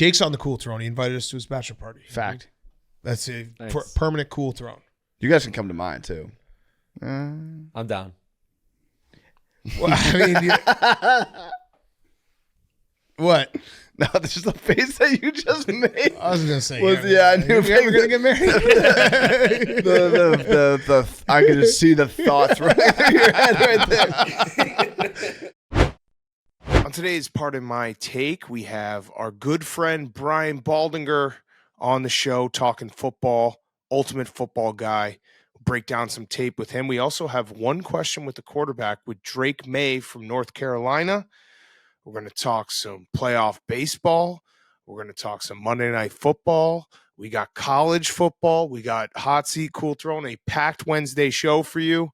Jake's on the cool throne. He invited us to his bachelor party. Fact. That's a Nice. permanent cool throne. You guys can come to mine too. I'm down. Well, I mean, what? No, this is the face that you just made. I was gonna say, I knew we were gonna get married. I could just see the thoughts right through your head right there. On today's part of my take, we have our good friend Brian Baldinger on the show talking football, ultimate football guy. We'll break down some tape with him. We also have one question with the quarterback with Drake Maye from North Carolina. We're going to talk some playoff baseball. We're going to talk some Monday Night Football. We got college football. We got Hot Seat, Cool Throne, a packed Wednesday show for you.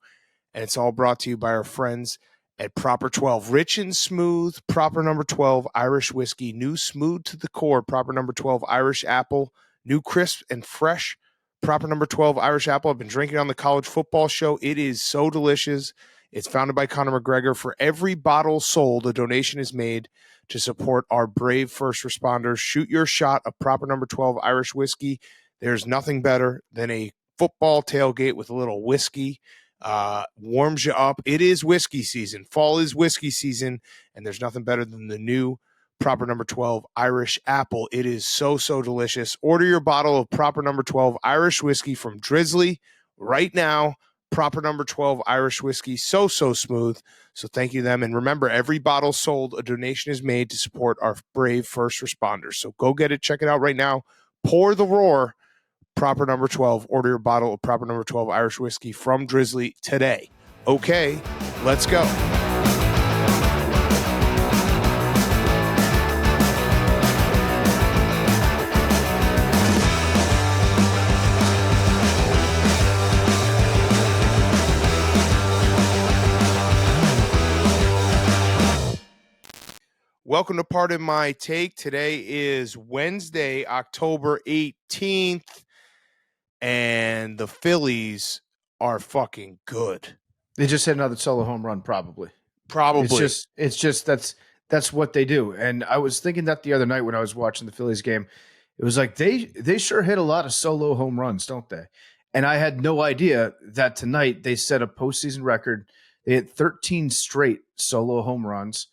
And it's all brought to you by our friends at Proper 12. Rich and smooth, Proper number 12 Irish whiskey. New smooth to the core, Proper number 12 Irish apple. New crisp and fresh, Proper number 12 Irish apple. I've been drinking on the college football show. It is so delicious. It's founded by Conor McGregor. For every bottle sold, a donation is made to support our brave first responders. Shoot your shot of Proper number 12 Irish whiskey. There's nothing better than a football tailgate with a little whiskey. Warms you up. It is whiskey season. Fall is whiskey season, and there's nothing better than the new Proper number 12 Irish apple. It is so, so delicious. Order your bottle of Proper number 12 Irish whiskey from Drizzly right now. Proper number 12 Irish whiskey. So, so smooth. So thank you to them. And remember, every bottle sold, a donation is made to support our brave first responders. So go get it. Check it out right now. Pour the roar. Proper number 12. Order your bottle of Proper number 12 Irish whiskey from Drizzly today. Okay, let's go. Welcome to Part of My Take. Today is Wednesday, October 18th, and the Phillies are fucking good. They just hit another solo home run, probably. Probably. It's just that's what they do. And I was thinking that the other night when I was watching the Phillies game. It was like they sure hit a lot of solo home runs, don't they? And I had no idea that tonight they set a postseason record. They hit 13 straight solo home runs.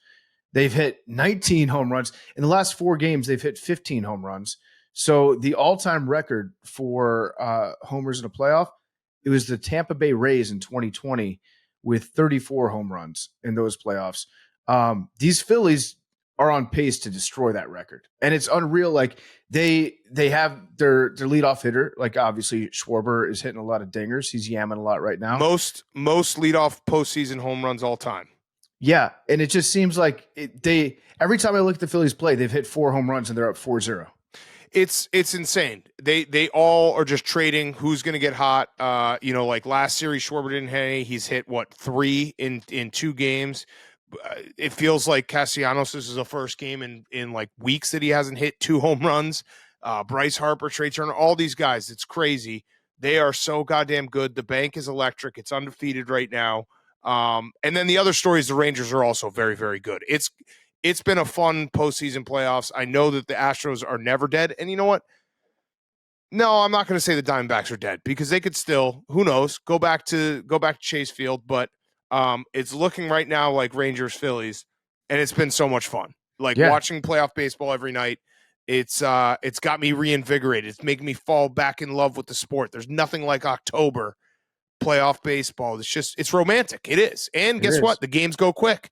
They've hit 19 home runs. In the last 4 games, they've hit 15 home runs. So the all-time record for homers in a playoff, it was the Tampa Bay Rays in 2020 with 34 home runs in those playoffs. These Phillies are on pace to destroy that record. And it's unreal. Like they have their leadoff hitter. Like obviously Schwarber is hitting a lot of dingers. He's yamming a lot right now. Most leadoff postseason home runs all time. Yeah, and it just seems like every time I look at the Phillies play, they've hit 4 home runs and they're up 4-0. It's insane. They all are just trading who's going to get hot. Like last series, Schwarber didn't hit any. He's hit 3 in 2 games. It feels like Castellanos, this is the first game in like weeks that he hasn't hit 2 home runs. Bryce Harper, Trey Turner, all these guys. It's crazy. They are so goddamn good. The bank is electric. It's undefeated right now. And then the other story is the Rangers are also very, very good. It's been a fun postseason playoffs. I know that the Astros are never dead. And you know what? No, I'm not going to say the Diamondbacks are dead because they could still, who knows, go back to Chase Field. But it's looking right now like Rangers Phillies, and it's been so much fun. Watching playoff baseball every night. It's got me reinvigorated. It's making me fall back in love with the sport. There's nothing like October playoff baseball. It's romantic. It is. And guess what? The games go quick.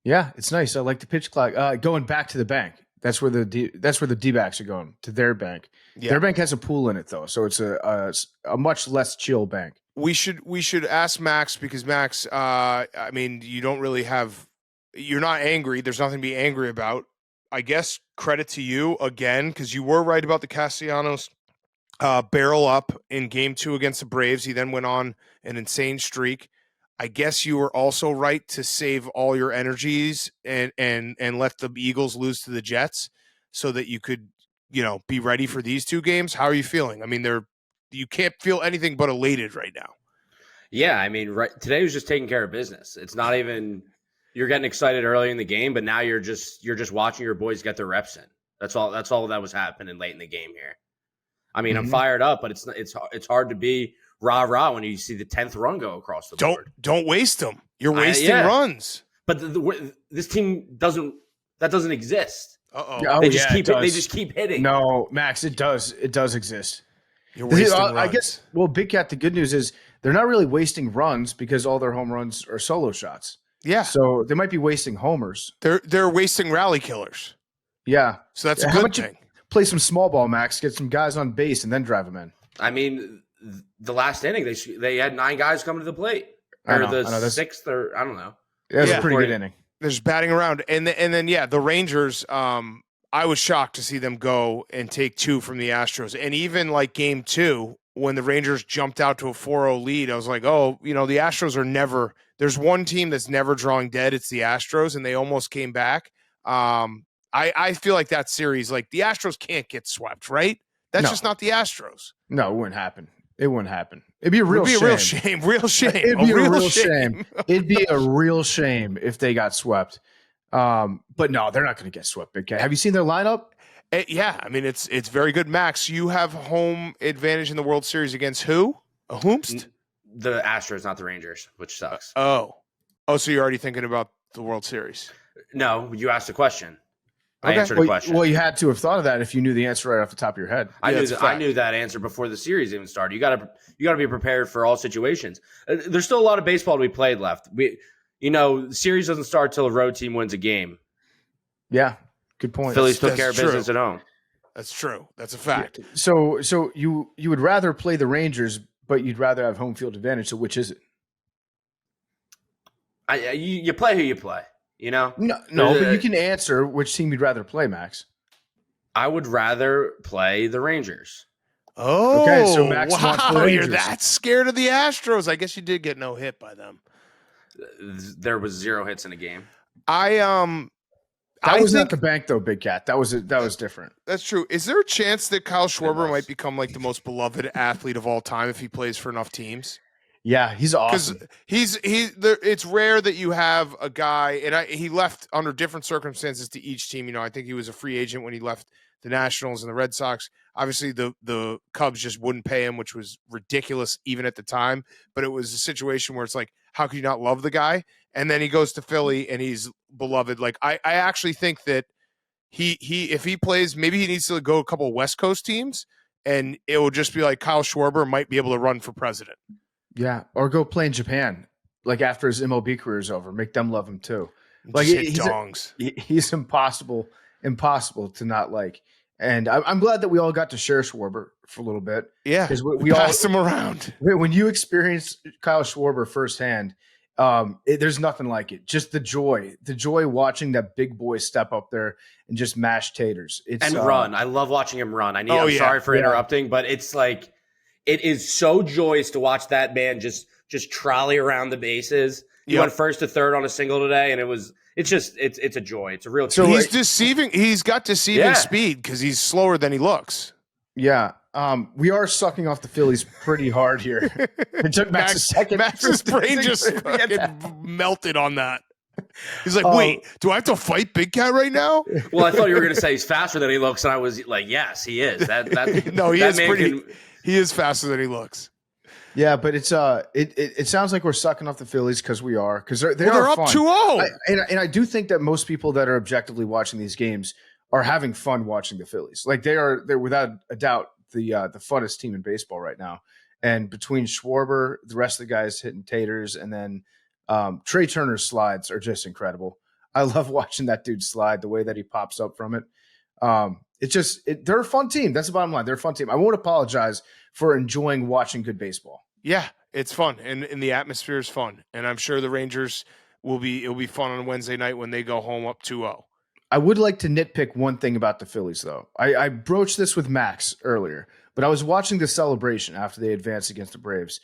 Yeah, it's nice. I like the pitch clock. Going back to the bank. That's where the D-backs are going, to their bank. Yeah. Their bank has a pool in it though, so it's a much less chill bank. We should ask Max because Max, you don't really you're not angry. There's nothing to be angry about. I guess credit to you again because you were right about the Castellanos barrel up in game 2 against the Braves. He then went on an insane streak. I guess you were also right to save all your energies and let the Eagles lose to the Jets so that you could, be ready for these 2 games. How are you feeling? I mean, you can't feel anything but elated right now. Yeah, I mean, today was just taking care of business. It's not even you're getting excited early in the game, but now you're just watching your boys get their reps in. That's all that was happening late in the game here. I mean, I'm Mhm. fired up, but it's hard to be rah-rah when you see the 10th run go across the board. Don't waste them. You're wasting runs. But this team doesn't exist. Uh-oh. Oh, They just yeah, they just keep hitting. No, Max, it does exist. You're wasting runs. I guess. Well, Big Cat, the good news is they're not really wasting runs because all their home runs are solo shots. Yeah. So they might be wasting homers. They're wasting rally killers. Yeah. So that's a How good about you thing. play some small ball, Max, get some guys on base, and then drive them in. I mean, the last inning they had 9 guys coming to the plate, I or know, the sixth, or I don't know. That was Yeah. a pretty good inning. They're just batting around. And then the Rangers, I was shocked to see them go and take 2 from the Astros. And even like game 2, when the Rangers jumped out to a 4-0 lead, I was like, oh, the Astros are never – there's one team that's never drawing dead. It's the Astros, and they almost came back. I feel like that series, like the Astros can't get swept, right? That's just not the Astros. No, it wouldn't happen. It wouldn't happen. It'd be a real shame. Real shame. It'd be a real shame. It'd be a real shame if they got swept. But no, they're not going to get swept, Big Cat. Have you seen their lineup? Yeah, I mean, it's very good. Max, you have home advantage in the World Series against who? A whomst? The Astros, not the Rangers, which sucks. Oh, so you're already thinking about the World Series? No, you asked a question. I Okay. answered a question. Well, you had to have thought of that if you knew the answer right off the top of your head. I knew that answer before the series even started. You got to be prepared for all situations. There's still a lot of baseball to be played left. The series doesn't start till a road team wins a game. Yeah, good point. Phillies took That's care of true. business at home. That's true. That's a fact. So you would rather play the Rangers, but you'd rather have home field advantage. So which is it? You play who you play. No, but you can answer which team you'd rather play, Max. I would rather play the Rangers. Oh, okay. So Max wants the wow, Rangers. you're that scared of the Astros. I guess you did get no hit by them. There was 0 hits in a game. That was not the bank, though, Big Cat. That was different. That's true. Is there a chance that Kyle Schwarber was. might become like the most beloved athlete of all time if he plays for enough teams? Yeah, he's awesome. Because it's rare that you have a guy, and he left under different circumstances to each team. I think he was a free agent when he left the Nationals and the Red Sox. Obviously, the Cubs just wouldn't pay him, which was ridiculous even at the time. But it was a situation where it's like, how could you not love the guy? And then he goes to Philly, and he's beloved. Like I actually think that he if he plays, maybe he needs to go a couple of West Coast teams, and it will just be like Kyle Schwarber might be able to run for president. Yeah, or go play in Japan, like after his MLB career is over. Make them love him too. Like Just hit dongs. He's impossible to not like. And I'm glad that we all got to share Schwarber for a little bit. Yeah, because we passed him around. When you experience Kyle Schwarber firsthand, there's nothing like it. Just the joy watching that big boy step up there and just mash taters. Run. I love watching him run. I'm sorry for interrupting, but it's like it is so joyous to watch that man just trolley around the bases. He went first to third on a single today, and it's a joy. It's a real. So he's deceiving. He's got deceiving speed because he's slower than he looks. Yeah. We are sucking off the Phillies pretty hard here. It took Max a second. Max's brain just fucking melted on that. He's like, wait, do I have to fight Big Cat right now? Well, I thought you were going to say he's faster than he looks, and I was like, yes, he is. He is faster than he looks. Yeah, but it's it sounds like we're sucking off the Phillies because we are, because they're up fun. 2-0. And I do think that most people that are objectively watching these games are having fun watching the Phillies. Like they're without a doubt the funnest team in baseball right now. And between Schwarber, the rest of the guys hitting taters, and then Trey Turner's slides are just incredible. I love watching that dude slide, the way that he pops up from it. They're a fun team. That's the bottom line. They're a fun team. I won't apologize for enjoying watching good baseball. Yeah, it's fun, and the atmosphere is fun. And I'm sure the Rangers it'll be fun on Wednesday night when they go home up 2-0. I would like to nitpick one thing about the Phillies, though. I broached this with Max earlier, but I was watching the celebration after they advanced against the Braves.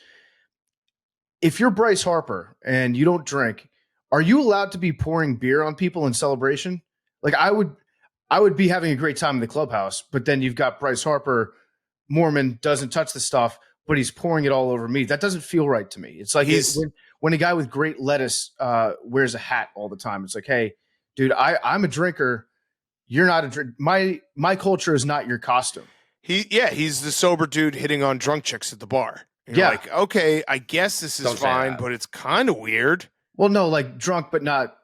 If you're Bryce Harper and you don't drink, are you allowed to be pouring beer on people in celebration? Like I would be having a great time in the clubhouse, but then you've got Bryce Harper, Mormon, doesn't touch the stuff, but he's pouring it all over me. That doesn't feel right to me. It's like when a guy with great lettuce wears a hat all the time. It's like, hey, dude, I'm a drinker. you're not my culture is not your costume. He's the sober dude hitting on drunk chicks at the bar. You're like, okay, I guess this is fine, but it's kind of weird. Well, no, like drunk, but not,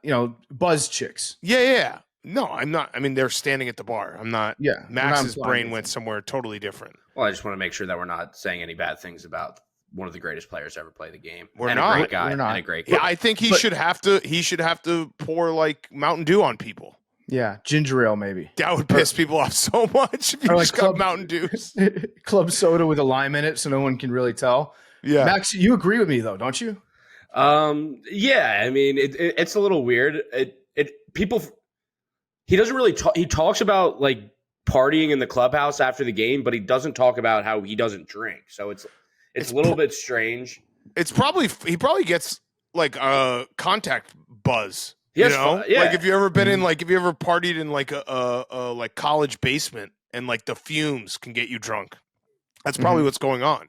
buzz chicks. Yeah. No, I'm not. I mean, they're standing at the bar. I'm not. Yeah. Max's brain went somewhere totally different. Well, I just want to make sure that we're not saying any bad things about one of the greatest players to ever play the game. We're not. A great guy. And a great guy. Yeah, I think he should have to pour like Mountain Dew on people. Yeah, ginger ale maybe. That would piss people off so much if you just got Mountain Dews. Club soda with a lime in it so no one can really tell. Yeah. Max, you agree with me though, don't you? Yeah, I mean, it's a little weird. He doesn't really talk. He talks about like partying in the clubhouse after the game, but he doesn't talk about how he doesn't drink. So it's a little bit strange. He probably gets like a contact buzz. Yes, yeah. Like if you ever been in like if you ever partied in like a like college basement and like the fumes can get you drunk. That's probably what's going on.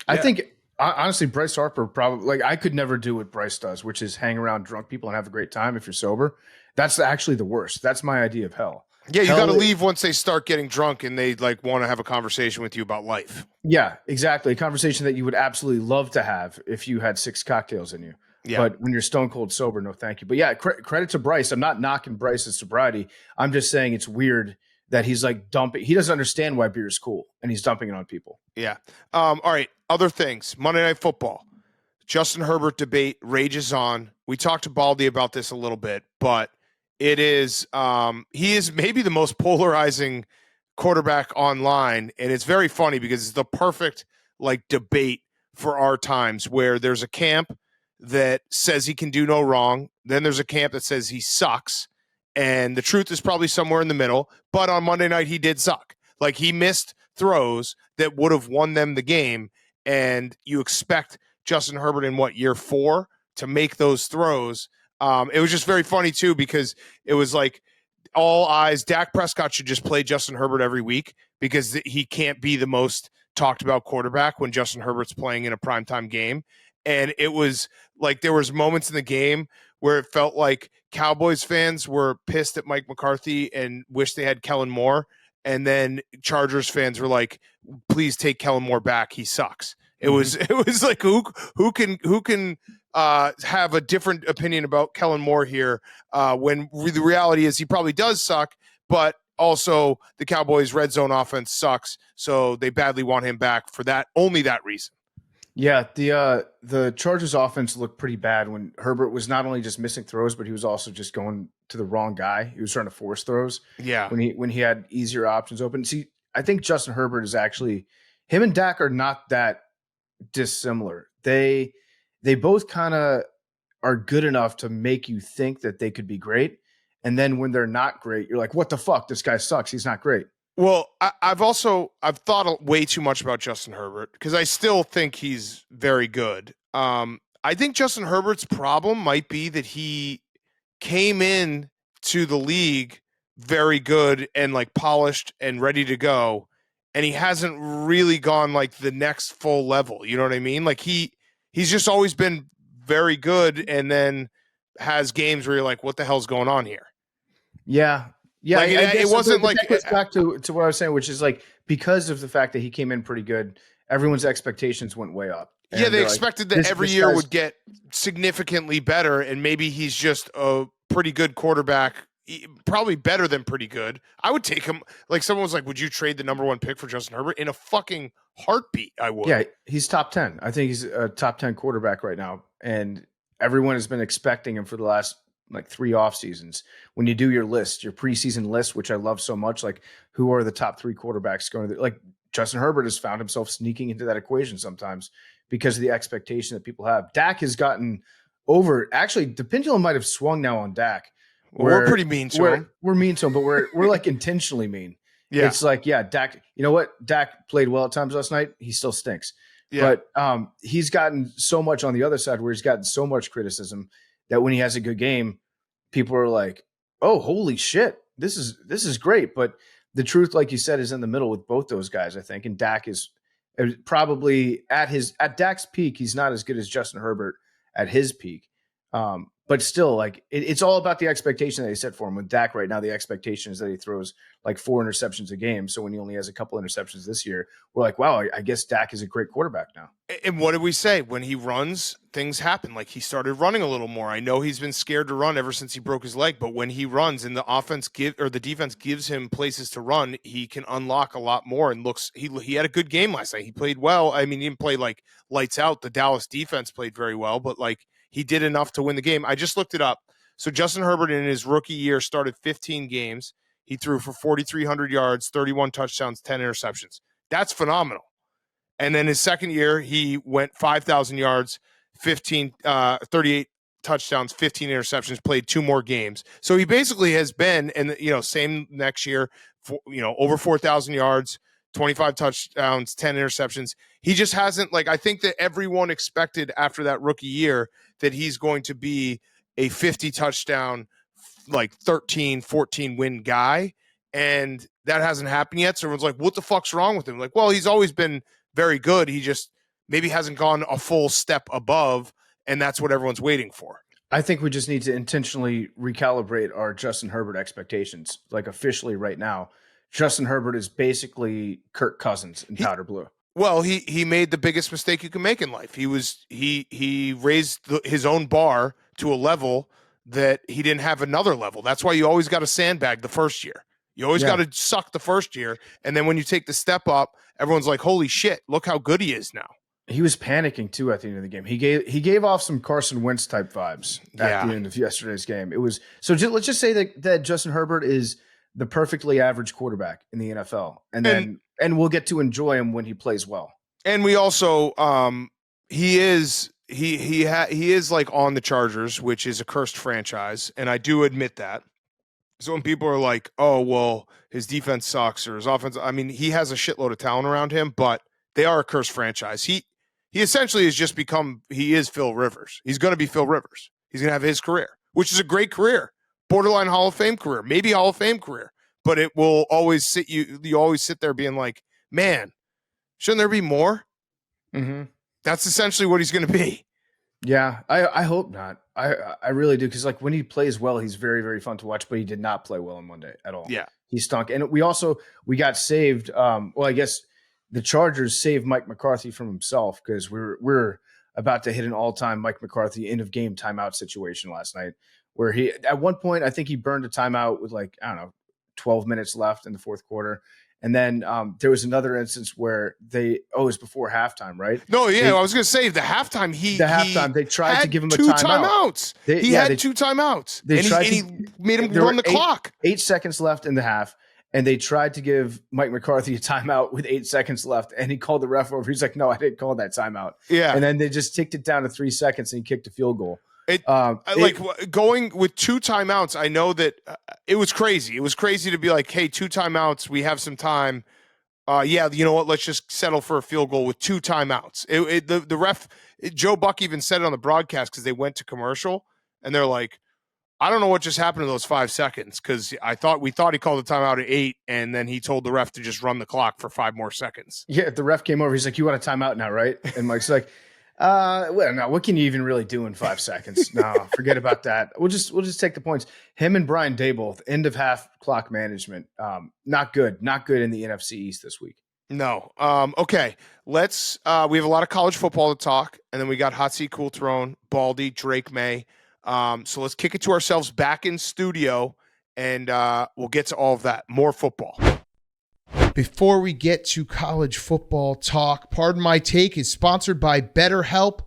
I think honestly, Bryce Harper probably like I could never do what Bryce does, which is hang around drunk people and have a great time if you're sober. That's actually the worst. That's my idea of hell. Yeah, you got to leave once they start getting drunk and they like want to have a conversation with you about life. Yeah, exactly. A conversation that you would absolutely love to have if you had 6 cocktails in you. Yeah. But when you're stone cold sober, no thank you. But yeah, credit to Bryce. I'm not knocking Bryce's sobriety. I'm just saying it's weird that he's like dumping. He doesn't understand why beer is cool and he's dumping it on people. Yeah. All right. Other things. Monday Night Football. Justin Herbert debate rages on. We talked to Baldy about this a little bit, but it is he is maybe the most polarizing quarterback online, and it's very funny because it's the perfect like debate for our times where there's a camp that says he can do no wrong, then there's a camp that says he sucks, and the truth is probably somewhere in the middle. But on Monday night he did suck. Like he missed throws that would have won them the game, and you expect Justin Herbert in year 4 to make those throws. It was just very funny too because it was like all eyes. Dak Prescott should just play Justin Herbert every week because he can't be the most talked about quarterback when Justin Herbert's playing in a primetime game. And it was like there was moments in the game where it felt like Cowboys fans were pissed at Mike McCarthy and wished they had Kellen Moore. And then Chargers fans were like, please take Kellen Moore back. He sucks. It was like who can have a different opinion about Kellen Moore here when the reality is he probably does suck, but also the Cowboys' red zone offense sucks, so they badly want him back for only that reason. Yeah, the Chargers' offense looked pretty bad when Herbert was not only just missing throws, but he was also just going to the wrong guy. He was trying to force throws. Yeah, when he had easier options open. See, I think Justin Herbert is actually him and Dak are not that dissimilar. They both kind of are good enough to make you think that they could be great. And then when they're not great, you're like, what the fuck? This guy sucks. He's not great. Well, I've thought way too much about Justin Herbert because I still think he's very good. I think Justin Herbert's problem might be that he came in to the league very good and like polished and ready to go. And he hasn't really gone like the next full level. You know what I mean? Like he's just always been very good and then has games where you're like, what the hell's going on here? Yeah. Yeah. Like, it wasn't like it back to what I was saying, which is like, because of the fact that he came in pretty good, everyone's expectations went way up. Yeah. They expected that every year would get significantly better. And maybe he's just a pretty good quarterback. Probably better than pretty good. I would take him. Like someone was like, would you trade the number 1 pick for Justin Herbert? In a fucking heartbeat, I would. Yeah, he's top 10. I think he's a top 10 quarterback right now. And everyone has been expecting him for the last like 3 off seasons. When you do your list, your preseason list, which I love so much, like who are the top 3 quarterbacks going to like Justin Herbert has found himself sneaking into that equation sometimes because of the expectation that people have. Dak has gotten over. Actually, the pendulum might have swung now on Dak. We're pretty mean to him. We're mean to him, but we're like intentionally mean. Yeah. It's like, yeah, Dak, you know what? Dak played well at times last night. He still stinks. Yeah. But he's gotten so much on the other side where he's gotten so much criticism that when he has a good game, people are like, oh, holy shit, this is great. But the truth, like you said, is in the middle with both those guys, I think. And Dak is probably at Dak's peak, he's not as good as Justin Herbert at his peak. But But still, like it's all about the expectation that they set for him. With Dak right now, the expectation is that he throws like 4 interceptions a game. So when he only has a couple interceptions this year, we're like, wow, I guess Dak is a great quarterback now. And what did we say? When he runs, things happen. Like he started running a little more. I know he's been scared to run ever since he broke his leg, but when he runs and the defense gives him places to run, he can unlock a lot more. And he had a good game last night. He played well. I mean, he didn't play like lights out. The Dallas defense played very well, but like he did enough to win the game. I just looked it up. So Justin Herbert in his rookie year started 15 games. He threw for 4,300 yards, 31 touchdowns, 10 interceptions. That's phenomenal. And then his second year, he went 5,000 yards, 38 touchdowns, 15 interceptions, played 2 more games. So he basically has been, and same next year, over 4,000 yards, 25 touchdowns, 10 interceptions. He just hasn't, I think that everyone expected after that rookie year that he's going to be a 50 touchdown, 13, 14 win guy. And that hasn't happened yet. So everyone's like, what the fuck's wrong with him? Like, well, he's always been very good. He just maybe hasn't gone a full step above. And that's what everyone's waiting for. I think we just need to intentionally recalibrate our Justin Herbert expectations. Like officially right now, Justin Herbert is basically Kirk Cousins in powder blue. Well, he made the biggest mistake you can make in life. He raised his own bar to a level that he didn't have another level. That's why you always got to sandbag the first year. You always got to suck the first year. And then when you take the step up, everyone's like, holy shit, look how good he is now. He was panicking too at the end of the game. He gave off some Carson Wentz type vibes at the end of yesterday's game. It was let's just say that Justin Herbert is the perfectly average quarterback in the NFL, and we'll get to enjoy him when he plays well. And we also he is like on the Chargers, which is a cursed franchise, and I do admit that. So when people are like, "Oh, well, his defense sucks or his offense," I mean, he has a shitload of talent around him, but they are a cursed franchise. He essentially has just become. He is Phil Rivers. He's going to be Phil Rivers. He's going to have his career, which is a great career, borderline Hall of Fame career, maybe Hall of Fame career. But it will always sit you always sit there being like, man, shouldn't there be more? Mm-hmm. That's essentially what he's going to be. Yeah, I hope not. I really do, because when he plays well, he's very, very fun to watch, but he did not play well on Monday at all. Yeah. He stunk. And we got saved. I guess the Chargers saved Mike McCarthy from himself, because we're about to hit an all-time Mike McCarthy end of game timeout situation last night, where he, at one point, I think he burned a timeout with 12 minutes left in the fourth quarter. And then there was another instance where it was before halftime, right? No, yeah, I was going to say the halftime. They tried to give him a two timeout. He had 2 timeouts. He made him run the clock. 8 seconds left in the half, and they tried to give Mike McCarthy a timeout with 8 seconds left, and he called the ref over. He's like, "No, I didn't call that timeout." Yeah, and then they just ticked it down to 3 seconds, and he kicked a field goal. Going with 2 timeouts, I know that it was crazy. It was crazy to be like, hey, 2 timeouts, we have some time. You know what? Let's just settle for a field goal with 2 timeouts. The ref, Joe Buck even said it on the broadcast, because they went to commercial, and they're like, I don't know what just happened to those 5 seconds, because we thought he called the timeout at 8, and then he told the ref to just run the clock for 5 more seconds. Yeah, the ref came over. He's like, "You want a timeout now, right?" And Mike's like, well, no, what can you even really do in 5 seconds? No, forget about that. We'll just take the points. Him and Brian Daboll, end of half clock management. Not good in the NFC East this week. No. Okay. Let's, we have a lot of college football to talk, and then we got Hot Seat Cool Throne, Baldy, Drake Maye. So let's kick it to ourselves back in studio, and we'll get to all of that. More football. Before we get to college football talk, Pardon My Take is sponsored by BetterHelp.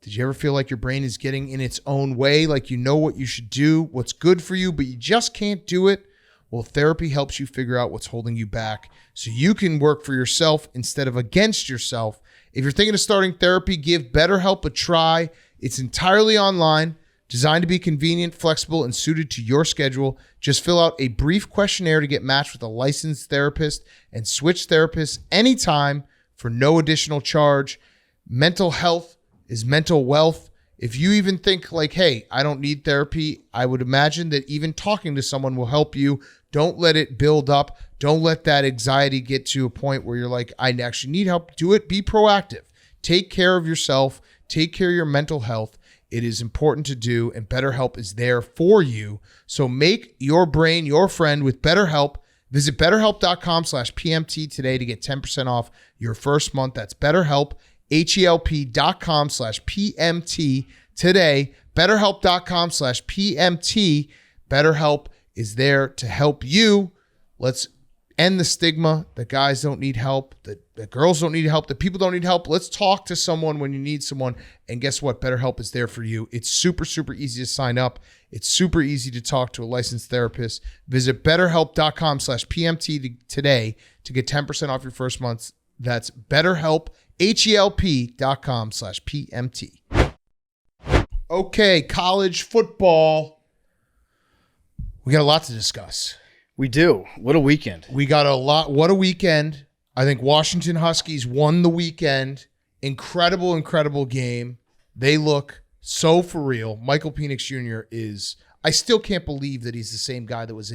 Did you ever feel like your brain is getting in its own way, like you know what you should do, what's good for you, but you just can't do it? Well, therapy helps you figure out what's holding you back so you can work for yourself instead of against yourself. If you're thinking of starting therapy, give BetterHelp a try. It's entirely online, designed to be convenient, flexible, and suited to your schedule. Just fill out a brief questionnaire to get matched with a licensed therapist and switch therapists anytime for no additional charge. Mental health is mental wealth. If you even think like, hey, I don't need therapy, I would imagine that even talking to someone will help you. Don't let it build up. Don't let that anxiety get to a point where you're like, I actually need help. Do it. Be proactive. Take care of yourself. Take care of your mental health. It is important to do, and BetterHelp is there for you. So make your brain your friend with BetterHelp. Visit BetterHelp.com/PMT today to get 10% off your first month. That's BetterHelp, HELP.com/PMT today. BetterHelp.com/PMT. BetterHelp is there to help you. Let's end the stigma that guys don't need help, that girls don't need help, that people don't need help. Let's talk to someone when you need someone. And guess what? BetterHelp is there for you. It's super, super easy to sign up. It's super easy to talk to a licensed therapist. Visit BetterHelp.com/PMT today to get 10% off your first month. That's BetterHelp, HELP.com/PMT. Okay, college football. We got a lot to discuss. We do. What a weekend. We got a lot. What a weekend. I think Washington Huskies won the weekend. Incredible, incredible game. They look so for real. Michael Penix Jr. is, I still can't believe that he's the same guy that was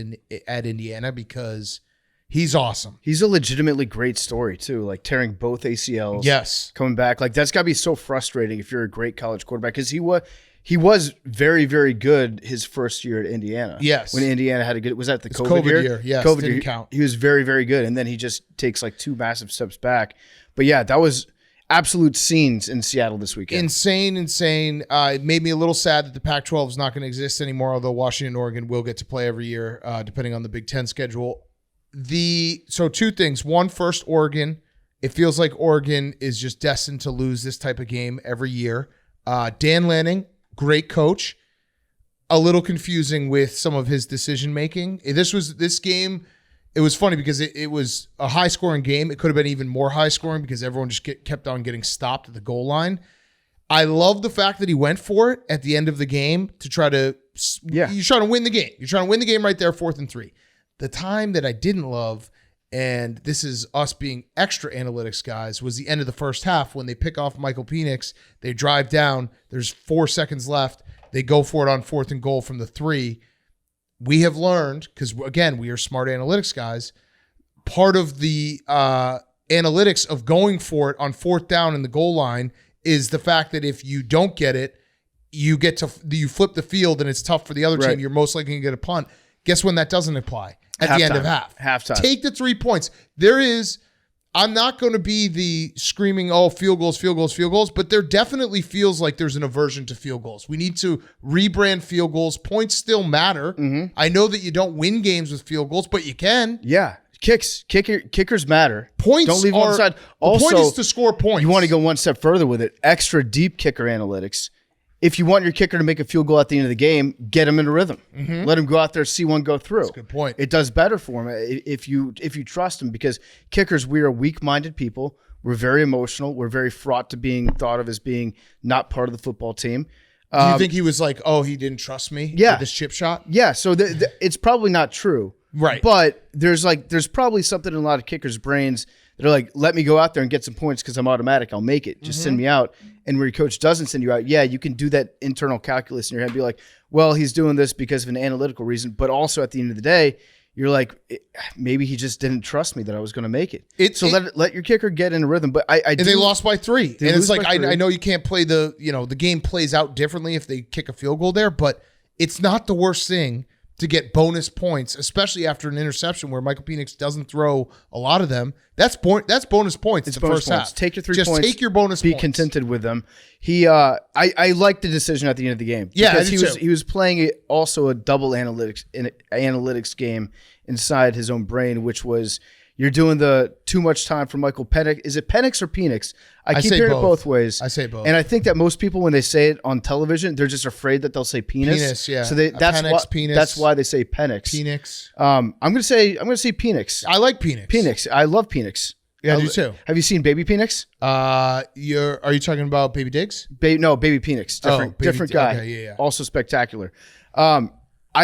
at Indiana because he's awesome. He's a legitimately great story too, like tearing both ACLs. Yes. Coming back. Like that's got to be so frustrating if you're a great college quarterback because he was very, very good his first year at Indiana. Yes. When Indiana had a good, was that the COVID year? Yes, COVID didn't year. count. He was very, very good. And then he just takes like 2 massive steps back. But yeah, that was absolute scenes in Seattle this weekend. Insane. It made me a little sad that the Pac-12 is not going to exist anymore, although Washington and Oregon will get to play every year, depending on the Big Ten schedule. So 2 things. One, first, Oregon. It feels like Oregon is just destined to lose this type of game every year. Dan Lanning, great coach. A little confusing with some of his decision making. This game, it was funny because it was a high scoring game. It could have been even more high scoring because everyone just kept on getting stopped at the goal line. I love the fact that he went for it at the end of the game to try to. Yeah. You're trying to win the game. You're trying to win the game right there, 4th and 3. The time that I didn't love, and this is us being extra analytics guys, was the end of the first half when they pick off Michael Penix. They drive down. There's 4 seconds left. They go for it on 4th and goal from the 3. We have learned, because again, we are smart analytics guys, part of the analytics of going for it on 4th down in the goal line is the fact that if you don't get it, you flip the field and it's tough for the other team. You're most likely going to get a punt. Guess when that doesn't apply? At the end of halftime. Take the 3 points. I'm not going to be the screaming, field goals, but there definitely feels like there's an aversion to field goals. We need to rebrand field goals. Points still matter. Mm-hmm. I know that you don't win games with field goals, but you can. Yeah. Kickers matter. Points don't leave them on the side. Also, the point is to score points. You want to go one step further with it. Extra deep kicker analytics. If you want your kicker to make a field goal at the end of the game, get him in a rhythm. Mm-hmm. Let him go out there, see one go through. That's a good point. It does better for him if you trust him because kickers, we are weak-minded people. We're very emotional. We're very fraught to being thought of as being not part of the football team. Do you think he was like, he didn't trust me with this chip shot? Yeah, so it's probably not true. Right. But there's probably something in a lot of kickers' brains that are like, let me go out there and get some points because I'm automatic. I'll make it. Just send me out. And where your coach doesn't send you out, you can do that internal calculus in your head and be like, well, he's doing this because of an analytical reason. But also at the end of the day, you're like, maybe he just didn't trust me that I was going to make it. Let your kicker get in a rhythm. But they lost by 3. And it's like, I know you can't play the game plays out differently if they kick a field goal there, but it's not the worst thing to get bonus points, especially after an interception where Michael Penix doesn't throw a lot of them. That's bonus points. It's the first half. Take your 3 points. Just take your bonus points. Be contented with them. I liked the decision at the end of the game. Yeah, because he was playing also a double analytics game inside his own brain, which was you're doing the too much time for Michael Penix. Is it Penix or Penix? I keep hearing it both ways. I say both. And I think that most people, when they say it on television, they're just afraid that they'll say penis. Penis, yeah. So that's why they say Penix. Penix. I'm gonna say Penix. I like Penix. Penix. I love Penix. Yeah, I do too. Have you seen Baby Penix? Are you talking about Baby Diggs? No, Baby Penix. Different guy. Okay, yeah. Also spectacular. I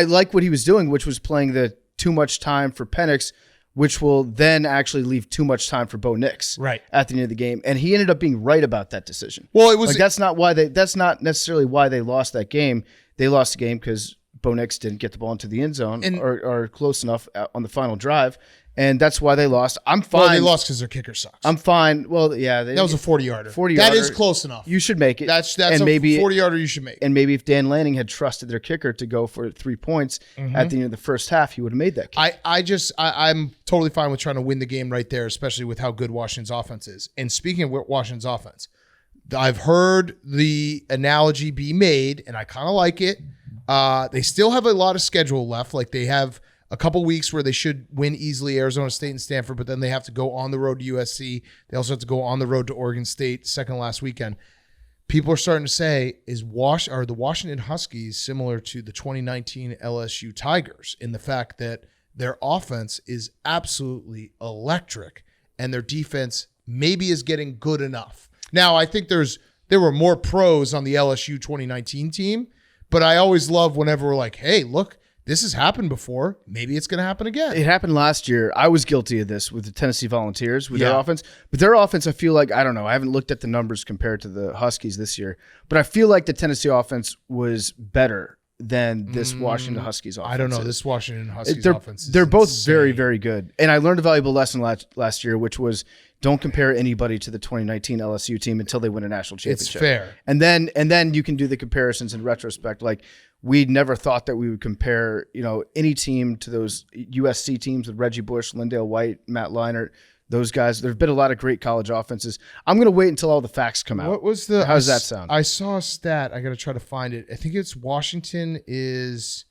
like what he was doing, which was playing the too much time for Penix, which will then actually leave too much time for Bo Nix at the end of the game. And he ended up being right about that decision. Well, it was that's not necessarily why they lost that game. They lost the game because Bo Nix didn't get the ball into the end zone or close enough on the final drive. And that's why they lost. I'm fine. Well, they lost because their kicker sucks. I'm fine. Well, yeah. That was a 40-yarder. 40-yarder. That is close enough. You should make it. That's a 40-yarder you should make. And maybe if Dan Lanning had trusted their kicker to go for 3 points at the end of the first half, he would have made that kick. I'm totally fine with trying to win the game right there, especially with how good Washington's offense is. And speaking of Washington's offense, I've heard the analogy be made, and I kind of like it. They still have a lot of schedule left. Like they have a couple weeks where they should win easily, Arizona State and Stanford, but then they have to go on the road to USC. They also have to go on the road to Oregon State second last weekend. People are starting to say, are the Washington Huskies similar to the 2019 LSU Tigers in the fact that their offense is absolutely electric and their defense maybe is getting good enough. Now, I think there were more pros on the LSU 2019 team, but I always love whenever we're like, hey, look, this has happened before. Maybe it's going to happen again. It happened last year. I was guilty of this with the Tennessee Volunteers with their offense. But their offense, I feel like, I don't know. I haven't looked at the numbers compared to the Huskies this year. But I feel like the Tennessee offense was better than this Washington Huskies offense. I don't know. This Washington Huskies offense is They're both insane. very, very good. And I learned a valuable lesson last year, which was don't compare anybody to the 2019 LSU team until they win a national championship. It's fair. And then you can do the comparisons in retrospect. Like, we never thought that we would compare, any team to those USC teams with Reggie Bush, Lindale White, Matt Leinart, those guys. There've been a lot of great college offenses. I'm going to wait until all the facts come out. How does that sound? I saw a stat. I got to try to find it. I think it's Washington is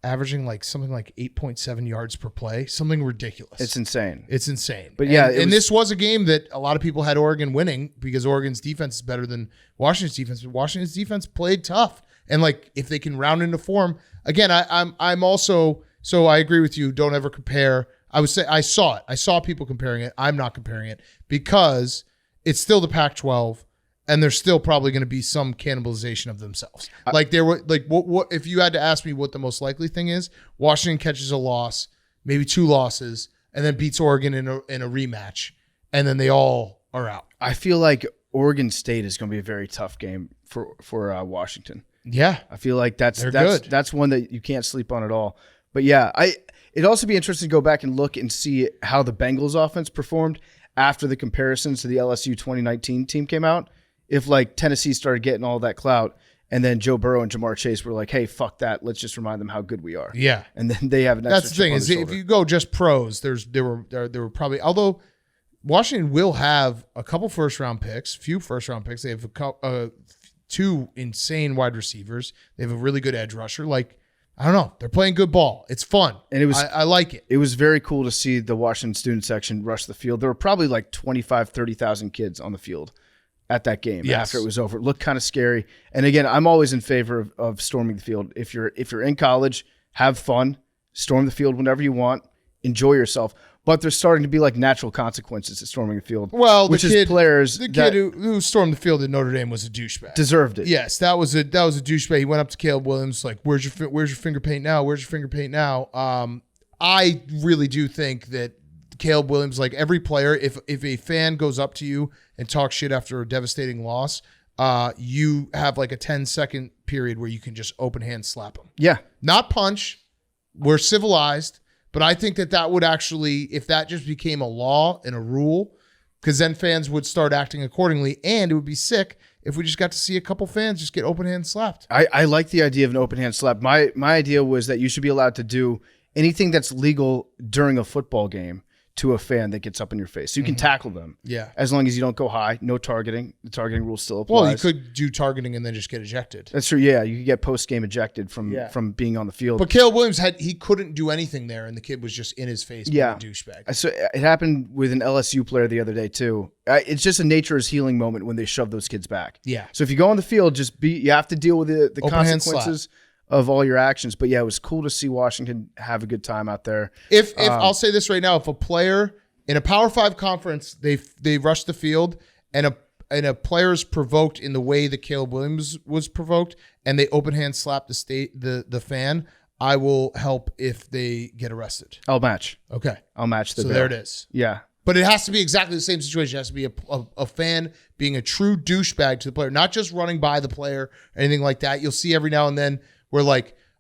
averaging something like 8.7 yards per play, something ridiculous. It's insane. But this was a game that a lot of people had Oregon winning because Oregon's defense is better than Washington's defense. But Washington's defense played tough. And if they can round into form, again, I'm also, so I agree with you. Don't ever compare. I would say I saw it. I saw people comparing it. I'm not comparing it because it's still the Pac-12, and there's still probably going to be some cannibalization of themselves. What if you had to ask me what the most likely thing is? Washington catches a loss, maybe 2 losses, and then beats Oregon in a rematch, and then they all are out. I feel like Oregon State is going to be a very tough game for Washington. Yeah, I feel like that's good. That's one that you can't sleep on at all. But yeah, it'd also be interesting to go back and look and see how the Bengals offense performed after the comparisons to the LSU 2019 team came out. If Tennessee started getting all that clout, and then Joe Burrow and Jamar Chase were like, "Hey, fuck that! Let's just remind them how good we are." Yeah, and then they have an extra. That's the thing is, if you go just pros, there were probably, although Washington will have a couple few first round picks. They have a 2 insane wide receivers. They have a really good edge rusher. I don't know. They're playing good ball. It's fun. And I like it. It was very cool to see the Washington student section rush the field. There were probably 30,000 kids on the field at that game after it was over. It looked kind of scary. And again, I'm always in favor of storming the field. If you're in college, have fun, storm the field whenever you want, enjoy yourself. But there's starting to be natural consequences to storming the field. Well, the kid who stormed the field at Notre Dame was a douchebag. Deserved it. Yes, that was a douchebag. He went up to Caleb Williams where's your finger paint now? Where's your finger paint now? I really do think that Caleb Williams, every player, if a fan goes up to you and talks shit after a devastating loss, you have a 10-second period where you can just open hand slap him. Yeah, not punch. We're civilized. But I think that would actually, if that just became a law and a rule, because then fans would start acting accordingly, and it would be sick if we just got to see a couple fans just get open hand slapped. I like the idea of an open hand slap. My idea was that you should be allowed to do anything that's legal during a football game to a fan that gets up in your face. So you can tackle them. Yeah. As long as you don't go high, no targeting. The targeting rule still applies. Well, you could do targeting and then just get ejected. That's true. Yeah. You could get post-game ejected from being on the field. But Caleb Williams he couldn't do anything there, and the kid was just in his face being a douchebag. So it happened with an LSU player the other day too. It's just a nature's healing moment when they shove those kids back. Yeah. So if you go on the field, you have to deal with the consequences of all your actions. But yeah, it was cool to see Washington have a good time out there. If I'll say this right now, if a player in a Power 5 conference, they rush the field and a player is provoked in the way that Caleb Williams was provoked, and they open hand slap the fan, I will help if they get arrested. I'll match. Okay. I'll match the So bill. there it is. Yeah. But it has to be exactly the same situation. It has to be a fan being a true douchebag to the player, not just running by the player or anything like that. You'll see every now and then where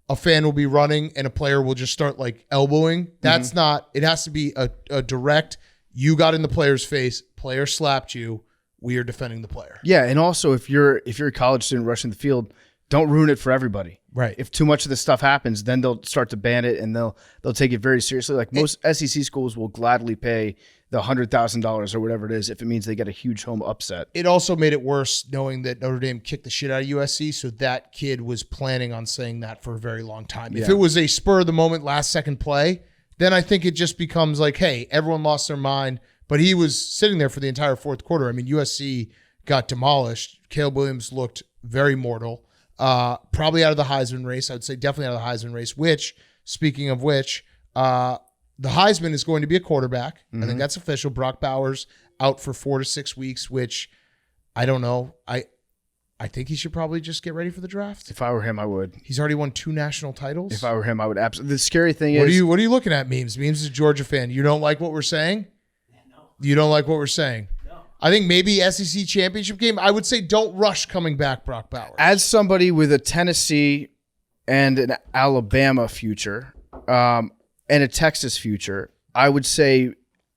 a fan will be running and a player will just start like elbowing. That's not, it has to be a direct, you got in the player's face, player slapped you, we are defending the player. Yeah, and also if you're a college student rushing the field, don't ruin it for everybody. Right. If too much of this stuff happens, then they'll start to ban it and they'll take it very seriously. Like most SEC schools will gladly pay the $100,000 or whatever it is if it means they get a huge home upset. It also made it worse knowing that Notre Dame kicked the shit out of USC, so that kid was planning on saying that for a very long time. If it was a spur of the moment, last second play, then I think it just becomes like, hey, everyone lost their mind, but he was sitting there for the entire fourth quarter. I mean, USC got demolished. Caleb Williams looked very mortal. Probably out of the Heisman race. I would say definitely out of the Heisman race, which, speaking of which, the Heisman is going to be a quarterback. I think that's official. Brock Bowers out for 4 to 6 weeks, which I don't know. I think he should probably just get ready for the draft. If I were him, I would. He's already won 2 national titles. If I were him, I would absolutely. The scary thing What is, are you looking at, Memes? Memes is a Georgia fan. You don't like what we're saying? No. You don't like what we're saying? No. I think maybe SEC championship game. I would say don't rush coming back, Brock Bowers. As somebody with a Tennessee and an Alabama future, and a Texas future, I would say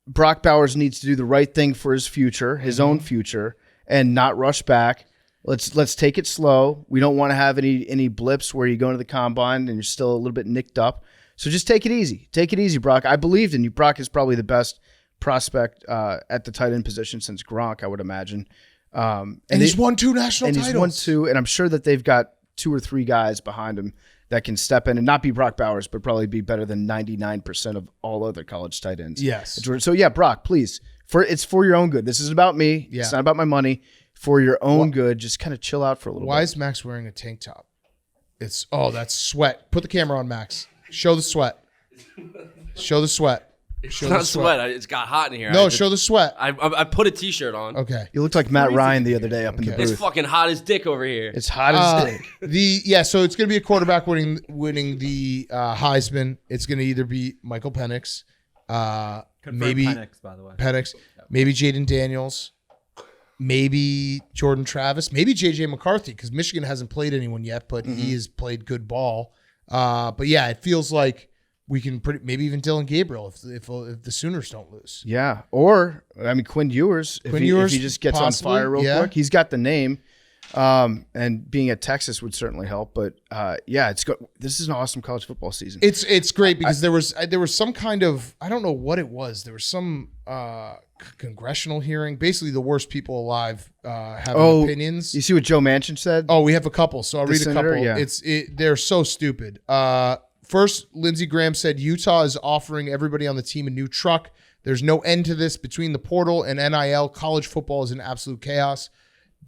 Brock Bowers needs to do the right thing for his future, his own future, and not rush back. Let's take it slow. We don't want to have any blips where you go into the combine and you're still a little bit nicked up. So just take it easy. Take it easy, Brock. I believed in you. Brock is probably the best prospect at the tight end position since Gronk, I would imagine. And he's won 2 national titles. He's won 2, and I'm sure that they've got 2 or 3 guys behind him that can step in and not be Brock Bowers, but probably be better than 99% of all other college tight ends. Yes. So yeah, Brock, please, it's for your own good. This isn't about me. Yeah. It's not about my money. For your own good, just kind of chill out for a little bit. Why is Max wearing a tank top? That's sweat. Put the camera on Max. Show the sweat. Show the sweat. It's not sweat. It's got hot in here. No, show the sweat. I put a t-shirt on. Okay. You looked like Matt Ryan the other day up in the booth. It's fucking hot as dick over here. It's hot as dick. So it's going to be a quarterback winning the Heisman. It's going to either be Michael Penix, maybe Penix, by the way. Penix, maybe Jaden Daniels, maybe Jordan Travis, maybe JJ McCarthy, because Michigan hasn't played anyone yet, but he has played good ball. But yeah, it feels like we can maybe even Dylan Gabriel if the Sooners don't lose. Yeah, or I mean Quinn Ewers. If he just gets possibly on fire real quick, he's got the name, and being at Texas would certainly help. But this is an awesome college football season. It's great because there was some kind of, I don't know what it was. There was some congressional hearing. Basically, the worst people alive having opinions. You see what Joe Manchin said? Oh, we have a couple, so I'll read senator, a couple. Yeah. They're so stupid. First, Lindsey Graham said Utah is offering everybody on the team a new truck. There's no end to this. Between the portal and NIL, college football is in absolute chaos.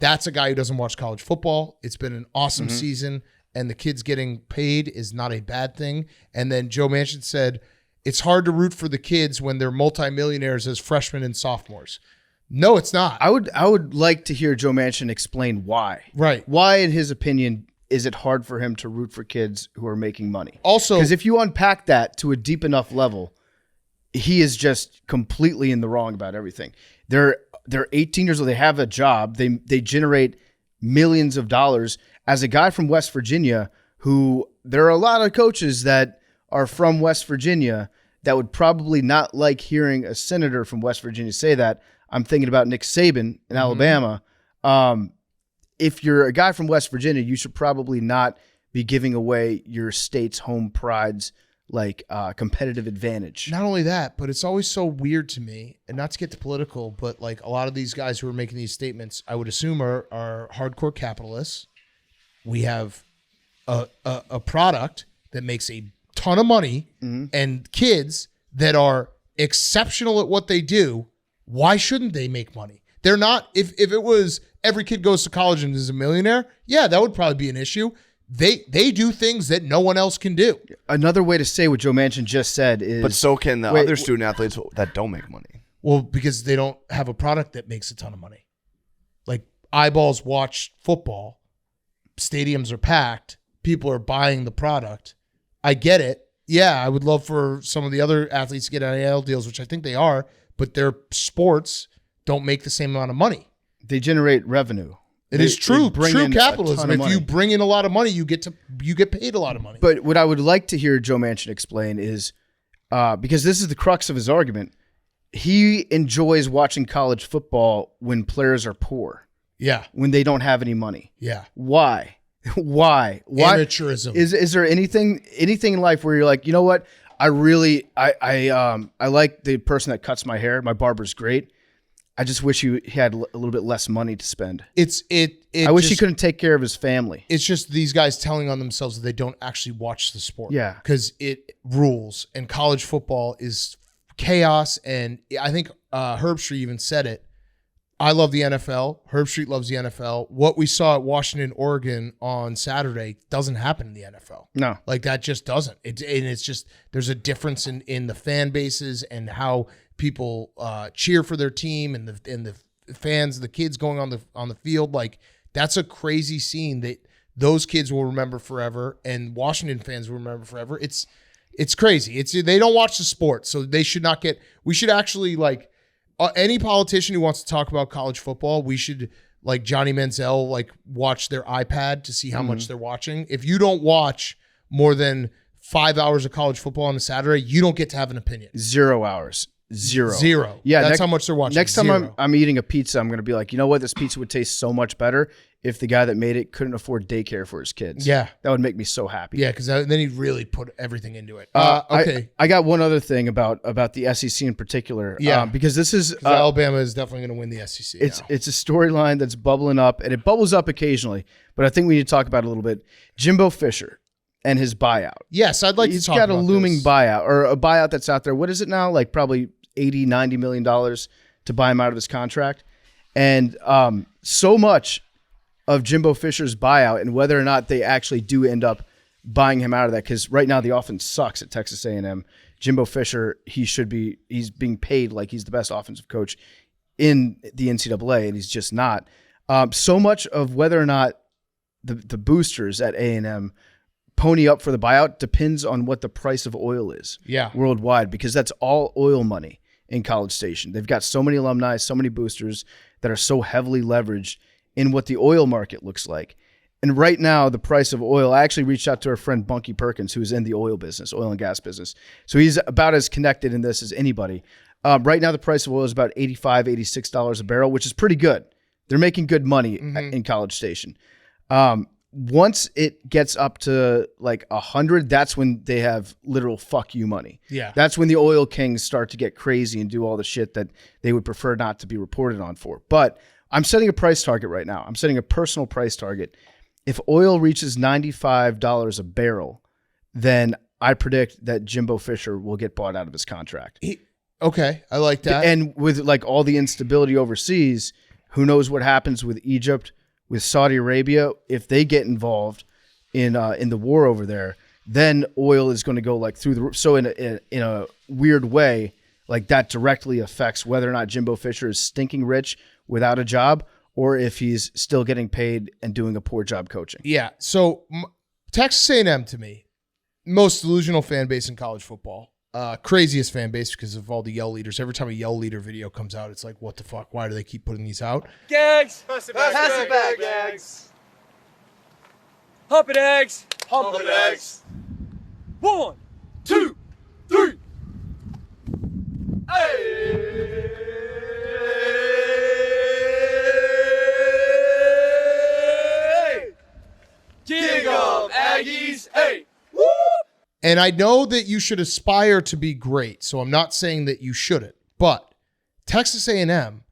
That's a guy who doesn't watch college football. It's been an awesome season, and the kids getting paid is not a bad thing. And then Joe Manchin said, it's hard to root for the kids when they're multimillionaires as freshmen and sophomores. No, it's not. I would like to hear Joe Manchin explain why. Right. Why, in his opinion, is it hard for him to root for kids who are making money? Also, because if you unpack that to a deep enough level, he is just completely in the wrong about everything. They're 18 years old. They have a job. They generate millions of dollars. As a guy from West Virginia, who there are a lot of coaches that are from West Virginia that would probably not like hearing a senator from West Virginia say that. I'm thinking about Nick Saban in Alabama. If you're a guy from West Virginia, you should probably not be giving away your state's home pride's competitive advantage. Not only that, but it's always so weird to me, and not to get too political, but like a lot of these guys who are making these statements, I would assume are hardcore capitalists. We have a product that makes a ton of money and kids that are exceptional at what they do. Why shouldn't they make money? They're not, if it was every kid goes to college and is a millionaire, yeah, that would probably be an issue. They do things that no one else can do. Another way to say what Joe Manchin just said is... But so can the other student athletes that don't make money. Well, because they don't have a product that makes a ton of money. Like, eyeballs watch football. Stadiums are packed. People are buying the product. I get it. Yeah, I would love for some of the other athletes to get NIL deals, which I think they are, but their sports don't make the same amount of money. They generate revenue. It is true capitalism. If you bring in a lot of money, you get paid a lot of money. But what I would like to hear Joe Manchin explain is, because this is the crux of his argument, he enjoys watching college football when players are poor. Yeah. When they don't have any money. Yeah. Why? Amateurism. Is there anything in life where you're like, you know what? I like the person that cuts my hair. My barber's great. I just wish he had a little bit less money to spend. I wish he couldn't take care of his family. It's just these guys telling on themselves that they don't actually watch the sport. Yeah. Because it rules, and college football is chaos. And I think Herbstreit even said it. I love the NFL. Herbstreit loves the NFL. What we saw at Washington, Oregon on Saturday doesn't happen in the NFL. No. Like that just doesn't. It's just there's a difference in the fan bases and how people cheer for their team and the fans, the kids going on the field. Like that's a crazy scene that those kids will remember forever, and Washington fans will remember forever. It's crazy. They don't watch the sport, so they should not get. We should actually like any politician who wants to talk about college football. We should like Johnny Manziel like watch their iPad to see how much they're watching. If you don't watch more than 5 hours of college football on a Saturday, you don't get to have an opinion. 0 hours. Zero. Yeah, that's how much they're watching. Next time I'm eating a pizza, I'm going to be like, you know what? This pizza would taste so much better if the guy that made it couldn't afford daycare for his kids. Yeah. That would make me so happy. Yeah, because then he'd really put everything into it. Okay. I got one other thing about the SEC in particular. Yeah. Because this is Alabama is definitely going to win the SEC. It's a storyline that's bubbling up, and it bubbles up occasionally, but I think we need to talk about it a little bit. Jimbo Fisher and his buyout. Yes, I'd like to talk about He's got a looming this. buyout, or a buyout that's out there. What is it now? Like probably $80-90 million to buy him out of his contract. And so much of Jimbo Fisher's buyout and whether or not they actually do end up buying him out of that, because right now the offense sucks at Texas A&M. Jimbo Fisher, he's being paid like he's the best offensive coach in the NCAA, and he's just not. So much of whether or not the boosters at A&M pony up for the buyout depends on what the price of oil is worldwide, because that's all oil money in College Station. They've got so many alumni, so many boosters that are so heavily leveraged in what the oil market looks like. And right now, the price of oil, I actually reached out to our friend Bunky Perkins, who's in the oil and gas business. So he's about as connected in this as anybody. Right now, the price of oil is about $85, $86 a barrel, which is pretty good. They're making good money in College Station. Once it gets up to like 100, that's when they have literal fuck you money. Yeah. That's when the oil kings start to get crazy and do all the shit that they would prefer not to be reported on for. But I'm setting a price target right now. I'm setting a personal price target. If oil reaches $95 a barrel, then I predict that Jimbo Fisher will get bought out of his contract. Okay, I like that. And with like all the instability overseas, who knows what happens with Egypt, with Saudi Arabia, if they get involved in the war over there, then oil is going to go like through the roof. So in a weird way, like that directly affects whether or not Jimbo Fisher is stinking rich without a job, or if he's still getting paid and doing a poor job coaching. Yeah. So Texas A&M to me, most delusional fan base in college football. Craziest fan base because of all the yell leaders. Every time a yell leader video comes out, it's like, what the fuck? Why do they keep putting these out? Gags! Pass it back, Gags! Hump it, eggs! Hump it, eggs! 1, 2, 3! Hey! King of Aggies! Hey! Woo! And I know that you should aspire to be great, so I'm not saying that you shouldn't. But Texas A&M,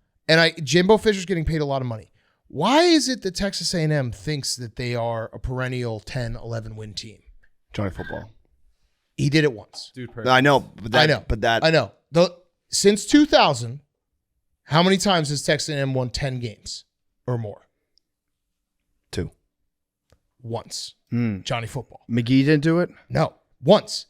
Jimbo Fisher's getting paid a lot of money. Why is it that Texas A&M thinks that they are a perennial 10, 11 win team? Johnny Football. He did it once. Dude, I know, but I know. Since 2000, how many times has Texas A&M won 10 games or more? 2. Once. Johnny Football. McGee didn't do it? No. Once.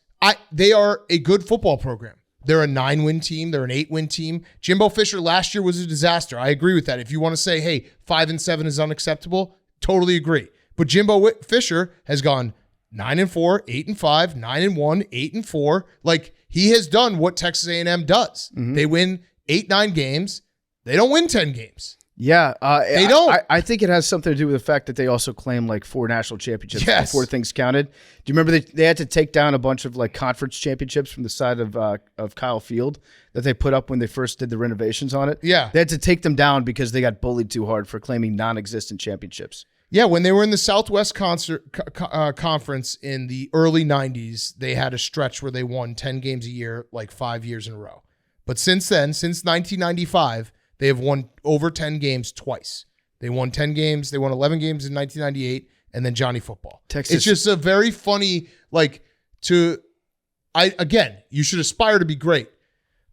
They are a good football program. They're a 9-win team. They're an 8-win tean. Jimbo Fisher last year was a disaster. I agree with that. If you want to say, hey, 5-7 is unacceptable, totally agree. But Jimbo Fisher has gone 9-4, 8-5, 9-1, 8-4. Like he has done what Texas A&M does. They win 8-9 games. They don't win 10 games. Yeah, They don't. I think it has something to do with the fact that they also claim like 4 national championships before things counted. Do you remember they had to take down a bunch of like conference championships from the side of Kyle Field that they put up when they first did the renovations on it? Yeah. They had to take them down because they got bullied too hard for claiming non-existent championships. Yeah, when they were in the Southwest Conference in the early 90s, they had a stretch where they won 10 games a year, like 5 years in a row. But since then, since 1995, they have won over 10 games twice. They won 10 games. They won 11 games in 1998, and then Johnny Football. Texas. It's just a very funny, again, you should aspire to be great,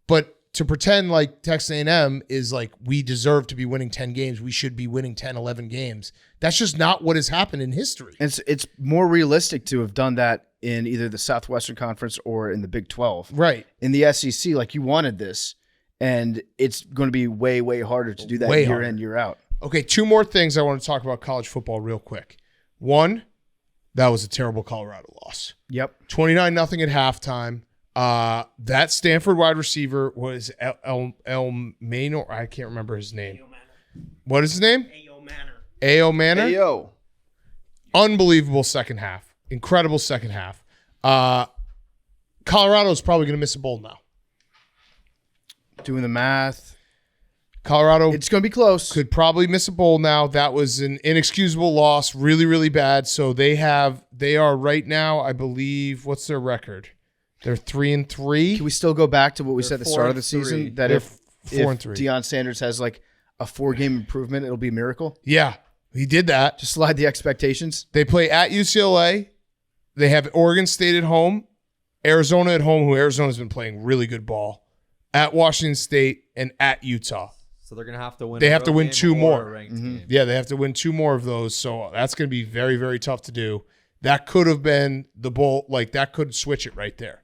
but to pretend like Texas A&M is like, we deserve to be winning 10 games, we should be winning 10, 11 games. That's just not what has happened in history. It's more realistic to have done that in either the Southwestern Conference or in the Big 12. Right. In the SEC, like you wanted this, and it's going to be way, way harder to do that year in, year out. Okay, 2 more things I want to talk about college football real quick. One, that was a terrible Colorado loss. Yep. 29-0 at halftime. That Stanford wide receiver was El Manor. I can't remember his name. What is his name? A.O. Manor. Ayo. Unbelievable second half. Incredible second half. Colorado's probably going to miss a bowl now. Doing the math. Colorado It's going to be close. could probably miss a bowl now. That was an inexcusable loss. Really, really bad. So they are right now, I believe, what's their record? They're 3-3. Can we still go back to what we said at the start of the 4-3. season? That They're if 4-3. Deion Sanders has like a 4-game improvement, it'll be a miracle? Yeah, he did that. Just slide the expectations. They play at UCLA. They have Oregon State at home, Arizona at home, who Arizona's been playing really good ball, at Washington State, and at Utah. So they're gonna have to win. They a have to road win game 2 or more. a ranked Mm-hmm. game. Yeah, they have to win 2 more of those. So that's going to be very, very tough to do. That could have been the bowl. Like, that could switch it right there.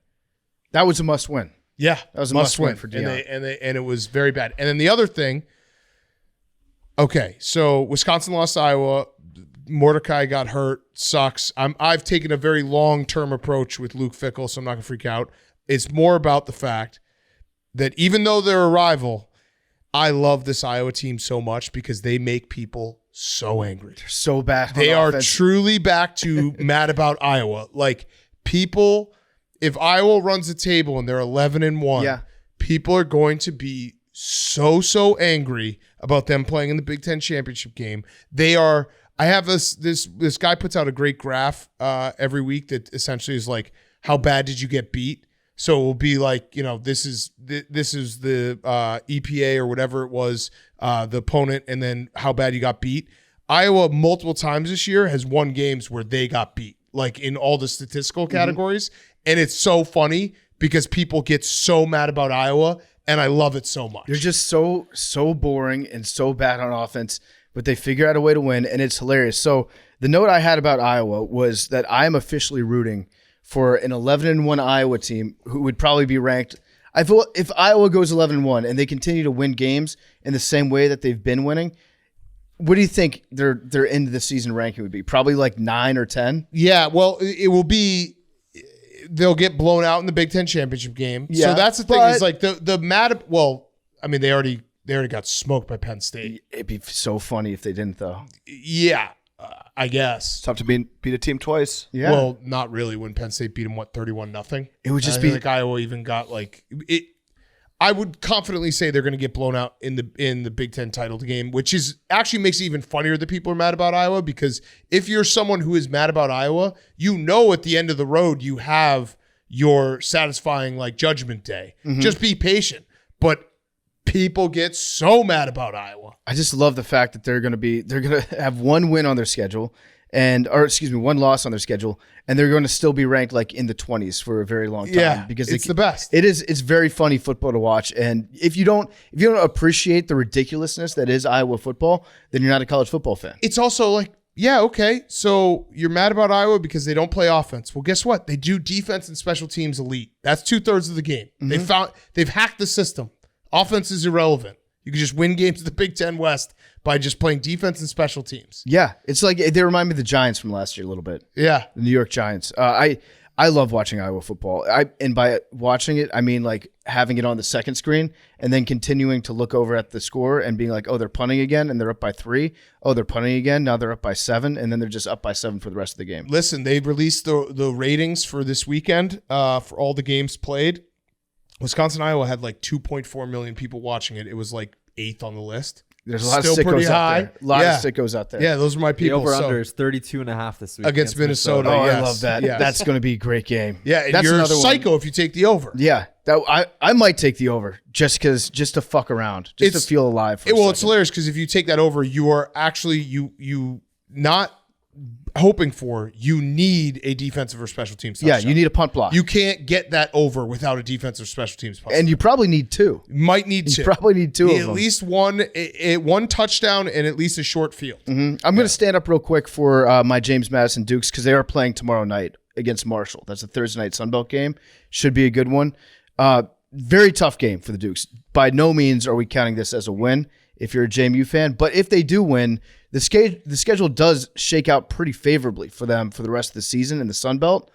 That was a must-win. Yeah, That was a must-win for Deion. and it was very bad. And then the other thing. Okay, so Wisconsin lost to Iowa. Mordecai got hurt. Sucks. I've taken a very long-term approach with Luke Fickell, so I'm not gonna freak out. It's more about the fact that even though they're a rival, I love this Iowa team so much because they make people so angry. They're so bad. They on are offense. truly back to mad about Iowa. Like, people, if Iowa runs the table and they're 11-1, Yeah. people are going to be so angry about them playing in the Big Ten championship game. They are. I have this guy puts out a great graph every week that essentially is like, how bad did you get beat? So it will be like, this is the EPA or whatever it was, the opponent, and then how bad you got beat. Iowa multiple times this year has won games where they got beat, like in all the statistical categories. And it's so funny because people get so mad about Iowa, and I love it so much. They're just so boring and so bad on offense, but they figure out a way to win, and it's hilarious. So the note I had about Iowa was that I am officially rooting for an 11-1 Iowa team who would probably be ranked. I feel if Iowa goes 11-1 and they continue to win games in the same way that they've been winning, what do you think their end of the season ranking would be? Probably like 9 or 10? Yeah, well, it will be. They'll get blown out in the Big Ten championship game. Yeah, so that's the thing. but- Is like the mad. Well, I mean, they already got smoked by Penn State. It'd be so funny if they didn't, though. Yeah, I guess. It's tough to beat a team twice. Yeah. Well, not really. When Penn State beat them, 31-0. It would just I be- think Iowa even got like it. I would confidently say they're going to get blown out in the Big Ten title game, which is actually makes it even funnier that people are mad about Iowa, because if you're someone who is mad about Iowa, at the end of the road you have your satisfying like judgment day. Just be patient. But people get so mad about Iowa. I just love the fact that they're going to have one win on their schedule one loss on their schedule, and they're going to still be ranked like in the 20s for a very long time. Yeah, because it's the best. It's very funny football to watch, and if you don't appreciate the ridiculousness that is Iowa football, then you're not a college football fan. It's also like, yeah, okay, so you're mad about Iowa because they don't play offense. Well, guess what? They do defense and special teams elite. That's 2/3 of the game. They've hacked the system. Offense is irrelevant. You can just win games in the Big Ten West by just playing defense and special teams. Yeah, it's like they remind me of the Giants from last year a little bit. Yeah. The New York Giants. I I love watching Iowa football. And by watching it, I mean like having it on the second screen and then continuing to look over at the score and being like, oh, they're punting again and they're up by 3. Oh, they're punting again. Now they're up by 7, and then they're just up by 7 for the rest of the game. Listen, they've released the ratings for this weekend for all the games played. Wisconsin, Iowa had like 2.4 million people watching it. It was like 8th on the list. There's a lot Still of sickos pretty out high. there. A lot of sickos out there. Yeah, those are my The people. over-under is 32.5 this week. Against Minnesota. Oh, yes. I love that. Yes. That's going to be a great game. Yeah, and that's you're another psycho if you take the over. Yeah, I might take the over just to fuck around, just to feel alive. It's hilarious because if you take that over, you are actually you not hoping for. You need a defensive or special teams touchdown. Yeah, you need a punt block. You can't get that over without a defensive special teams touchdown. And you probably need 2. You might need 2. You probably need 2 of them. At least one touchdown and at least a short field. I'm going to stand up real quick for my James Madison Dukes because they are playing tomorrow night against Marshall. That's a Thursday night Sunbelt game. Should be a good one. Very tough game for the Dukes. By no means are we counting this as a win if you're a JMU fan. But if they do win, the schedule does shake out pretty favorably for them for the rest of the season in the Sunbelt,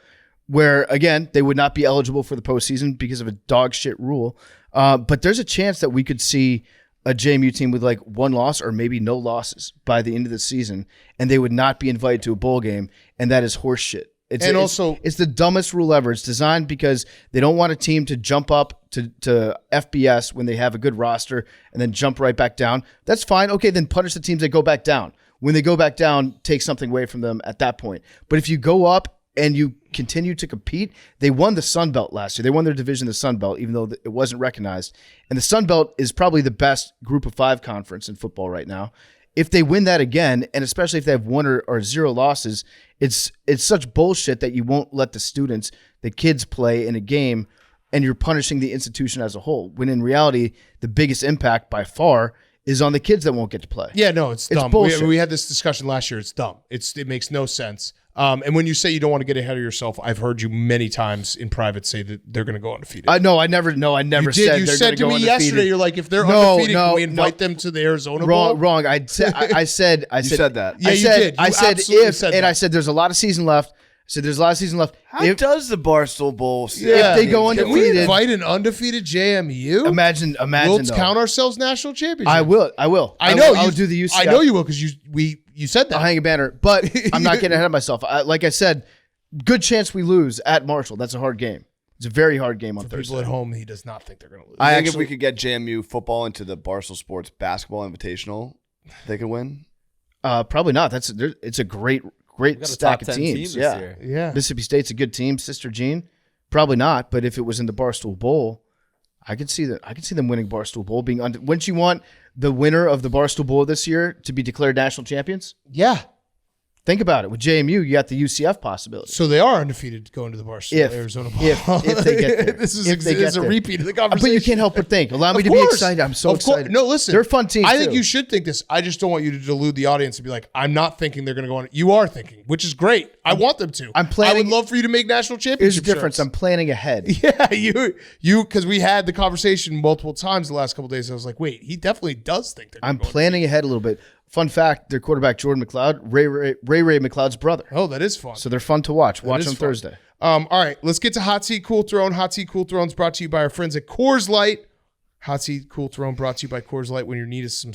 where, again, they would not be eligible for the postseason because of a dog shit rule. But there's a chance that we could see a JMU team with like 1 loss or maybe no losses by the end of the season, and they would not be invited to a bowl game, and that is horse shit. It's the dumbest rule ever. It's designed because they don't want a team to jump up to FBS when they have a good roster and then jump right back down. That's fine. Okay, then punish the teams that go back down. When they go back down, take something away from them at that point. But if you go up and you continue to compete, they won the Sun Belt last year. They won their division, the Sun Belt, even though it wasn't recognized. And the Sun Belt is probably the best Group of 5 conference in football right now. If they win that again, and especially if they have 1 or 0 losses, it's such bullshit that you won't let the kids play in a game, and you're punishing the institution as a whole. When in reality, the biggest impact by far is on the kids that won't get to play. Yeah, no, it's dumb. Bullshit. We had this discussion last year. It's dumb. It makes no sense. And when you say you don't want to get ahead of yourself, I've heard you many times in private say that they're going to go undefeated. No, I never you said you they're said going to to me go undefeated. yesterday, you're like, if they're undefeated, can we invite no. them to the Arizona Bowl? Wrong. I said You said that. Yeah, I you said, did. You I said absolutely if, said and that. I said there's a lot of season left. How does the Barstool Bowl? If they go Can we undefeated, invite an undefeated JMU? imagine. We'll though. count ourselves national championship. I will. I know. I'll do the UCF. I know you will because you said that. I'll hang a banner, but I'm not getting ahead of myself. Like I said, good chance we lose at Marshall. That's a hard game. It's a very hard game on For Thursday. people at home, he does not think they're going to lose. I think if we could get JMU football into the Barstool Sports Basketball Invitational, they could win. Probably not. It's a great got a stack top of 10 teams. team this Yeah. year. Yeah. Mississippi State's a good team. Sister Jean, probably not. But if it was in the Barstool Bowl, I could see them winning Barstool Bowl. Wouldn't you want the winner of the Barstool Bowl this year to be declared national champions? Yeah. Think about it. With JMU, you got the UCF possibility. So they are undefeated going to the Barstool Arizona Bowl. If they get there. This is If they get a there. repeat of the conversation. But you can't help but think. Allow me Of to course. be excited. I'm so Of course. excited. No, listen. They're a fun team. I think too. you should think this. I just don't want you to delude the audience and be like, I'm not thinking they're going to go on. You are thinking, which is great. I want them to. I'm planning- I would love for you to make national Here's championship the difference. shirts. I'm planning ahead. Yeah, you, because we had the conversation multiple times the last couple of days. I was like, wait, he definitely does think they're. I'm planning ahead a little bit. Fun fact: their quarterback Jordan McLeod, Ray McLeod's brother. Oh, that is fun. So they're fun to watch. Watch is on fun. Thursday. All right, let's get to Hot Seat Cool Throne. Hot Seat Cool Throne is brought to you by our friends at Coors Light. Hot Seat Cool Throne brought to you by Coors Light. When your need is some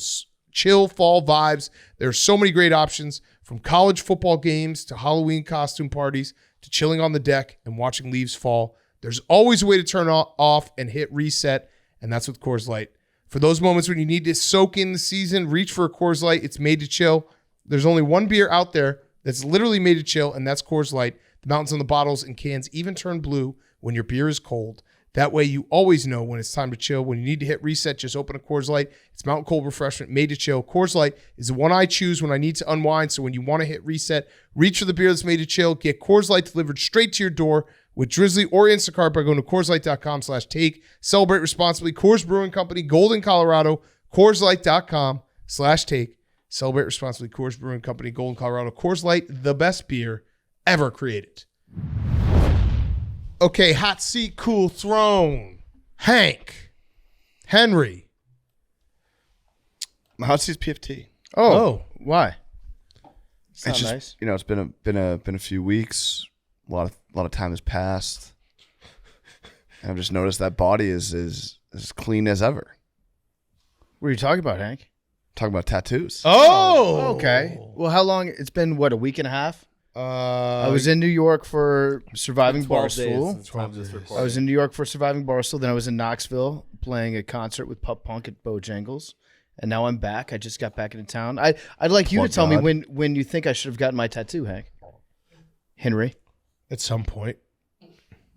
chill fall vibes, there are so many great options, from college football games to Halloween costume parties to chilling on the deck and watching leaves fall. There's always a way to turn off and hit reset, and that's with Coors Light. For those moments when you need to soak in the season, reach for a Coors Light. It's made to chill. There's only one beer out there that's literally made to chill, and that's Coors Light. The mountains on the bottles and cans even turn blue when your beer is cold. That way you always know when it's time to chill. When you need to hit reset, just open a Coors Light. It's mountain cold refreshment made to chill. Coors Light is the one I choose when I need to unwind. So when you want to hit reset, reach for the beer that's made to chill. Get Coors Light delivered straight to your door with Drizzly or Instacart by going to CoorsLight.com/take. Celebrate responsibly. Coors Brewing Company, Golden, Colorado. CoorsLight.com/take. Celebrate responsibly. Coors Brewing Company, Golden, Colorado. Coors Light, the best beer ever created. Okay, Hot Seat Cool Throne. Hank. Henry. My hot seat's PFT. Oh, why? It's Sounds just nice. it's been a few weeks. A lot A lot of time has passed. And I've just noticed that body is as clean as ever. What are you talking about, Hank? Talking about tattoos. Oh, Okay. Well, how long? It's been, what, a week and a half? I was in New York for Surviving 12 Barstool. days. 12 days. I was in New York for Surviving Barstool. Then I was in Knoxville playing a concert with Pup Punk at Bojangles. And now I'm back. I just got back into town. I'd like you to tell me when you think I should have gotten my tattoo, Hank. Henry. At some point.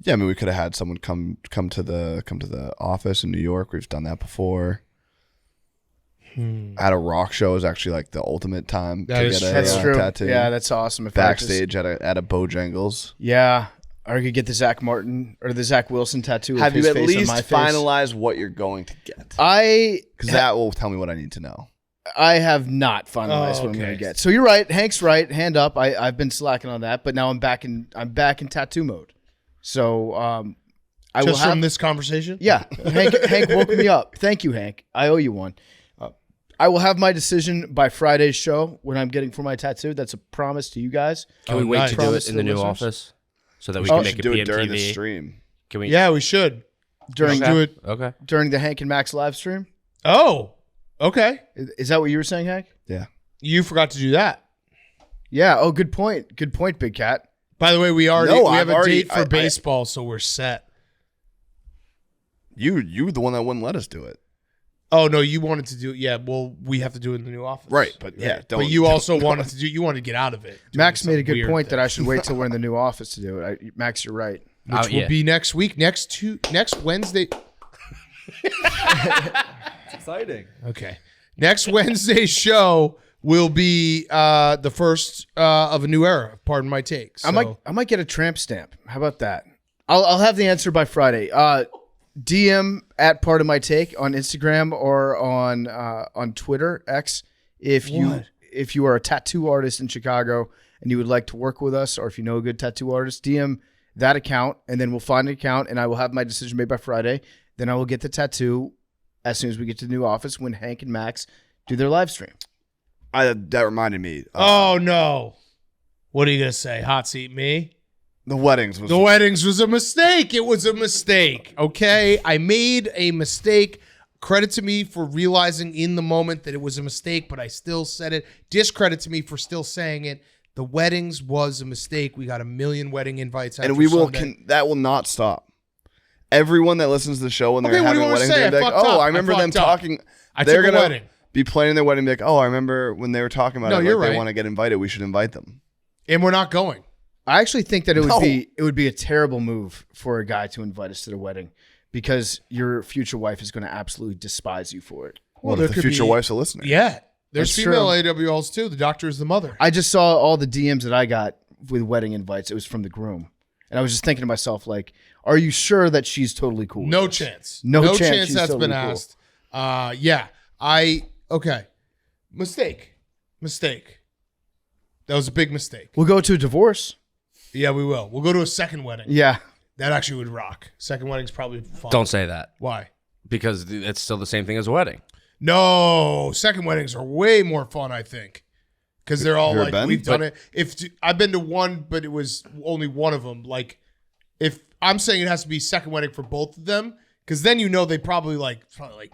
Yeah, I mean, we could have had someone come to the office in New York. We've done that before. At a rock show is actually like the ultimate time That to is get a That's true. tattoo. Yeah, that's awesome. If I just- Backstage at a Bojangles. yeah. Or I could get the Zach Martin or the Zach Wilson tattoo. Have of his you at face least on my face. finalized what you're going to get? Because that will tell me what I need to know. I have not finalized what I'm going to get. So you're right. Hank's right. Hand up. I've been slacking on that, but now I'm back in tattoo mode. So I will Just have from this conversation? Yeah, Hank woke me up. Thank you, Hank. I owe you one. I will have my decision by Friday's show when I'm getting for my tattoo. That's a promise to you guys. Can we wait nice. to do Promise it in to the the new listeners? office so that we Oh, can we make Should it do it during the PMTV? stream. Can we? Yeah, we should. During Do it. Okay. during the Hank and Max live stream. Oh, okay. Is that what you were saying, Hank? Yeah. You forgot to do that. Yeah. Oh, good point. Good point, Big Cat. By the way, we have I've a already- date for baseball, so we're set. You the one that wouldn't let us do it. Oh no, you wanted to do it. Yeah, well, we have to do it in the new office. Right, but yeah, don't. But you also wanted to do. You wanted to get out of it. Max doing made a some good weird point that thing, I should wait till we're in the new office to do it. Max, you're right. which will be next week. Next Wednesday. It's exciting. Okay, next Wednesday's show will be the first of a new era. Pardon my take. So, I might get a tramp stamp. How about that? I'll have the answer by Friday. DM at Part of My Take on Instagram or on Twitter X if you are a tattoo artist in Chicago and you would like to work with us, or if you know a good tattoo artist, DM that account and then we'll find an account and I will have my decision made by Friday. Then I will get the tattoo as soon as we get to the new office when Hank and Max do their live stream. That reminded me. Oh no! What are you gonna say? Hot seat me? The weddings was The weddings was a mistake. It was a mistake. Okay, I made a mistake. Credit to me for realizing in the moment that it was a mistake, but I still said it. Discredit to me for still saying it. The weddings was a mistake. We got 1 million wedding invites, and we will. Sunday. That will not stop. Everyone that listens to the show when Okay, they're what do having you wanna weddings, say? they're I like, fucked "Oh, up. I remember I them fucked up. talking." I They're took a gonna wedding. be planning their wedding. Be like, "Oh, I remember when they were talking about No, it. you're Like right. they want to get invited. We should invite them." And we're not going. I actually think that No. it would be a terrible move for a guy to invite us to the wedding because your future wife is going to absolutely despise you for it. Well, there if the could future be- wife's a listener. Yeah. There's That's female true. AWLs too. The doctor is the mother. I just saw all the DMs that I got with wedding invites. It was from the groom. And I was just thinking to myself, like, are you sure that she's totally cool? with No this? chance. No chance she's that's totally been cool. asked. Yeah. Okay. Mistake. That was a big mistake. We'll go to a divorce. Yeah, we will. We'll go to a second wedding. Yeah. That actually would rock. Second wedding's probably fun. Don't say that Why? because it's still the same thing as a wedding. No, second weddings are way more fun, I think. Because they're all You ever like, been? we've done it. I've been to one, but it was only one of them. Like, if I'm saying it has to be second wedding for both of them, because then you know they probably like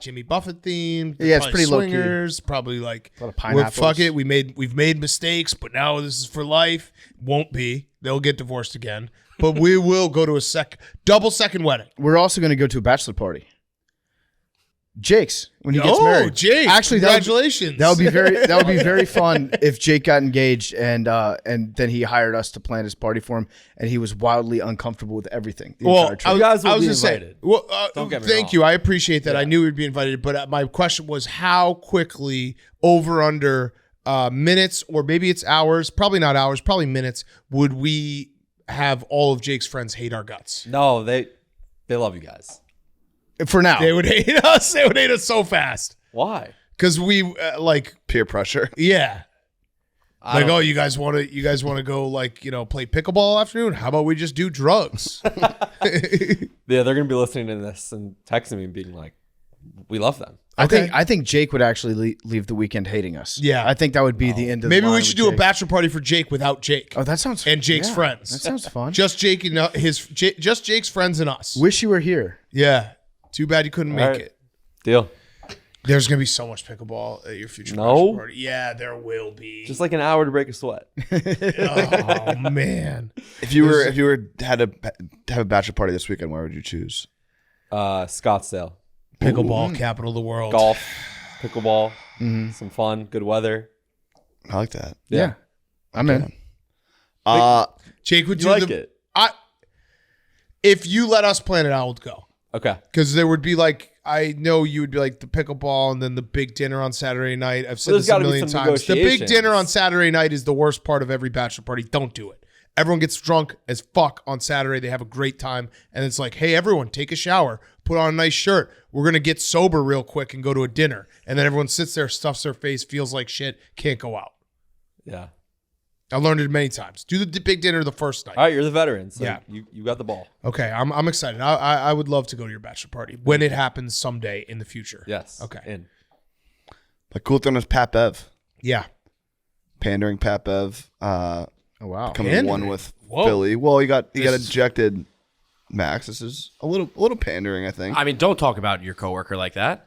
Jimmy Buffett themed. Yeah, it's probably pretty low-key. swingers. Probably like A lot of well, pineapples. fuck it. We've made mistakes, but now this is for life. Won't be. They'll get divorced again. But we will go to a double second wedding. We're also going to go to a bachelor party. Jake's when he gets Oh, married. Jake! Actually, congratulations. That would be very fun if Jake got engaged and then he hired us to plan his party for him, and he was wildly uncomfortable with everything. The entire trip. You guys will be gonna say, invited. well, Don't get me thank wrong. you. I appreciate that. I knew we'd be invited, but my question was how quickly, over under minutes, or maybe it's hours, probably not hours, probably minutes, would we have all of Jake's friends hate our guts? No, they love you guys. For now, They would hate us. They would hate us so fast Why? because we Peer pressure. yeah. I Like, don't- oh, you guys want to go play pickleball afternoon? How about we just do drugs? Yeah, they're gonna be listening to this and texting me, being like, we love them. I think Jake would actually leave the weekend hating us. Yeah. I think that would be the end of Maybe the line we should with do a Jake. bachelor party for Jake without Jake. Oh, that sounds and Jake's friends. That sounds fun. Just Jake and just Jake's friends and us. Wish you were here. Yeah. Too bad you couldn't make it. Deal. There's gonna be so much pickleball at your future No. bachelor party. Yeah, there will be. Just like an hour to break a sweat. Oh man. If you had to have a bachelor party this weekend, where would you choose? Scottsdale. Pickleball capital of the world. Golf, pickleball, some fun, good weather. I like that. Yeah. I'm in. Jake, would You you like it? If you let us plan it, I would go. Okay. Because there would be like, I know you would be like the pickleball and then the big dinner on Saturday night. I've said There's this a gotta be million some times. The big negotiations. dinner on Saturday night is the worst part of every bachelor party. Don't do it. Everyone gets drunk as fuck on Saturday. They have a great time. And it's like, hey, everyone, take a shower. Put on a nice shirt. We're going to get sober real quick and go to a dinner. And then everyone sits there, stuffs their face, feels like shit, can't go out. Yeah. I learned it many times. Do the big dinner the first night. All right, you're the veteran. So Yeah. you got the ball. Okay, I'm excited. I would love to go to your bachelor party when it happens someday in the future. Yes. Okay. In. The cool thing is Pat Bev. Yeah. Pandering Pat Bev. Oh, wow. Coming Pandering? one with Whoa. Philly. Well, he got This- ejected. Max, this is a little pandering, I think. I mean, don't talk about your coworker like that.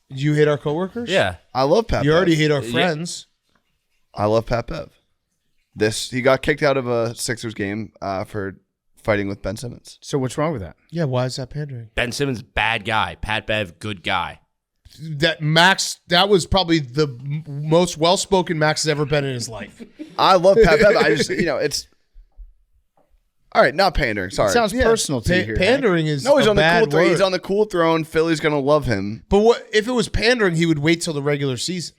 You hate our coworkers? Yeah. I love Pat. You Bev. already hate our friends. I love Pat Bev. He got kicked out of a Sixers game for fighting with Ben Simmons. So what's wrong with that? Yeah, why is that pandering? Ben Simmons, bad guy. Pat Bev, good guy. That was probably the most well-spoken Max has ever been in his life. I love Pat Bev. I just, it's all right. Not pandering. Sorry. It sounds personal to you here. Pandering is No, he's a on the bad cool throne. word. He's on the cool throne. Philly's gonna love him. But what if it was pandering? He would wait till the regular season.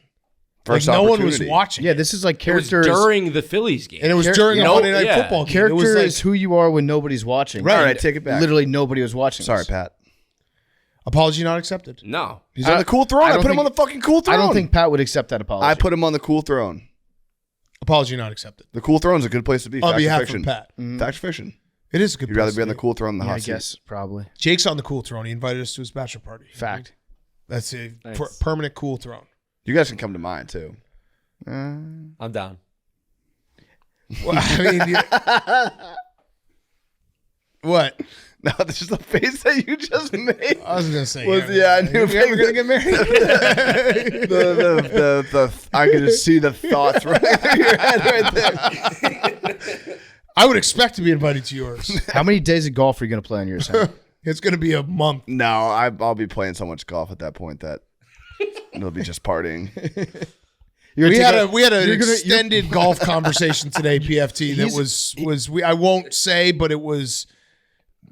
First like no one was opportunity. watching. Yeah, this is like It was character. during the Phillies game. And it was during a No, Monday Night yeah. Football game. Character It was like, is who you are when nobody's watching. Right. All right, take it back. Literally nobody was watching. Sorry, this. Pat. apology not accepted. No. He's on the cool throne. I don't put him on think- the fucking cool throne. I don't think Pat would accept that apology. I put him on the cool throne. Apology not accepted. The cool throne's a good place to be. On Fact or behalf fiction. of Pat. Fact or fiction. It is a good You'd rather place be on to the cool throne than the Yeah, I hot seat. guess probably. Jake's on the cool throne. He invited us to his bachelor party. Fact. That's a Nice. permanent cool throne. You guys can come to mine too. I'm down. Well, I mean, what? No, this is the face that you just made. I was gonna say, I knew you're never gonna get married. I could just see the thoughts right through your head right there. I would expect to be invited to yours. How many days of golf are you going to play on yours? Hank? It's gonna be a month. No, I'll be playing so much golf at that point that it'll be just partying. We had an you're gonna- extended golf conversation today, PFT. That was I won't say, but it was.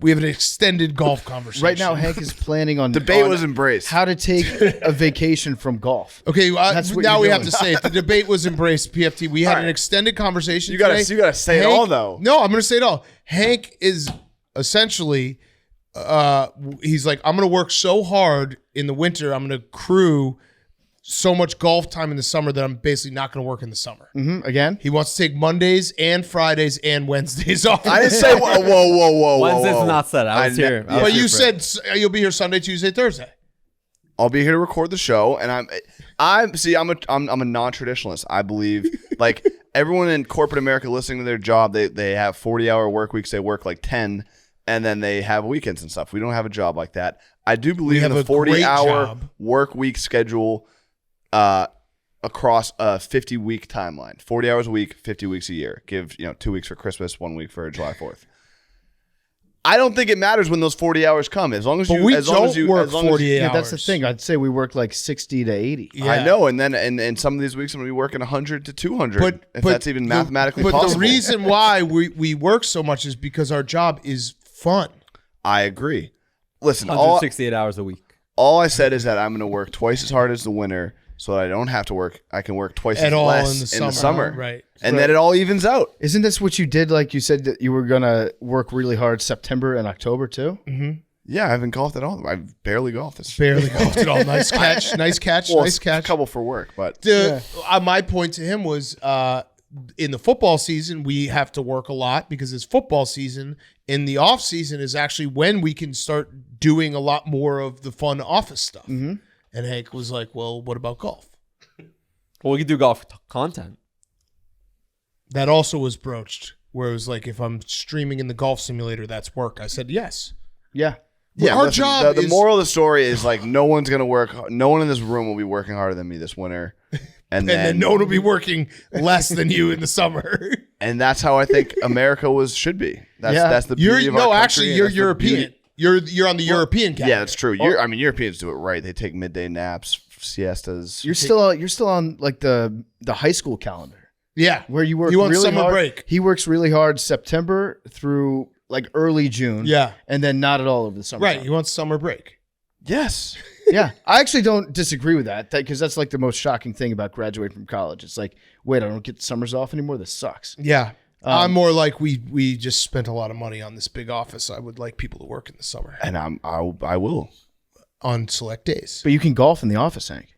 We have an extended golf conversation Right now, Hank is planning on Debate on was embraced. how to take a vacation from golf. Okay, That's what now you're we have doing. to say it. The debate was embraced, PFT. We had All right. an extended conversation. You gotta today. say it Hank- all though. No, I'm going to say it all. Hank is essentially, he's like, I'm going to work so hard in the winter. I'm going to accrue so much golf time in the summer that I'm basically not going to work in the summer. Again? He wants to take Mondays and Fridays and Wednesdays off. I didn't say whoa. Wednesday's whoa. not said. I was here. I was But here you for said it. you'll be here Sunday, Tuesday, Thursday. I'll be here to record the show, and I'm a non-traditionalist. I believe like everyone in corporate America listening to their job, they have 40-hour work weeks. They work like 10, and then they have weekends and stuff. We don't have a job like that. I do believe in have the a great 40-hour job. work week schedule across a 50-week timeline. 40 hours a week, 50 weeks a year. Give 2 weeks for Christmas, 1 week for July 4th. I don't think it matters when those 40 hours come. As long as But you, we as long as don't you, work as long as 48 you, hours. That's the thing. I'd say we work like 60 to 80. Yeah. I know, and then and some of these weeks I'm gonna be working 100 to 200, if that's even mathematically but possible. the reason why we work so much is because our job is fun. I agree. Listen, 168 hours a week. all I said is that I'm gonna work twice as hard as the winter, so that I don't have to work. I can work twice At as all less in the summer, right. And then it all evens out. Isn't this what you did? Like you said that you were going to work really hard September and October too? Yeah, I haven't golfed at all. I've barely golfed this. Barely golfed at all. Nice catch. Nice catch. Well, nice catch. a couple for work, but My point to him was in the football season, we have to work a lot because it's football season. In the off season is actually when we can start doing a lot more of the fun office stuff. Mm-hmm. And Hank was like, well, what about golf? Well, we could do golf content. That also was broached where it was like, if I'm streaming in the golf simulator, that's work. I said, yes. Yeah. Yeah, Our listen, job the is- moral of the story is like no one's gonna work. No one in this room will be working harder than me this winter, and then no one will be working less than you in the summer. and that's how I think America should be. That's the beauty of our country, actually, and you're that's the European. beauty- You're on the European calendar. Yeah, that's true. Europeans do it right. They take midday naps, siestas. You're still on like the high school calendar Yeah. where you work You want really summer hard. break. He works really hard September through like early June. Yeah. And then not at all over the summer. Right. You want summer break. Yes. Yeah. I actually don't disagree with that because that's like the most shocking thing about graduating from college. It's like, wait, I don't get the summers off anymore. This sucks. Yeah. I'm more like we just spent a lot of money on this big office. I would like people to work in the summer And I will. on select days. But you can golf in the office, Hank.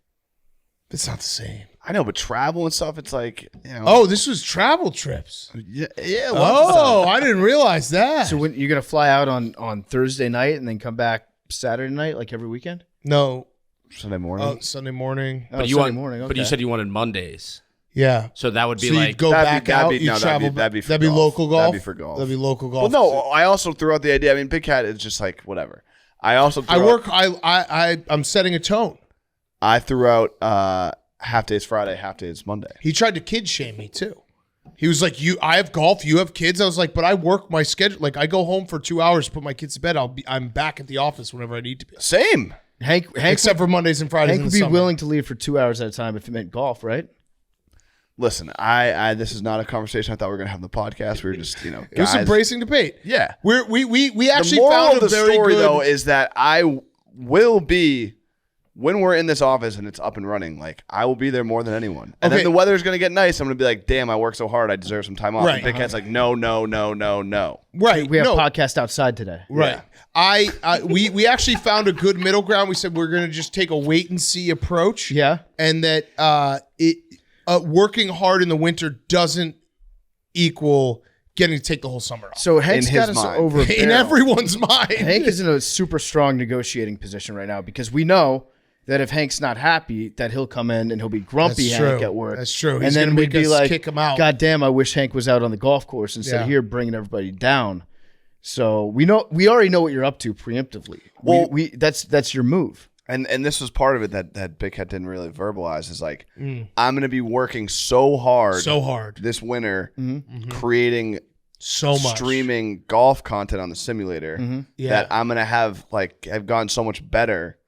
It's not the same. I know, but travel and stuff. It's like Oh, this was travel trips. yeah. Oh, I didn't realize that. So when you're gonna fly out on Thursday night and then come back Saturday night, like every weekend? No. Sunday morning. Sunday morning. Oh, But you Sunday want, morning. but you okay. said you wanted Mondays, Yeah. so that would be So like you'd go That'd be- back that'd out. be- You no, travel. that'd be for that'd be golf. local golf. That'd be for golf. That'd be local Well, golf. no, I also threw out the idea. I mean, Big Cat is just like whatever. I also I threw work. I'm setting a tone. I threw out half days Friday, half days Monday. He tried to kid shame me too. He was like, I have golf, you have kids. I was like, but I work my schedule. Like I go home for 2 hours, put my kids to bed. I'm back at the office whenever I need to be. Same. Hank Except for Mondays and Fridays. Hank in would the be summer. willing to leave for 2 hours at a time if it meant golf, right? Listen, I this is not a conversation I thought we were gonna have on the podcast. We were just, It was guys. embracing debate. Yeah. We actually The moral found of a the very story, good. though, is that I will be when we're in this office and it's up and running. Like I will be there more than anyone. And Okay. then the weather's gonna get nice. I'm gonna be like, damn, I worked so hard. I deserve some time off. Right. And Big Cat's like, no. right. We have no, podcast outside today. Right. We actually found a good middle ground. We said we're going to just take a wait and see approach. Yeah. And that working hard in the winter doesn't equal getting to take the whole summer off. So Hank's In his got us mind. over a in barrel. everyone's mind. Hank is in a super strong negotiating position right now because we know that if Hank's not happy, that he'll come in and he'll be grumpy That's Hank true. at work. That's true. And He's then gonna we'd make be us like, kick him out. God damn, I wish Hank was out on the golf course instead Yeah. of here bringing everybody down. So we already know what you're up to preemptively. Well- we that's your move. And this was part of it that Big Cat didn't really verbalize is like, I'm gonna be working so hard this winter, creating So much. streaming golf content on the simulator Yeah. that I'm gonna have gotten so much better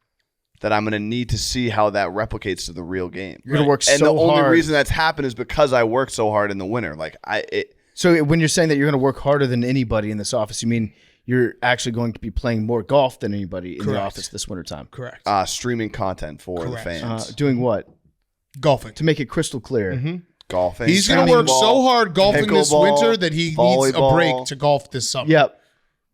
that I'm gonna need to see how that replicates to the real game. You're gonna work And so the only hard. reason that's happened is because I worked so hard in the winter. So when you're saying that you're going to work harder than anybody in this office, you mean you're actually going to be playing more golf than anybody in the Correct. office this wintertime? Correct. streaming content for the Correct. fans. Doing what? Golfing. To make it crystal clear. Golfing. He's going to work sounding so ball, hard golfing this pickleball, winter that he needs a volleyball. break to golf this summer. Yep.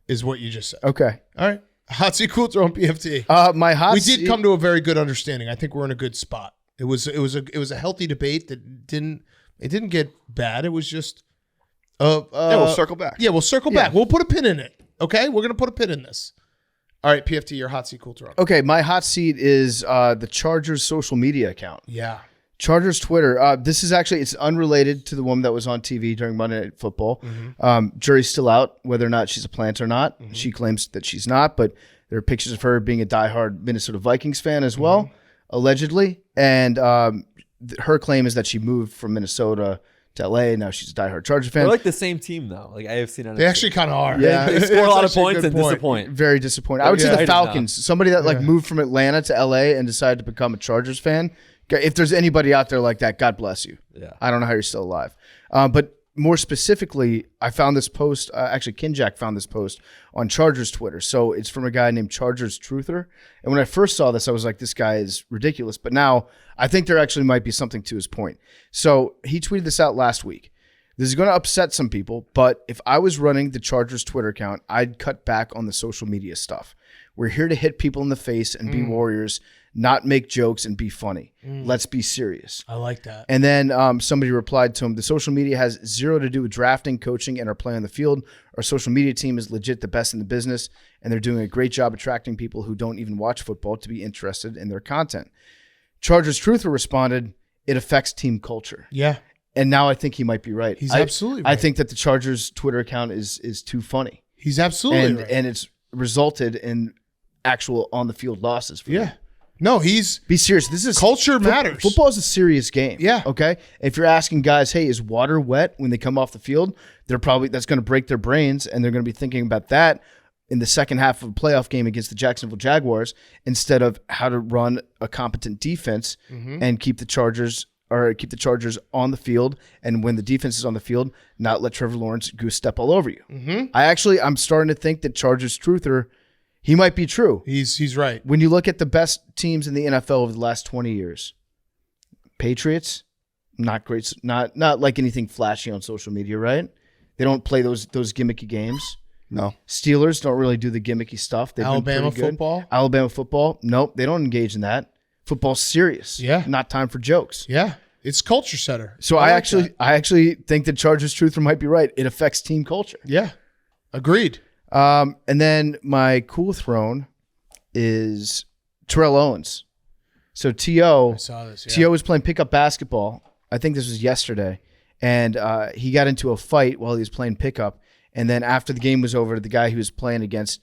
Is what you just said. Okay. All right. Hot seat, cool throw on PFT. My hot We seat- did come to a very good understanding. I think we're in a good spot. It was a healthy debate that didn't get bad. It was just we'll circle back. Yeah, we'll circle back. We'll put a pin in it. Okay, we're gonna put a pin in this. All right, PFT, your hot seat, cool throw. Okay, my hot seat is the Chargers social media account. Yeah. Chargers Twitter. This is actually, it's unrelated to the woman that was on TV during Monday Night Football. Jury's still out whether or not she's a plant or not. She claims that she's not, but there are pictures of her being a diehard Minnesota Vikings fan as well, allegedly. And her claim is that she moved from Minnesota to LA. Now she's a diehard Charger fan. They're like the same team though. Like AFC and They actually kind of are. Yeah. they score a lot of That's actually points good and point. disappoint. Very disappointed. I would say Yeah, the I did not. Falcons. Somebody that moved from Atlanta to LA and decided to become a Chargers fan. If there's anybody out there like that, God bless you. Yeah. I don't know how you're still alive. But more specifically, I found this post. Actually, Kinjack found this post on Chargers Twitter. So it's from a guy named Chargers Truther. And when I first saw this, I was like, this guy is ridiculous. But now I think there actually might be something to his point. So he tweeted this out last week. This is going to upset some people, but if I was running the Chargers Twitter account, I'd cut back on the social media stuff. We're here to hit people in the face and be warriors, not make jokes and be funny. Let's be serious. I like that. And then somebody replied to him, the social media has zero to do with drafting, coaching, and our play on the field. Our social media team is legit the best in the business, and they're doing a great job attracting people who don't even watch football to be interested in their content. Chargers Truther responded, it affects team culture. Yeah. And now I think he might be right. He's absolutely right. I think that the Chargers Twitter account is too funny. He's absolutely right. And it's resulted in actual on-the-field losses for them. No, he's... Be serious. This is culture matters. Football is a serious game. Yeah. Okay? If you're asking guys, hey, is water wet when they come off the field? That's going to break their brains, and they're going to be thinking about that in the second half of a playoff game against the Jacksonville Jaguars instead of how to run a competent defense and keep the Chargers on the field, and when the defense is on the field, not let Trevor Lawrence goose step all over you. I'm starting to think that Chargers Truther, he might be true. He's right. When you look at the best teams in the NFL over the last 20 years, Patriots, not great, not like anything flashy on social media, right? They don't play those gimmicky games. No. Steelers don't really do the gimmicky stuff. Alabama football? Alabama football? Nope, they don't engage in that. Football's serious. Yeah. Not time for jokes. Yeah. It's culture setter. So I actually think that Chargers Truther might be right. It affects team culture. Yeah. Agreed. And then my cool throne is Terrell Owens. So T.O. I saw this. Yeah. T.O. was playing pickup basketball. I think this was yesterday. And he got into a fight while he was playing pickup. And then after the game was over, the guy he was playing against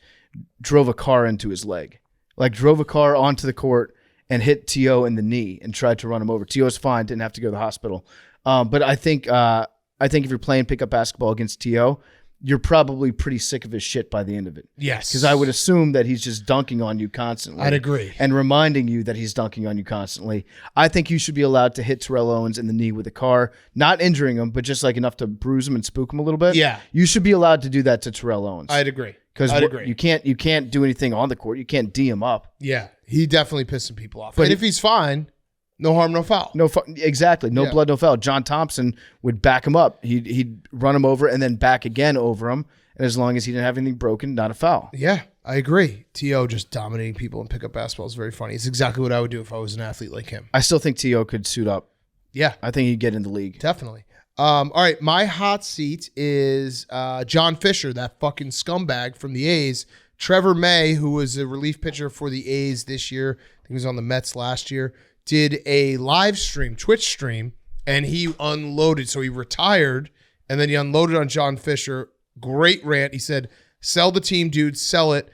drove a car into his leg. Like drove a car onto the court and hit T.O. in the knee and tried to run him over. T.O.'s fine, didn't have to go to the hospital. But I think if you're playing pickup basketball against T.O., you're probably pretty sick of his shit by the end of it. Yes. Because I would assume that he's just dunking on you constantly. I'd agree. And reminding you that he's dunking on you constantly. I think you should be allowed to hit Terrell Owens in the knee with a car, not injuring him, but just like enough to bruise him and spook him a little bit. Yeah. You should be allowed to do that to Terrell Owens. I'd agree. Because you can't do anything on the court. You can't D him up. Yeah. He definitely pissed some people off. But if he's fine, no harm, no foul. Exactly. No blood, no foul. John Thompson would back him up. He'd run him over and then back again over him. And as long as he didn't have anything broken, not a foul. Yeah, I agree. T.O. just dominating people in pickup basketball is very funny. It's exactly what I would do if I was an athlete like him. I still think T.O. could suit up. Yeah. I think he'd get in the league. Definitely. All right, my hot seat is John Fisher, that fucking scumbag from the A's. Trevor May, who was a relief pitcher for the A's this year, I think he was on the Mets last year, did a live stream, Twitch stream, and he unloaded. So he retired, and then he unloaded on John Fisher. Great rant. He said, sell the team, dude, sell it.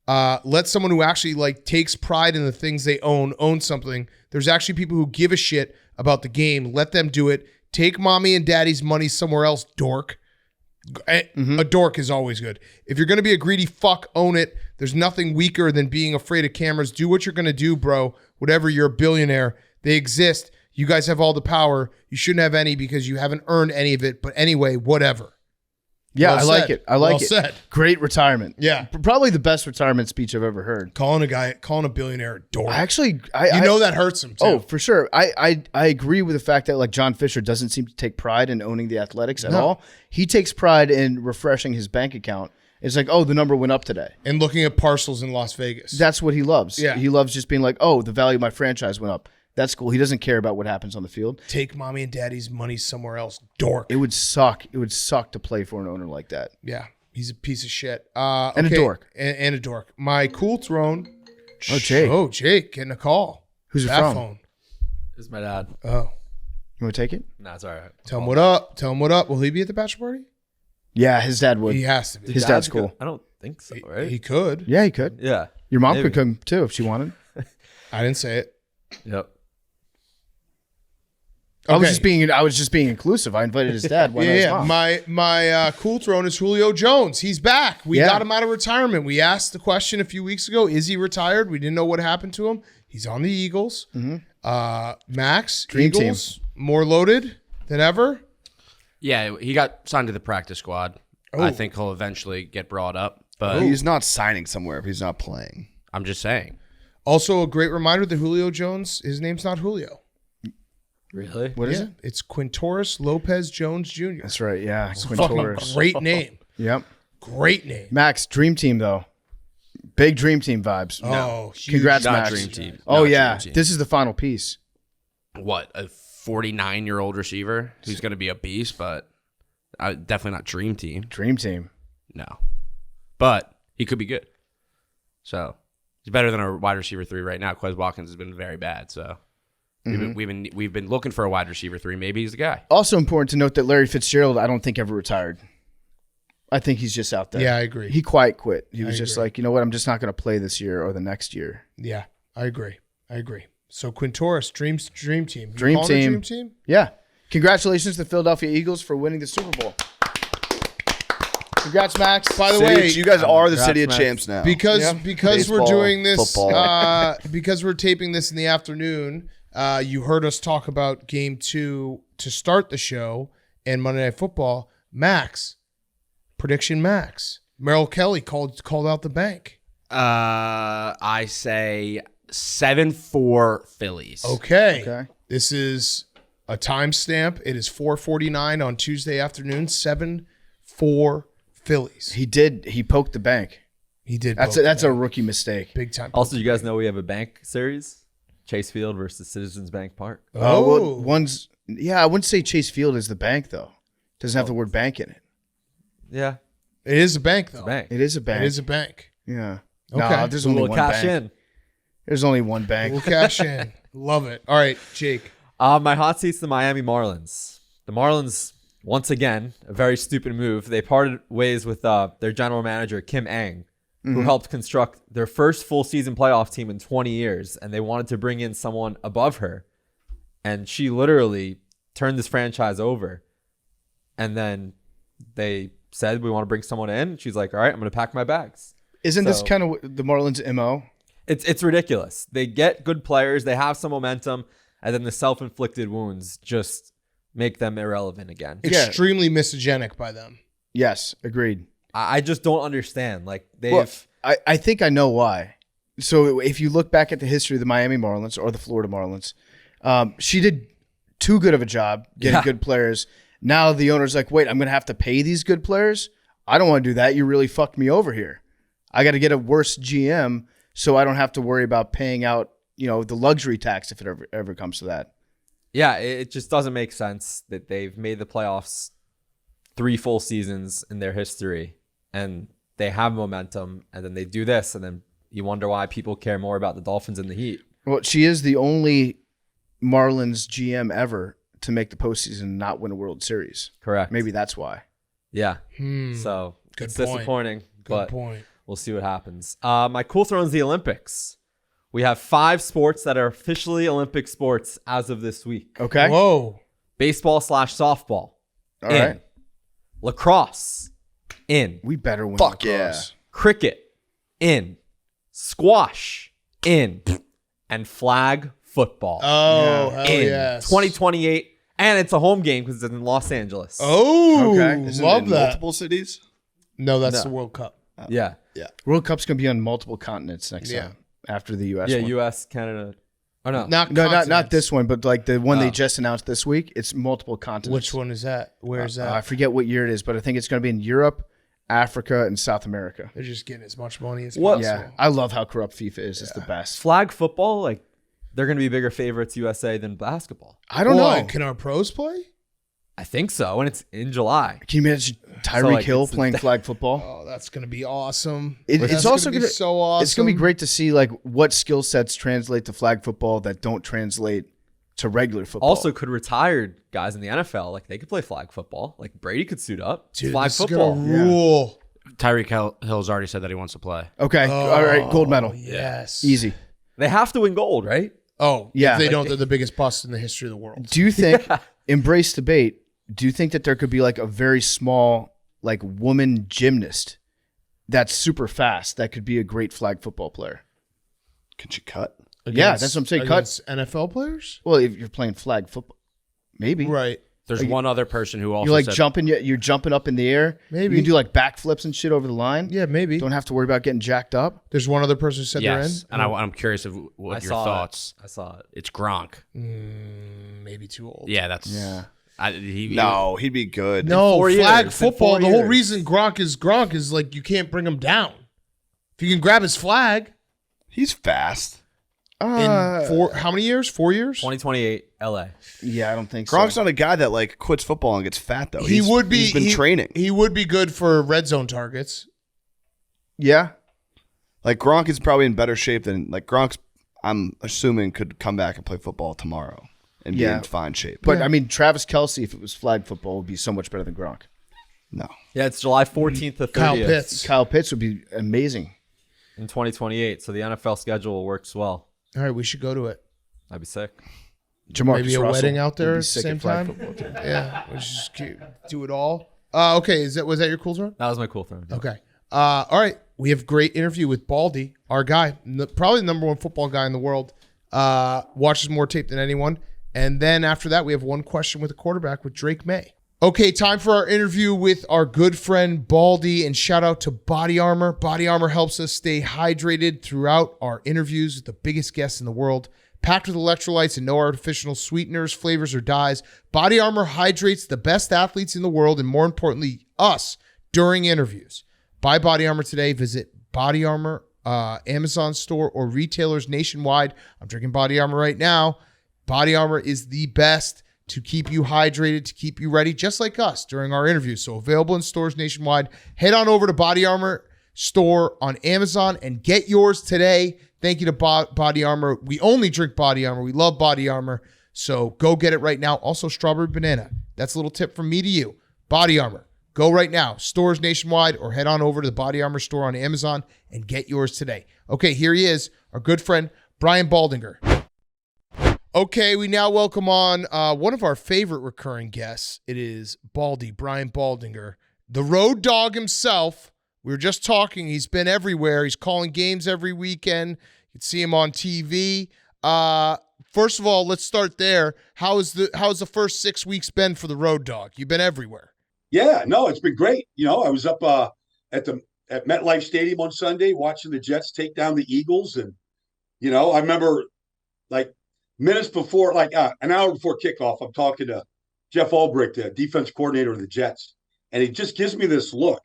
Let someone who actually takes pride in the things they own something. There's actually people who give a shit about the game. Let them do it. Take mommy and daddy's money somewhere else, dork. A dork is always good. If you're going to be a greedy fuck, own it. There's nothing weaker than being afraid of cameras. Do what you're going to do, bro. Whatever, you're a billionaire. They exist. You guys have all the power. You shouldn't have any because you haven't earned any of it. But anyway, whatever. Yeah, I like it. I like it. Said. Great retirement. Yeah. Probably the best retirement speech I've ever heard. Calling a billionaire a dork. I know that hurts him too. Oh, for sure. I agree with the fact that John Fisher doesn't seem to take pride in owning the Athletics at all. He takes pride in refreshing his bank account. It's like, oh, the number went up today. And looking at parcels in Las Vegas. That's what he loves. Yeah. He loves just being like, oh, the value of my franchise went up. That's cool. He doesn't care about what happens on the field. Take mommy and daddy's money somewhere else, dork. It would suck. It would suck to play for an owner like that. Yeah, he's a piece of shit. And a dork. And a dork. My cool throne. Oh, Jake. Oh, Jake, getting a call. Who's it that from? phone? It's my dad. Oh. You want to take it? Nah, it's all right. Tell him what up. Tell him what up. Will he be at the bachelor party? Yeah, his dad would. He has to be. His dad's cool. I don't think so, right? He could. Yeah, he could. Yeah. Your mom Maybe. could come too if she wanted. I didn't say it. Yep. I was just being inclusive. I invited his dad. Why not his mom? My cool throne is Julio Jones. He's back. We got him out of retirement. We asked the question a few weeks ago: is he retired? We didn't know what happened to him. He's on the Eagles. Max, Dream Eagles, more loaded than ever. Yeah, he got signed to the practice squad. I think he'll eventually get brought up, but He's not signing somewhere if he's not playing. I'm just saying. Also, a great reminder that Julio Jones, his name's not Julio. Really? What is it? It's Quintoris Lopez Jones Jr. That's right. Yeah, Fucking Quintoris. great name. Yep. Great name. Max, dream team though. Big Dream Team vibes. Oh, huge. Congrats, Not Max. Dream Team. Oh Not yeah, Dream Team. this is the final piece. What, a 49-year-old receiver who's going to be a beast, but definitely not Dream Team. Dream Team. No. But he could be good. So he's better than a wide receiver 3 right now. Quez Watkins has been very bad. So we've been looking for a wide receiver 3. Maybe he's the guy. Also important to note that Larry Fitzgerald, I don't think ever retired. I think he's just out there. Yeah, I agree. He quiet quit. He was I just agree. like, you know what? I'm just not going to play this year or the next year. Yeah, I agree. So Quintoris, Dream Team. You Dream calling it Team. Dream Team. Yeah. Congratulations to the Philadelphia Eagles for winning the Super Bowl. Congrats, Max. By the City- way, you guys are the Congrats, city of Max. champs now. because we're Baseball, doing this football. because we're taping this in the afternoon, you heard us talk about game 2 to start the show and Monday Night Football. Max, prediction Max. Merrill Kelly called out the bank. I say 7-4 Phillies. Okay. This is a timestamp. It is 4:49 on Tuesday afternoon. 7-4 Phillies. He poked the bank. He did. That's a rookie mistake. big time. Also, you guys know we have a bank series, Chase Field versus Citizens Bank Park. Well, I wouldn't say Chase Field is the bank though. Doesn't have the word bank in it. Yeah, It is a bank though. bank. It is a bank. It is a bank. Yeah. Okay. No, there's A only little one cash bank. in. There's only one bank. We'll cash in. Love it. All right, Jake. My hot seat's the Miami Marlins. The Marlins, once again, a very stupid move. They parted ways with their general manager, Kim Ang, who helped construct their first full season playoff team in 20 years. And they wanted to bring in someone above her. And she literally turned this franchise over. And then they said, we want to bring someone in. She's like, all right, I'm going to pack my bags. Isn't this So- kind of the Marlins' MO? It's ridiculous. They get good players. They have some momentum. And then the self-inflicted wounds just make them irrelevant again. Yeah. Extremely misogenic by them. Yes, agreed. I just don't understand. Like they've Well, I think I know why. So if you look back at the history of the Miami Marlins or the Florida Marlins, she did too good of a job getting good players. Now the owner's like, wait, I'm going to have to pay these good players? I don't want to do that. You really fucked me over here. I got to get a worse GM so I don't have to worry about paying out, the luxury tax if it ever comes to that. Yeah, it just doesn't make sense that they've made the playoffs 3 full seasons in their history and they have momentum and then they do this and then you wonder why people care more about the Dolphins and the Heat. Well, she is the only Marlins GM ever to make the postseason and not win a World Series. Correct. Maybe that's why. Yeah. So Good it's point. disappointing, Good but point. we'll see what happens. My cool throw is the Olympics. We have 5 sports that are officially Olympic sports as of this week. Okay. Whoa. Baseball/softball. All in. right. Lacrosse. In. We better win. Fuck lacrosse. Cricket. In. Squash. In. And flag football. Oh, hell in yes. 2028. And it's a home game because it's in Los Angeles. Oh, Okay. Isn't love it in that. multiple cities? No, that's No. the World Cup. Yeah. World Cup's gonna be on multiple continents next time after the U.S. Yeah, one. U.S., Canada. Oh, no. not continents. this one, but like the one they just announced this week. It's multiple continents. Which one is that? Where's that? I forget what year it is, but I think it's gonna be in Europe, Africa, and South America. They're just getting as much money as What? possible. Yeah, I love how corrupt FIFA is. It's the best. Flag football, like, they're going to be bigger favorites USA than basketball. I don't Why? know. Can our pros play? I think so. And it's in July. Can you imagine Tyreek like, Hill it's the- playing flag football? Oh, that's gonna be awesome. It's That's also be gonna so awesome. It's gonna be great to see like what skill sets translate to flag football that don't translate to regular football. Also, could retired guys in the NFL, like, they could play flag football. Like, Brady could suit up. Dude, flag this football. is gonna rule. Tyreek Hill's already said that he wants to play. okay, all right, gold medal, Yes. easy. They have to win gold, right? Oh, Yeah. If they don't, they're the biggest bust in the history of the world. Do you think embrace debate? Do you think that there could be like a very small like woman gymnast that's super fast that could be a great flag football player? Could you cut? Yeah, that's what I'm saying. Cut. Against NFL players? Well, if you're playing flag football, maybe. Right. There's one other person who also You're like said, jumping. You're jumping up in the air. Maybe. you can do like backflips and shit over the line. Yeah, maybe. Don't have to worry about getting jacked up. There's one other person who said yes. they're in. And I'm curious of what your thoughts. I saw it. It's Gronk. Maybe too old. Yeah, that's Yeah. No, he'd be good. No, In 4 flag years. In football. 4 The whole years. reason Gronk is like you can't bring him down. If you can grab his flag He's fast. in how many years? 4 years? 2028 LA. Yeah, I don't think Gronk's so. not a guy that like quits football and gets fat though. He's been training. He would be good for red zone targets. Yeah. Like Gronk is probably in better shape than like Gronk's. I'm assuming could come back and play football tomorrow and be in fine shape. But I mean, Travis Kelce, if it was flag football, would be so much better than Gronk. No. Yeah, it's July 14th to 30th. Kyle Pitts would be amazing in 2028. So the NFL schedule works well. All right, we should go to it. I'd be sick. Jamarcus Maybe a Russell wedding out there would be at the sick same flag time. football, too. Yeah, we should just do it all. Okay, was that your cool turn? That was my cool thing. Okay. All right, we have a great interview with Baldy, our guy, probably the number one football guy in the world. Watches more tape than anyone. And then after that, we have one question with a quarterback with Drake Maye. Okay, time for our interview with our good friend Baldy, and shout out to Body Armor. Body Armor helps us stay hydrated throughout our interviews with the biggest guests in the world. Packed with electrolytes and no artificial sweeteners, flavors, or dyes, Body Armor hydrates the best athletes in the world and, more importantly, us during interviews. Buy Body Armor today. Visit Body Armor, Amazon store, or retailers nationwide. I'm drinking Body Armor right now. Body Armor is the best to keep you hydrated, to keep you ready, just like us during our interviews. So available in stores nationwide. Head on over to Body Armor store on Amazon and get yours today. Thank you to Body Armor. We only drink Body Armor. We love Body Armor. So go get it right now. Also, strawberry banana. That's a little tip from me to you. Body Armor. Go right now. Stores nationwide, or head on over to the Body Armor store on Amazon and get yours today. Okay, here he is, our good friend, Brian Baldinger. Okay, we now welcome on one of our favorite recurring guests. It is Baldy, Brian Baldinger, the road dog himself. We were just talking. He's been everywhere. He's calling games every weekend. You can see him on TV. First of all, let's start there. How's the first 6 weeks been for the road dog? You've been everywhere. Yeah, no, it's been great. You know, I was up at MetLife Stadium on Sunday watching the Jets take down the Eagles, and you know, I remember like minutes before, like an hour before kickoff, I'm talking to Jeff Ulbrich, the defense coordinator of the Jets, and he just gives me this look,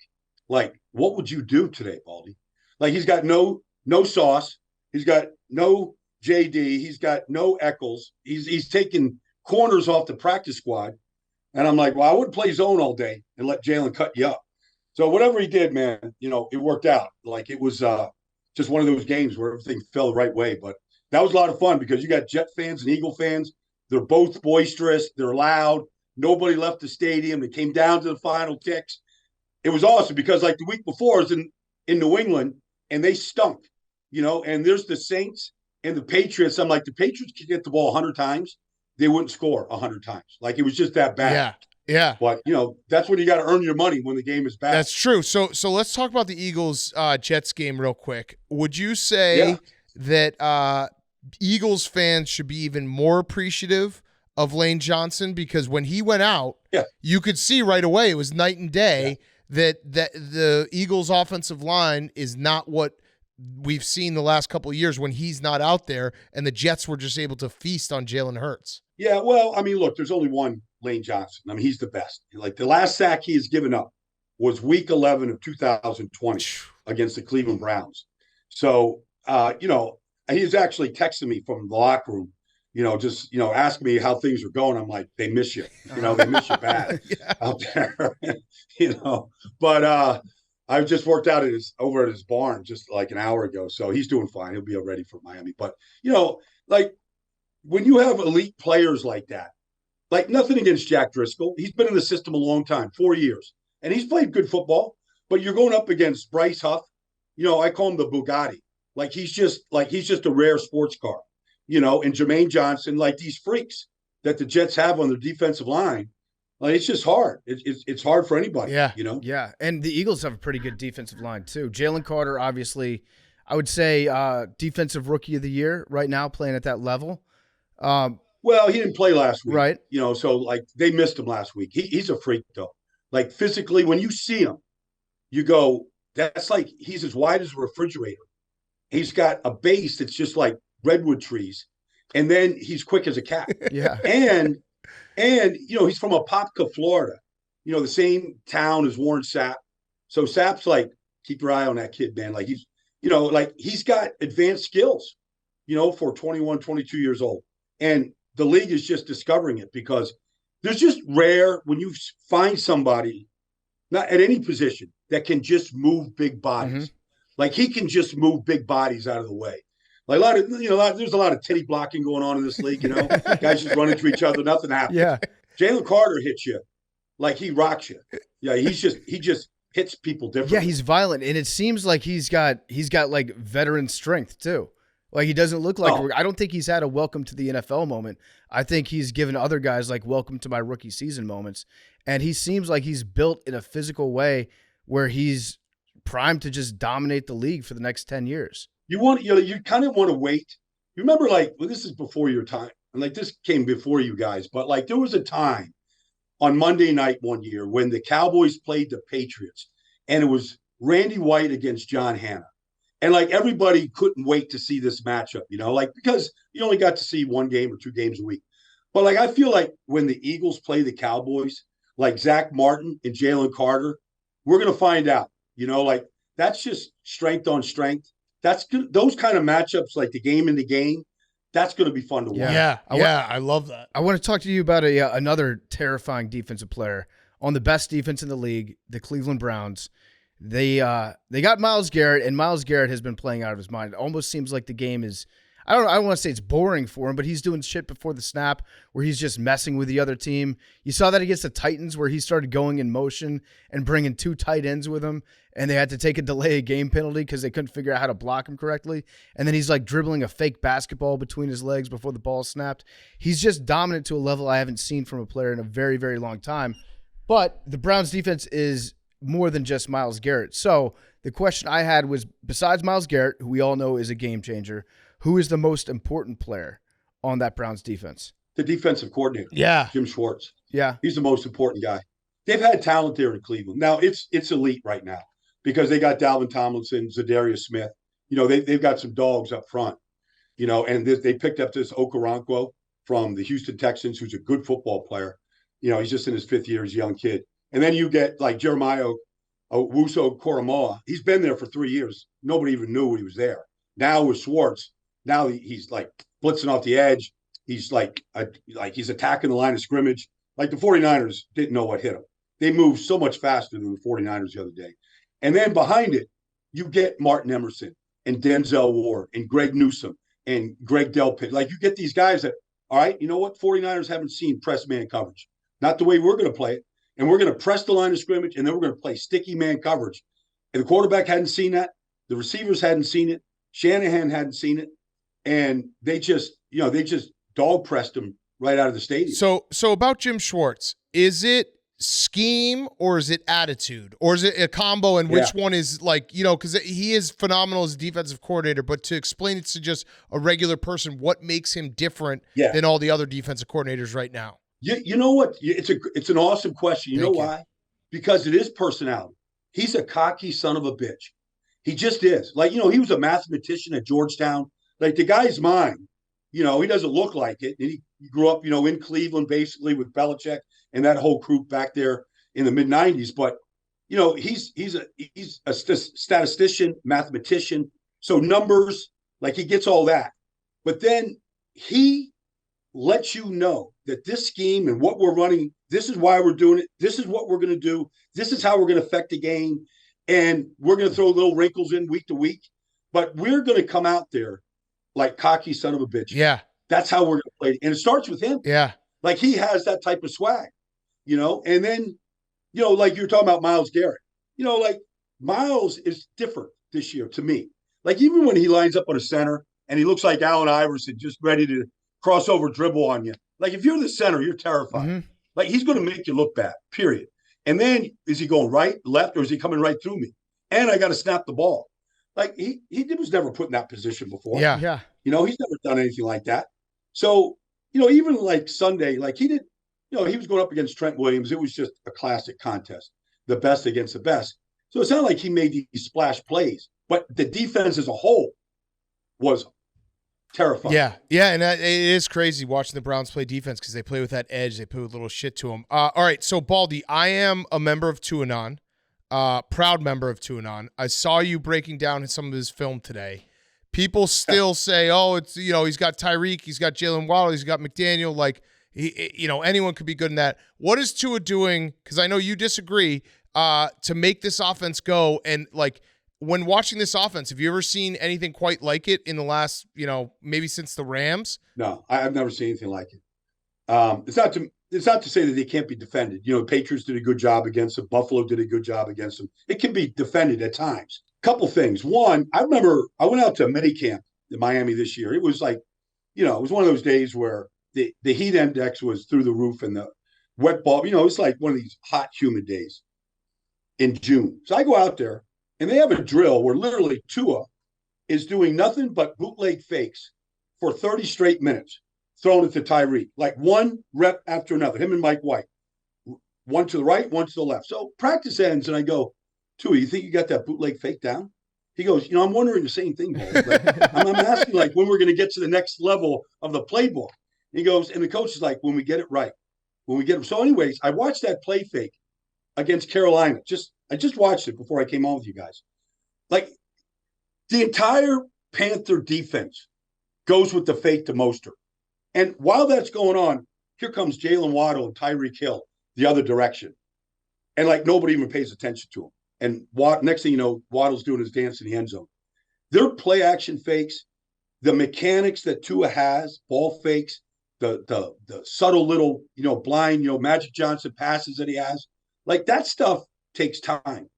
like, "What would you do today, Baldy?" Like he's got no Sauce, he's got no JD, he's got no Eccles, he's taking corners off the practice squad. And I'm like, well, I would play zone all day and let Jalen cut you up. So whatever he did, man, you know, it worked out. Like it was just one of those games where everything fell the right way. But that was a lot of fun because you got Jet fans and Eagle fans. They're both boisterous. They're loud. Nobody left the stadium. It came down to the final ticks. It was awesome because like the week before I was in New England and they stunk, you know, and there's the Saints and the Patriots. I'm like, the Patriots could get the ball 100 times. They wouldn't score 100 times. Like it was just that bad. Yeah. But you know, that's when you got to earn your money when the game is bad. That's true. So let's talk about the Eagles Jets game real quick. Would you say that Eagles fans should be even more appreciative of Lane Johnson? Because when he went out, you could see right away it was night and day that the Eagles offensive line is not what we've seen the last couple of years when he's not out there, and the Jets were just able to feast on Jalen Hurts. Yeah, well, I mean, look, there's only one Lane Johnson. I mean, he's the best. Like the last sack he has given up was week 11 of 2020 against the Cleveland Browns. So, you know, he was actually texting me from the locker room, you know, just, you know, asking me how things are going. I'm like, they miss you. You know, they miss you bad out there, you know. But I just worked out over at his barn just like an hour ago. So he's doing fine. He'll be ready for Miami. But, you know, like when you have elite players like that, like nothing against Jack Driscoll. He's been in the system a long time, 4 years. And he's played good football. But you're going up against Bryce Huff. You know, I call him the Bugatti. Like he's just a rare sports car. You know, and Jermaine Johnson, like these freaks that the Jets have on their defensive line. Like it's just hard. It's hard for anybody. Yeah. You know? Yeah. And the Eagles have a pretty good defensive line, too. Jalen Carter, obviously, I would say defensive rookie of the year right now, playing at that level. Well, he didn't play last week. Right. You know, so like they missed him last week. He's a freak, though. Like physically, when you see him, you go, that's like he's as wide as a refrigerator. He's got a base that's just like redwood trees. And then he's quick as a cat. Yeah. And you know, he's from Apopka, Florida. You know, the same town as Warren Sapp. So Sapp's like, keep your eye on that kid, man. Like like he's got advanced skills, for 21, 22 years old. And the league is just discovering it because there's just rare when you find somebody, not at any position, that can just move big bodies. Like he can just move big bodies out of the way. Like there's a lot of titty blocking going on in this league, guys just run into each other, nothing happens. Yeah. Jalen Carter hits you like he rocks you. Yeah, he just hits people differently. Yeah, he's violent, and it seems like he's got like veteran strength too. Like he doesn't look like I don't think he's had a welcome to the NFL moment. I think he's given other guys like welcome to my rookie season moments, and he seems like he's built in a physical way where he's primed to just dominate the league for the next 10 years. You kind of want to wait. You remember, this is before your time, and this came before you guys, but there was a time on Monday night one year when the Cowboys played the Patriots, and it was Randy White against John Hanna. And everybody couldn't wait to see this matchup, because you only got to see one game or two games a week. But I feel like when the Eagles play the Cowboys, Zach Martin and Jalen Carter, we're going to find out, that's just strength on strength. That's good. Those kind of matchups, the game in the game, that's going to be fun to watch. Yeah, I love that. I want to talk to you about another terrifying defensive player on the best defense in the league, the Cleveland Browns. They got Myles Garrett, and Myles Garrett has been playing out of his mind. It almost seems like the game is I don't want to say it's boring for him, but he's doing shit before the snap where he's just messing with the other team. You saw that against the Titans where he started going in motion and bringing two tight ends with him, and they had to take a delay of game penalty because they couldn't figure out how to block him correctly. And then he's dribbling a fake basketball between his legs before the ball snapped. He's just dominant to a level I haven't seen from a player in a very, very long time. But the Browns defense is more than just Myles Garrett. So the question I had was, besides Myles Garrett, who we all know is a game changer, who is the most important player on that Browns defense? The defensive coordinator. Yeah. Jim Schwartz. Yeah. He's the most important guy. They've had talent there in Cleveland. Now, it's elite right now because they got Dalvin Tomlinson, Zadarius Smith. They've got some dogs up front, and they picked up this Okoronkwo from the Houston Texans, who's a good football player. He's just in his fifth year. He's a young kid. And then you get Jeremiah Owusu-Koramoah. He's been there for 3 years. Nobody even knew he was there. Now with Schwartz, now he's blitzing off the edge. He's he's attacking the line of scrimmage. The 49ers didn't know what hit him. They moved so much faster than the 49ers the other day. And then behind it, you get Martin Emerson and Denzel Ward and Greg Newsome and Greg Delpit. You get these guys that, all right, you know what? 49ers haven't seen press man coverage. Not the way we're going to play it. And we're going to press the line of scrimmage, and then we're going to play sticky man coverage. And the quarterback hadn't seen that. The receivers hadn't seen it. Shanahan hadn't seen it. And they just dog pressed him right out of the stadium. So about Jim Schwartz, is it scheme or is it attitude? Or is it a combo, and which one is because he is phenomenal as a defensive coordinator, but to explain it to just a regular person, what makes him different than all the other defensive coordinators right now? You know what? It's an awesome question. You know why? Because it is personality. He's a cocky son of a bitch. He just is. He was a mathematician at Georgetown. The guy's mind, he doesn't look like it. And he grew up, in Cleveland, basically with Belichick and that whole crew back there in the mid-'90s. But, he's a statistician, mathematician. So numbers, he gets all that. But then he lets you know that this scheme and what we're running, this is why we're doing it. This is what we're going to do. This is how we're going to affect the game. And we're going to throw little wrinkles in week to week. But we're going to come out there like cocky son of a bitch. Yeah. That's how we're going to play. And it starts with him. Yeah. He has that type of swag, And then, you're talking about Myles Garrett. Myles is different this year to me. Even when he lines up on a center and he looks like Allen Iverson just ready to crossover dribble on you. If you're the center, you're terrified. Mm-hmm. He's going to make you look bad, period. And then is he going right, left, or is he coming right through me? And I got to snap the ball. He was never put in that position before. Yeah. He's never done anything like that. So, even Sunday, he did, he was going up against Trent Williams. It was just a classic contest, the best against the best. So it's not like he made these splash plays, but the defense as a whole was terrifying. Yeah, and it is crazy watching the Browns play defense because they play with that edge. They play with little shit to them. All right, so Baldy, I am a member of Tuanon. proud member of TuneOn. I saw you breaking down some of his film today. People still say, "Oh, it's he's got Tyreek, he's got Jalen Waddle, he's got McDaniel." Like anyone could be good in that. What is Tua doing? Because I know you disagree. To make this offense go, and like when watching this offense, have you ever seen anything quite like it in the last maybe since the Rams? No, I've never seen anything like it. It's not to say that they can't be defended. The Patriots did a good job against them. Buffalo did a good job against them. It can be defended at times. Couple things. One, I remember I went out to minicamp in Miami this year. It was like, it was one of those days where the heat index was through the roof and the wet ball. It's like one of these hot, humid days in June. So I go out there and they have a drill where literally Tua is doing nothing but bootleg fakes for 30 straight minutes, throwing it to Tyreek, like one rep after another, him and Mike White, one to the right, one to the left. So practice ends and I go, Tua, you think you got that bootleg fake down? He goes, I'm wondering the same thing, Baldy. Like, I'm asking like when we're going to get to the next level of the playbook. He goes, and the coach is like, when we get it right, So anyways, I watched that play fake against Carolina. I just watched it before I came on with you guys. Like the entire Panther defense goes with the fake to Mostert. And while that's going on, here comes Jalen Waddle and Tyreek Hill the other direction. And like nobody even pays attention to him. And next thing you know, Waddle's doing his dance in the end zone. Their play action fakes, the mechanics that Tua has, ball fakes, the subtle little, blind, Magic Johnson passes that he has, like that stuff takes time.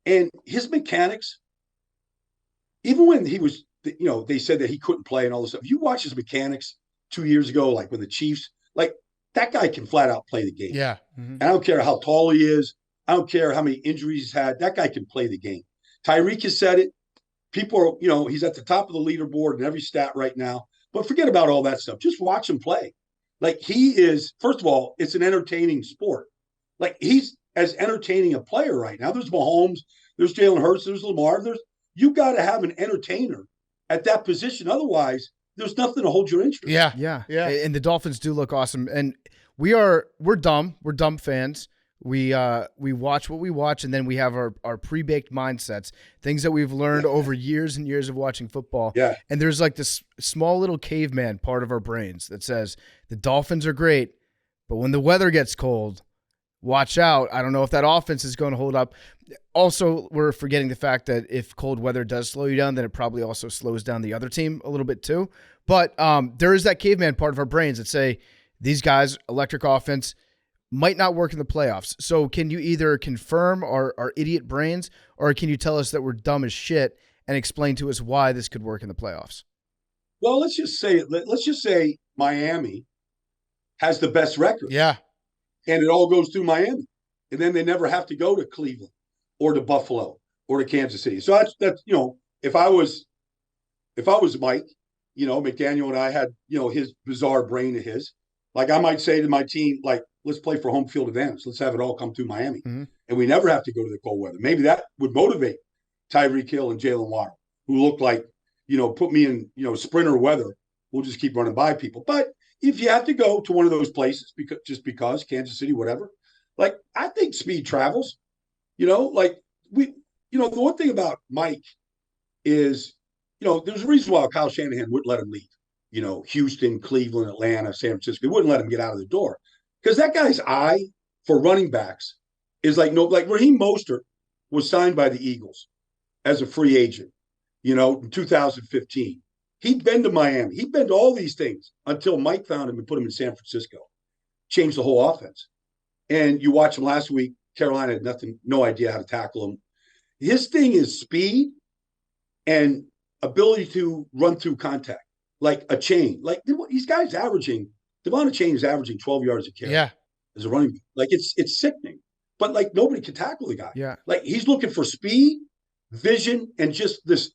And his mechanics, even when he was, they said that he couldn't play and all this stuff. If you watch his mechanics 2 years ago, like with the Chiefs, like that guy can flat out play the game. Yeah. Mm-hmm. And I don't care how tall he is. I don't care how many injuries he's had. That guy can play the game. Tyreek has said it. People are, he's at the top of the leaderboard in every stat right now. But forget about all that stuff. Just watch him play. Like he is, first of all, it's an entertaining sport. Like he's as entertaining a player right now. There's Mahomes, there's Jalen Hurts, there's Lamar. You got to have an entertainer at that position. Otherwise, there's nothing to hold your interest. Yeah. And the Dolphins do look awesome. And we're dumb. We're dumb fans. We watch what we watch, and then we have our pre-baked mindsets, things that we've learned over years and years of watching football. Yeah. And there's like this small little caveman part of our brains that says the Dolphins are great, but when the weather gets cold, watch out. I don't know if that offense is going to hold up. Also, we're forgetting the fact that if cold weather does slow you down, then it probably also slows down the other team a little bit too. But there is that caveman part of our brains that say these guys, electric offense, might not work in the playoffs. So can you either confirm our idiot brains, or can you tell us that we're dumb as shit and explain to us why this could work in the playoffs? Well, let's just say Miami has the best record. Yeah. And it all goes through Miami. And then they never have to go to Cleveland or to Buffalo or to Kansas City. So that's if I was Mike, McDaniel and I had, his bizarre brain of his, like I might say to my team, like, let's play for home field advantage. Let's have it all come through Miami. Mm-hmm. And we never have to go to the cold weather. Maybe that would motivate Tyreek Hill and Jalen Waddle, who look like, put me in, sprinter weather. We'll just keep running by people. But if you have to go to one of those places because Kansas City, whatever, like I think speed travels, the one thing about Mike is, there's a reason why Kyle Shanahan wouldn't let him leave, Houston, Cleveland, Atlanta, San Francisco. He wouldn't let him get out of the door. Because that guy's eye for running backs is like Raheem Mostert was signed by the Eagles as a free agent, in 2015. He'd been to Miami. He'd been to all these things until Mike found him and put him in San Francisco. Changed the whole offense. And you watch him last week, Carolina had no idea how to tackle him. His thing is speed and ability to run through contact, like a chain. Like these guys Devon Chain is averaging 12 yards a carry as a running back. Like it's sickening. But like nobody can tackle the guy. Yeah. Like he's looking for speed, vision, and just this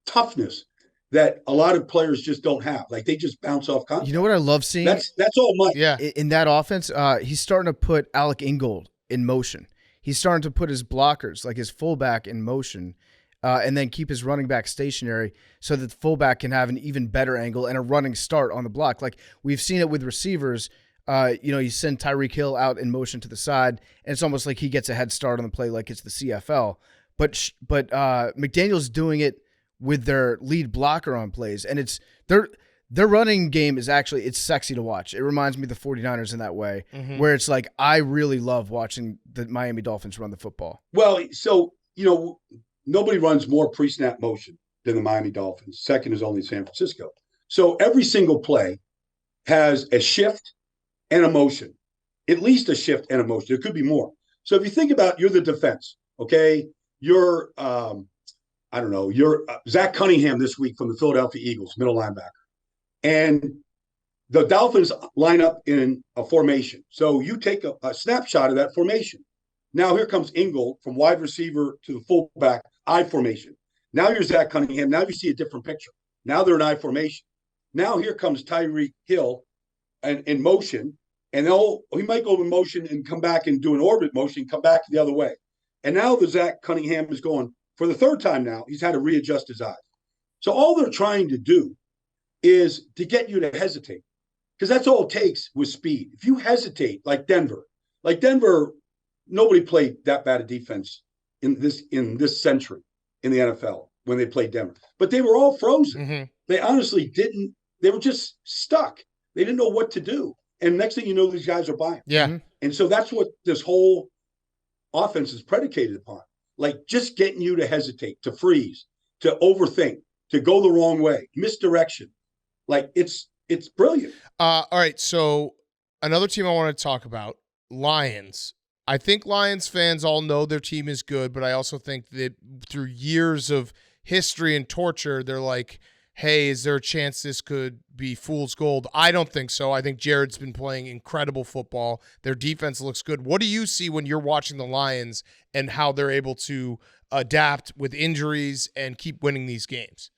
toughness that a lot of players just don't have. Like they just bounce off contact. You know what I love seeing? That's all Mike. Yeah. In that offense, he's starting to put Alec Ingold in motion. He's starting to put his blockers, like his fullback, in motion, and then keep his running back stationary so that the fullback can have an even better angle and a running start on the block. Like we've seen it with receivers You send Tyreek Hill out in motion to the side, and it's almost like he gets a head start on the play like it's the CFL. But McDaniel's doing it with their lead blocker on plays, and it's their running game is actually, it's sexy to watch. It reminds me of the 49ers in that way, where it's like, I really love watching the Miami Dolphins run the football. Well, so, nobody runs more pre-snap motion than the Miami Dolphins. Second is only San Francisco. So every single play has a shift and a motion, at least a shift and a motion. There could be more. So if you think about, you're the defense, okay? You're, you're Zach Cunningham this week from the Philadelphia Eagles, middle linebacker. And the Dolphins line up in a formation. So you take a snapshot of that formation. Now here comes Ingold from wide receiver to the fullback, I formation. Now you're Zach Cunningham. Now you see a different picture. Now they're in I formation. Now here comes Tyreek Hill in motion. And he might go in motion and come back and do an orbit motion, come back the other way. And now the Zach Cunningham is going for the third time now. He's had to readjust his eyes. So all they're trying to do is to get you to hesitate, because that's all it takes with speed. If you hesitate, like Denver, nobody played that bad a defense in this century in the NFL when they played Denver. But they were all frozen. Mm-hmm. They honestly didn't. They were just stuck. They didn't know what to do. And next thing you know, these guys are buying. Yeah. Mm-hmm. And so that's what this whole offense is predicated upon. Like just getting you to hesitate, to freeze, to overthink, to go the wrong way, misdirection. Like it's brilliant. All right. So another team I want to talk about, Lions. I think Lions fans all know their team is good, but I also think that through years of history and torture, they're like, hey, is there a chance this could be fool's gold? I don't think so. I think Jared's been playing incredible football. Their defense looks good. What do you see when you're watching the Lions and how they're able to adapt with injuries and keep winning these games?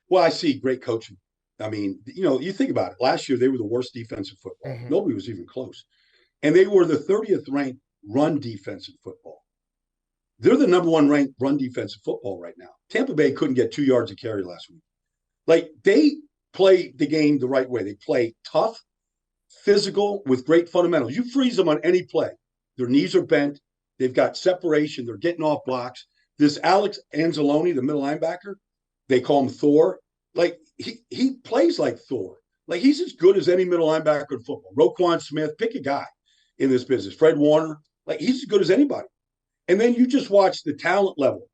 Well, I see great coaching. I mean, you think about it. Last year, they were the worst defense in football. Mm-hmm. Nobody was even close. And they were the 30th ranked run defense in football. They're the number one ranked run defense in football right now. Tampa Bay couldn't get 2 yards of carry last week. Like, they play the game the right way. They play tough, physical, with great fundamentals. You freeze them on any play. Their knees are bent. They've got separation. They're getting off blocks. This Alex Anzalone, the middle linebacker, they call him Thor. Like, he plays like Thor. Like, he's as good as any middle linebacker in football. Roquan Smith, pick a guy in this business. Fred Warner, like, he's as good as anybody. And then you just watch the talent level.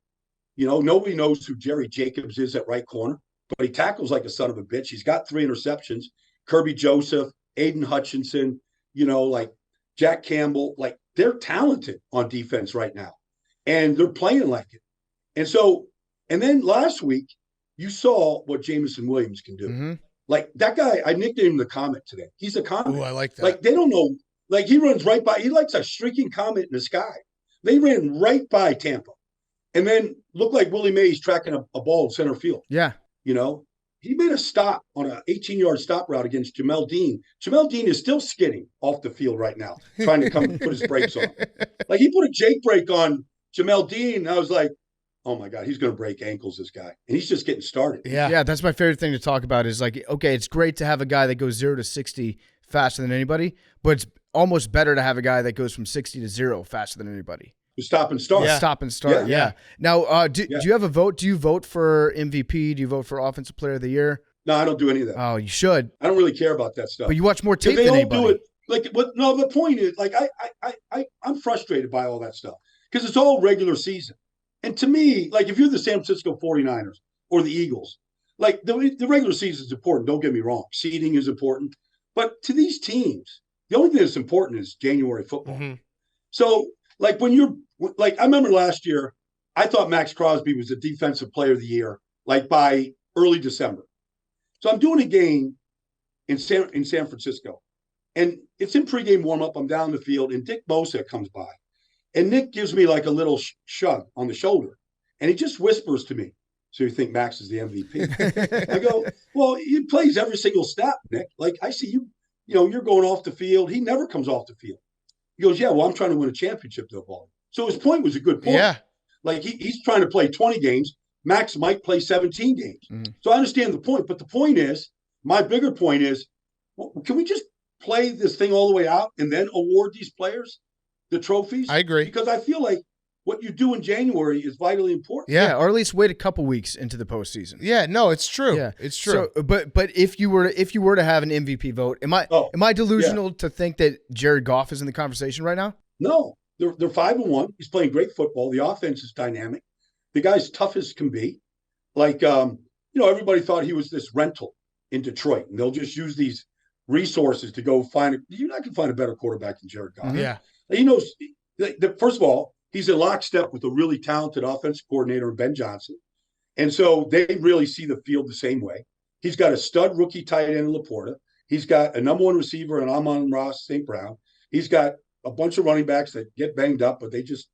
Nobody knows who Jerry Jacobs is at right corner, but he tackles like a son of a bitch. He's got 3 interceptions. Kirby Joseph, Aiden Hutchinson, like Jack Campbell, like, they're talented on defense right now. And they're playing like it. And then last week, you saw what Jameson Williams can do. Mm-hmm. Like, that guy, I nicknamed him the Comet today. He's a comet. Oh, I like that. Like, they don't know. Like, he runs right by. He likes a streaking comet in the sky. They ran right by Tampa. And then looked like Willie Mays tracking a ball in center field. Yeah. He made a stop on an 18-yard stop route against Jamel Dean. Jamel Dean is still skidding off the field right now, trying to come put his brakes on. Like, he put a Jake brake on Jamel Dean, and I was like, oh my God, he's going to break ankles, this guy. And he's just getting started. Yeah, that's my favorite thing to talk about is like, okay, it's great to have a guy that goes 0 to 60 faster than anybody, but it's almost better to have a guy that goes from 60 to 0 faster than anybody. Stop and start. Yeah. Stop and start, yeah. Now, do you have a vote? Do you vote for MVP? Do you vote for Offensive Player of the Year? No, I don't do any of that. Oh, you should. I don't really care about that stuff. But you watch more tape than anybody. Do it. Like, no, the point is, like, I'm frustrated by all that stuff because it's all regular season. And to me, like, if you're the San Francisco 49ers or the Eagles, like, the regular season is important. Don't get me wrong. Seeding is important. But to these teams, the only thing that's important is January football. Mm-hmm. So, like, I remember last year, I thought Max Crosby was the Defensive Player of the Year, like, by early December. So I'm doing a game in San Francisco. And it's in pregame warm-up. I'm down the field, and Dick Bosa comes by. And Nick gives me like a little shove on the shoulder. And he just whispers to me, so you think Max is the MVP? I go, well, he plays every single snap, Nick. Like, I see you're going off the field. He never comes off the field. He goes, yeah, well, I'm trying to win a championship, though, Baldy. So his point was a good point. Yeah. Like, he's trying to play 20 games. Max might play 17 games. Mm. So I understand the point. But the point is, my bigger point is, well, can we just play this thing all the way out and then award these players the trophies. I agree. Because I feel like what you do in January is vitally important. Yeah, or at least wait a couple weeks into the postseason. Yeah, no, it's true. Yeah, it's true. So, but if you were to have an MVP vote, am I delusional to think that Jared Goff is in the conversation right now? No, they're 5-1. He's playing great football. The offense is dynamic. The guy's tough as can be. Like everybody thought he was this rental in Detroit, and they'll just use these resources to go find it. You're not going to find a better quarterback than Jared Goff. Mm-hmm. Yeah, he knows. First of all, he's in lockstep with a really talented offensive coordinator, Ben Johnson. And so they really see the field the same way. He's got a stud rookie tight end in Laporta. He's got a number one receiver in Amon-Ra St. Brown. He's got a bunch of running backs that get banged up, but they just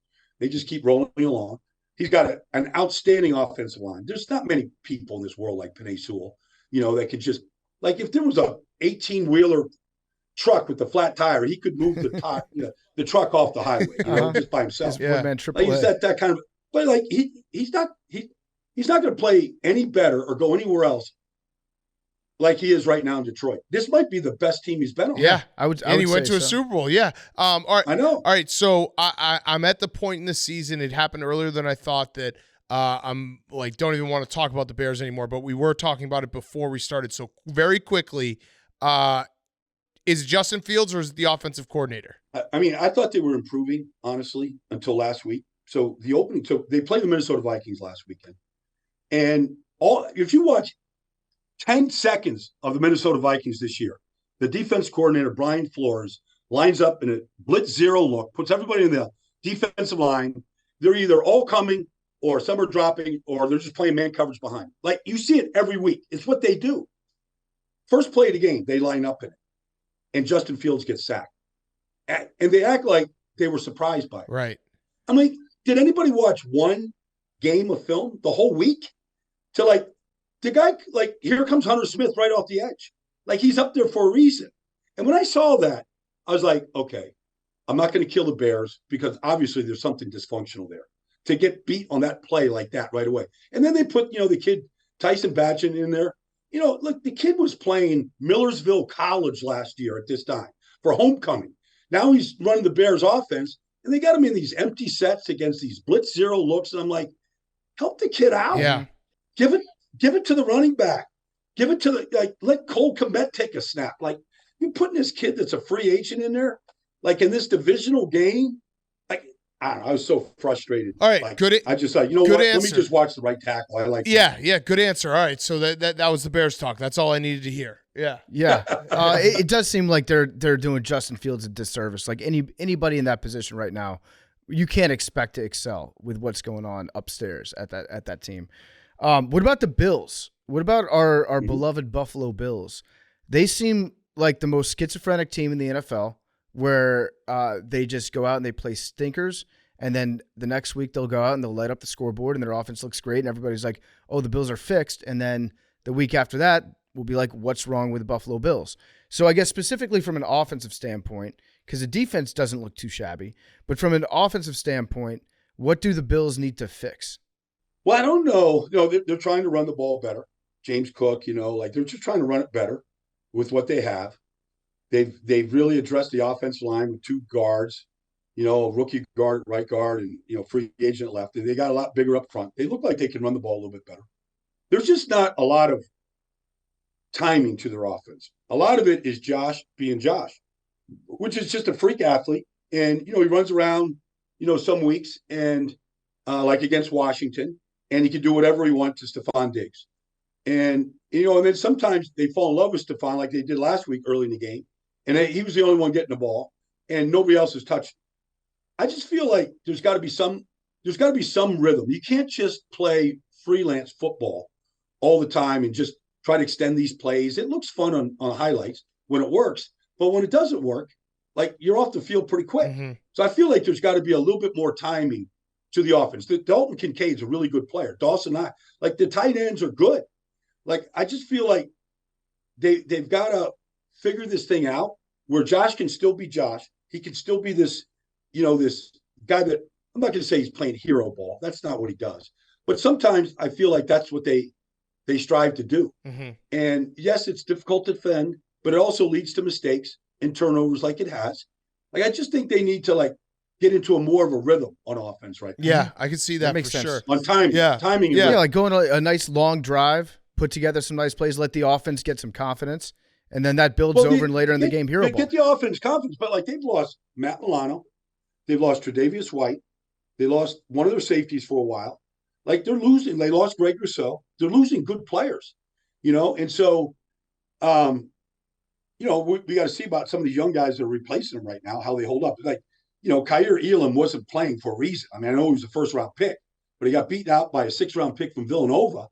keep rolling along. He's got an outstanding offensive line. There's not many people in this world like Penei Sewell, that could just, like, if there was a 18-wheeler truck with the flat tire, he could move the truck off the highway, just by himself. Yeah, man, like he's that kind of. But like he's not going to play any better or go anywhere else like he is right now in Detroit. This might be the best team he's been on. Yeah, I would he went say to a Super Bowl. Yeah. All right. I know. All right. So I'm at the point in the season. It happened earlier than I thought that I'm like, don't even want to talk about the Bears anymore, but we were talking about it before we started. So very quickly, is it Justin Fields or is it the offensive coordinator? I mean, I thought they were improving, honestly, until last week. So they played the Minnesota Vikings last weekend. And if you watch 10 seconds of the Minnesota Vikings this year, the defense coordinator, Brian Flores, lines up in a blitz zero look, puts everybody in the defensive line. They're either all coming or some are dropping or they're just playing man coverage behind. Like, you see it every week. It's what they do. First play of the game, they line up in it. And Justin Fields gets sacked. And they act like they were surprised by it. Right. I mean, did anybody watch one game of film the whole week? The guy, here comes Hunter Smith right off the edge. Like, he's up there for a reason. And when I saw that, I was like, okay, I'm not going to kill the Bears because obviously there's something dysfunctional there to get beat on that play like that right away. And then they put, the kid Tyson Batchin in there. Look, the kid was playing Millersville College last year at this time for homecoming. Now he's running the Bears offense, and they got him in these empty sets against these blitz zero looks. And I'm like, help the kid out. Yeah. Give it to the running back. Give it to let Cole Kmet take a snap. Like, you're putting this kid that's a free agent in there, like in this divisional game. I don't know. I was so frustrated. All right, good. I just thought, what? Answer. Let me just watch the right tackle. I like. Yeah, good answer. All right, so that was the Bears talk. That's all I needed to hear. Yeah. It does seem like they're doing Justin Fields a disservice. Like anybody in that position right now, you can't expect to excel with what's going on upstairs at that team. What about the Bills? What about our beloved Buffalo Bills? They seem like the most schizophrenic team in the NFL, where they just go out and they play stinkers, and then the next week they'll go out and they'll light up the scoreboard and their offense looks great and everybody's like, oh, the Bills are fixed. And then the week after that, we'll be like, what's wrong with the Buffalo Bills? So I guess specifically from an offensive standpoint, because the defense doesn't look too shabby, but from an offensive standpoint, what do the Bills need to fix? Well, I don't know. They're trying to run the ball better. James Cook, they're just trying to run it better with what they have. They've really addressed the offensive line with two guards, a rookie guard, right guard, and free agent left. They got a lot bigger up front. They look like they can run the ball a little bit better. There's just not a lot of timing to their offense. A lot of it is Josh being Josh, which is just a freak athlete. And, he runs around, some weeks and like against Washington, and he can do whatever he wants to Stephon Diggs. And, and then sometimes they fall in love with Stephon like they did last week early in the game. And he was the only one getting the ball and nobody else has touched it. I just feel like there's got to be some rhythm. You can't just play freelance football all the time and just try to extend these plays. It looks fun on highlights when it works, but when it doesn't work, like, you're off the field pretty quick. Mm-hmm. So I feel like there's got to be a little bit more timing to the offense. Dalton Kincaid's a really good player. Dawson, the tight ends are good. Like, I just feel like they've got to figure this thing out where Josh can still be Josh. He can still be this, this guy that, I'm not going to say he's playing hero ball. That's not what he does. But sometimes I feel like that's what they strive to do. Mm-hmm. And yes, it's difficult to defend, but it also leads to mistakes. in turnovers like it has. Like, I just think they need to like get into a more of a rhythm on offense right now. Yeah, I can see that makes for sense. sure. On timing. Yeah. Timing. Yeah, like going a nice long drive, put together some nice plays, let the offense get some confidence, and then that builds over and later in the game, hero ball. Get the offense confidence, but like they've lost Matt Milano, they've lost Tre'Davious White, they lost one of their safeties for a while. Like they're losing. They lost Greg Rousseau. They're losing good players, and so, we got to see about some of these young guys that are replacing them right now, how they hold up. Like, Kyer Elam wasn't playing for a reason. I mean, I know he was a first-round pick, but he got beaten out by a sixth-round pick from Villanova,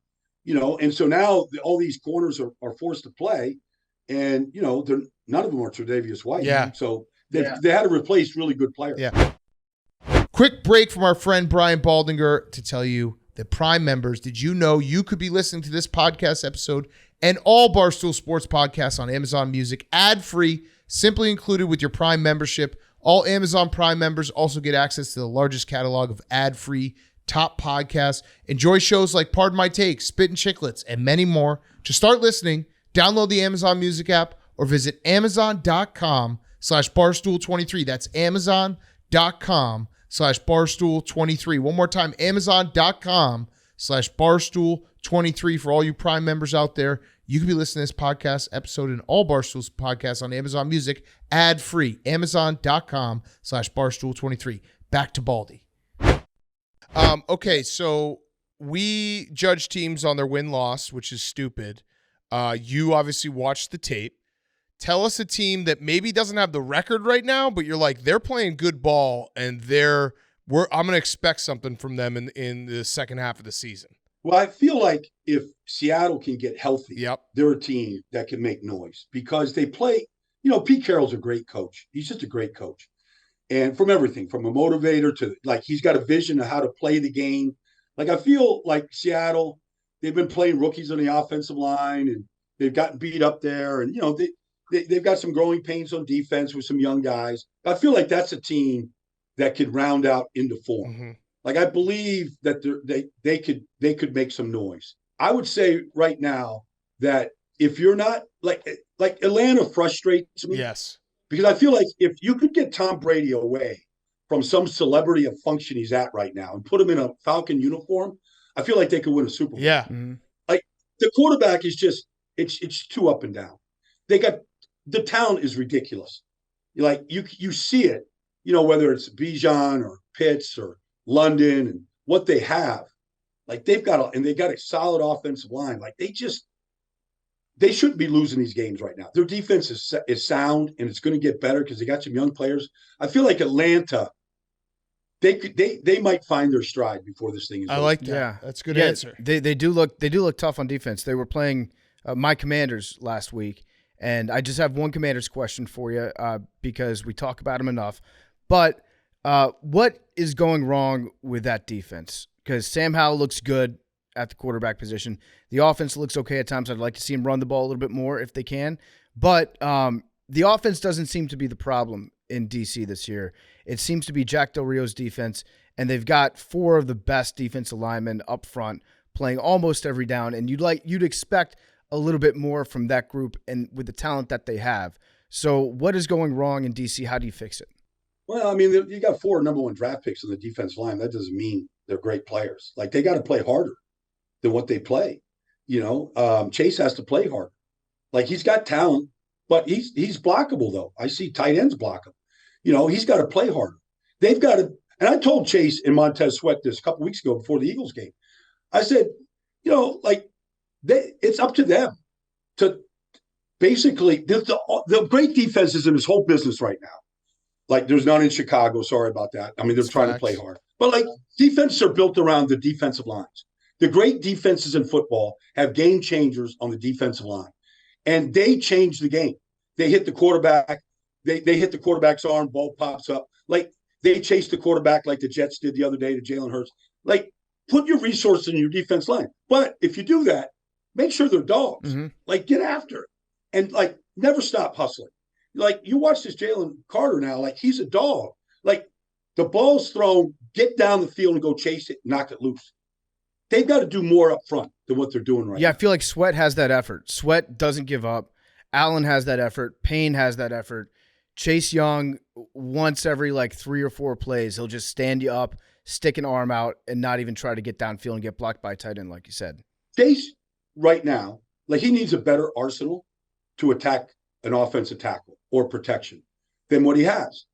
and so now all these corners are forced to play, and, none of them are Tre'Davious White. Yeah. So they had to replace really good players. Yeah. Quick break from our friend Brian Baldinger to tell you that Prime members, did you know you could be listening to this podcast episode and all Barstool Sports podcasts on Amazon Music ad-free, simply included with your Prime membership? All Amazon Prime members also get access to the largest catalog of ad-free top podcasts. Enjoy shows like Pardon My Take, Spittin' Chicklets, and many more. To start listening, download the Amazon Music app or visit amazon.com/barstool23. That's amazon.com/barstool23. One more time, amazon.com/barstool23 for all you Prime members out there. You can be listening to this podcast episode and all Barstool's podcasts on Amazon Music ad-free. Amazon.com/barstool23. Back to Baldy. Okay, so we judge teams on their win-loss, which is stupid. You obviously watched the tape. Tell us a team that maybe doesn't have the record right now, but you're like, they're playing good ball, and I'm going to expect something from them in the second half of the season. Well, I feel like if Seattle can get healthy, Yep, they're a team that can make noise because they play. Pete Carroll's a great coach. He's just a great coach. And from everything, from a motivator to like, he's got a vision of how to play the game. Like, I feel like Seattle, they've been playing rookies on the offensive line and they've gotten beat up there. And, they've got some growing pains on defense with some young guys. I feel like that's a team that could round out into form. Mm-hmm. Like, I believe that they could make some noise. I would say right now that if you're not like Atlanta frustrates me. Yes. Because I feel like if you could get Tom Brady away from some celebrity of function he's at right now and put him in a Falcon uniform, I feel like they could win a Super Bowl. Yeah. Mm-hmm. Like, the quarterback is just it's too up and down. The talent is ridiculous. Like, you see it, whether it's Bijan or Pitts or London and what they have. Like, they got a solid offensive line. Like, they shouldn't be losing these games right now. Their defense is sound, and it's going to get better because they got some young players. I feel like Atlanta, they might find their stride before this thing is over. I like that. Yeah, that's a good answer. They do look tough on defense. They were playing my Commanders last week, and I just have one Commanders question for you because we talk about them enough. But what is going wrong with that defense? Because Sam Howell looks good at the quarterback position. The offense looks okay at times. I'd like to see him run the ball a little bit more if they can. But the offense doesn't seem to be the problem in D.C. this year. It seems to be Jack Del Rio's defense, and they've got four of the best defensive linemen up front playing almost every down, and you'd expect a little bit more from that group and with the talent that they have. So what is going wrong in D.C.? How do you fix it? Well, I mean, you got 4 number 1 draft picks on the defensive line. That doesn't mean they're great players. Like, they got to play harder than what they play. Chase has to play harder. Like, he's got talent, but he's blockable, though. I see tight ends block him. He's got to play harder. They've got to, and I told Chase and Montez Sweat this a couple weeks ago before the Eagles game. I said, it's up to them to basically, the great defense is in this whole business right now. Like, there's none in Chicago. Sorry about that. I mean, they're trying to play hard. But, like, defenses are built around the defensive lines. The great defenses in football have game changers on the defensive line. And they change the game. They hit the quarterback. They hit the quarterback's arm, ball pops up. Like, they chase the quarterback like the Jets did the other day to Jalen Hurts. Like, put your resources in your defense line. But if you do that, make sure they're dogs. Mm-hmm. Like, get after it. And, like, never stop hustling. Like, you watch this Jalen Carter now, like, he's a dog. Like, the ball's thrown, get down the field and go chase it, knock it loose. They've got to do more up front than what they're doing right now. Yeah, I feel like Sweat has that effort. Sweat doesn't give up. Allen has that effort. Payne has that effort. Chase Young, once every like 3 or 4 plays, he'll just stand you up, stick an arm out, and not even try to get downfield and get blocked by a tight end, like you said. Chase, right now, like he needs a better arsenal to attack an offensive tackle or protection than what he has.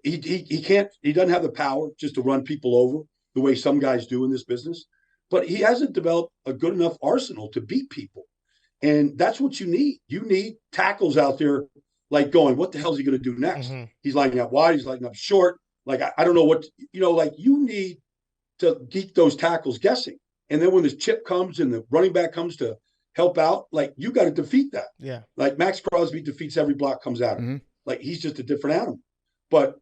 He can't, he doesn't have the power just to run people over the way some guys do in this business, but he hasn't developed a good enough arsenal to beat people. And that's what you need. You need tackles out there like going, what the hell is he going to do next? Mm-hmm. He's lining up wide. He's lining up short. Like, I don't know what, like you need to keep those tackles guessing. And then when this chip comes and the running back comes to help out, like you got to defeat that. Yeah. Like Max Crosby defeats every block comes at him. Mm-hmm. Like he's just a different animal. But,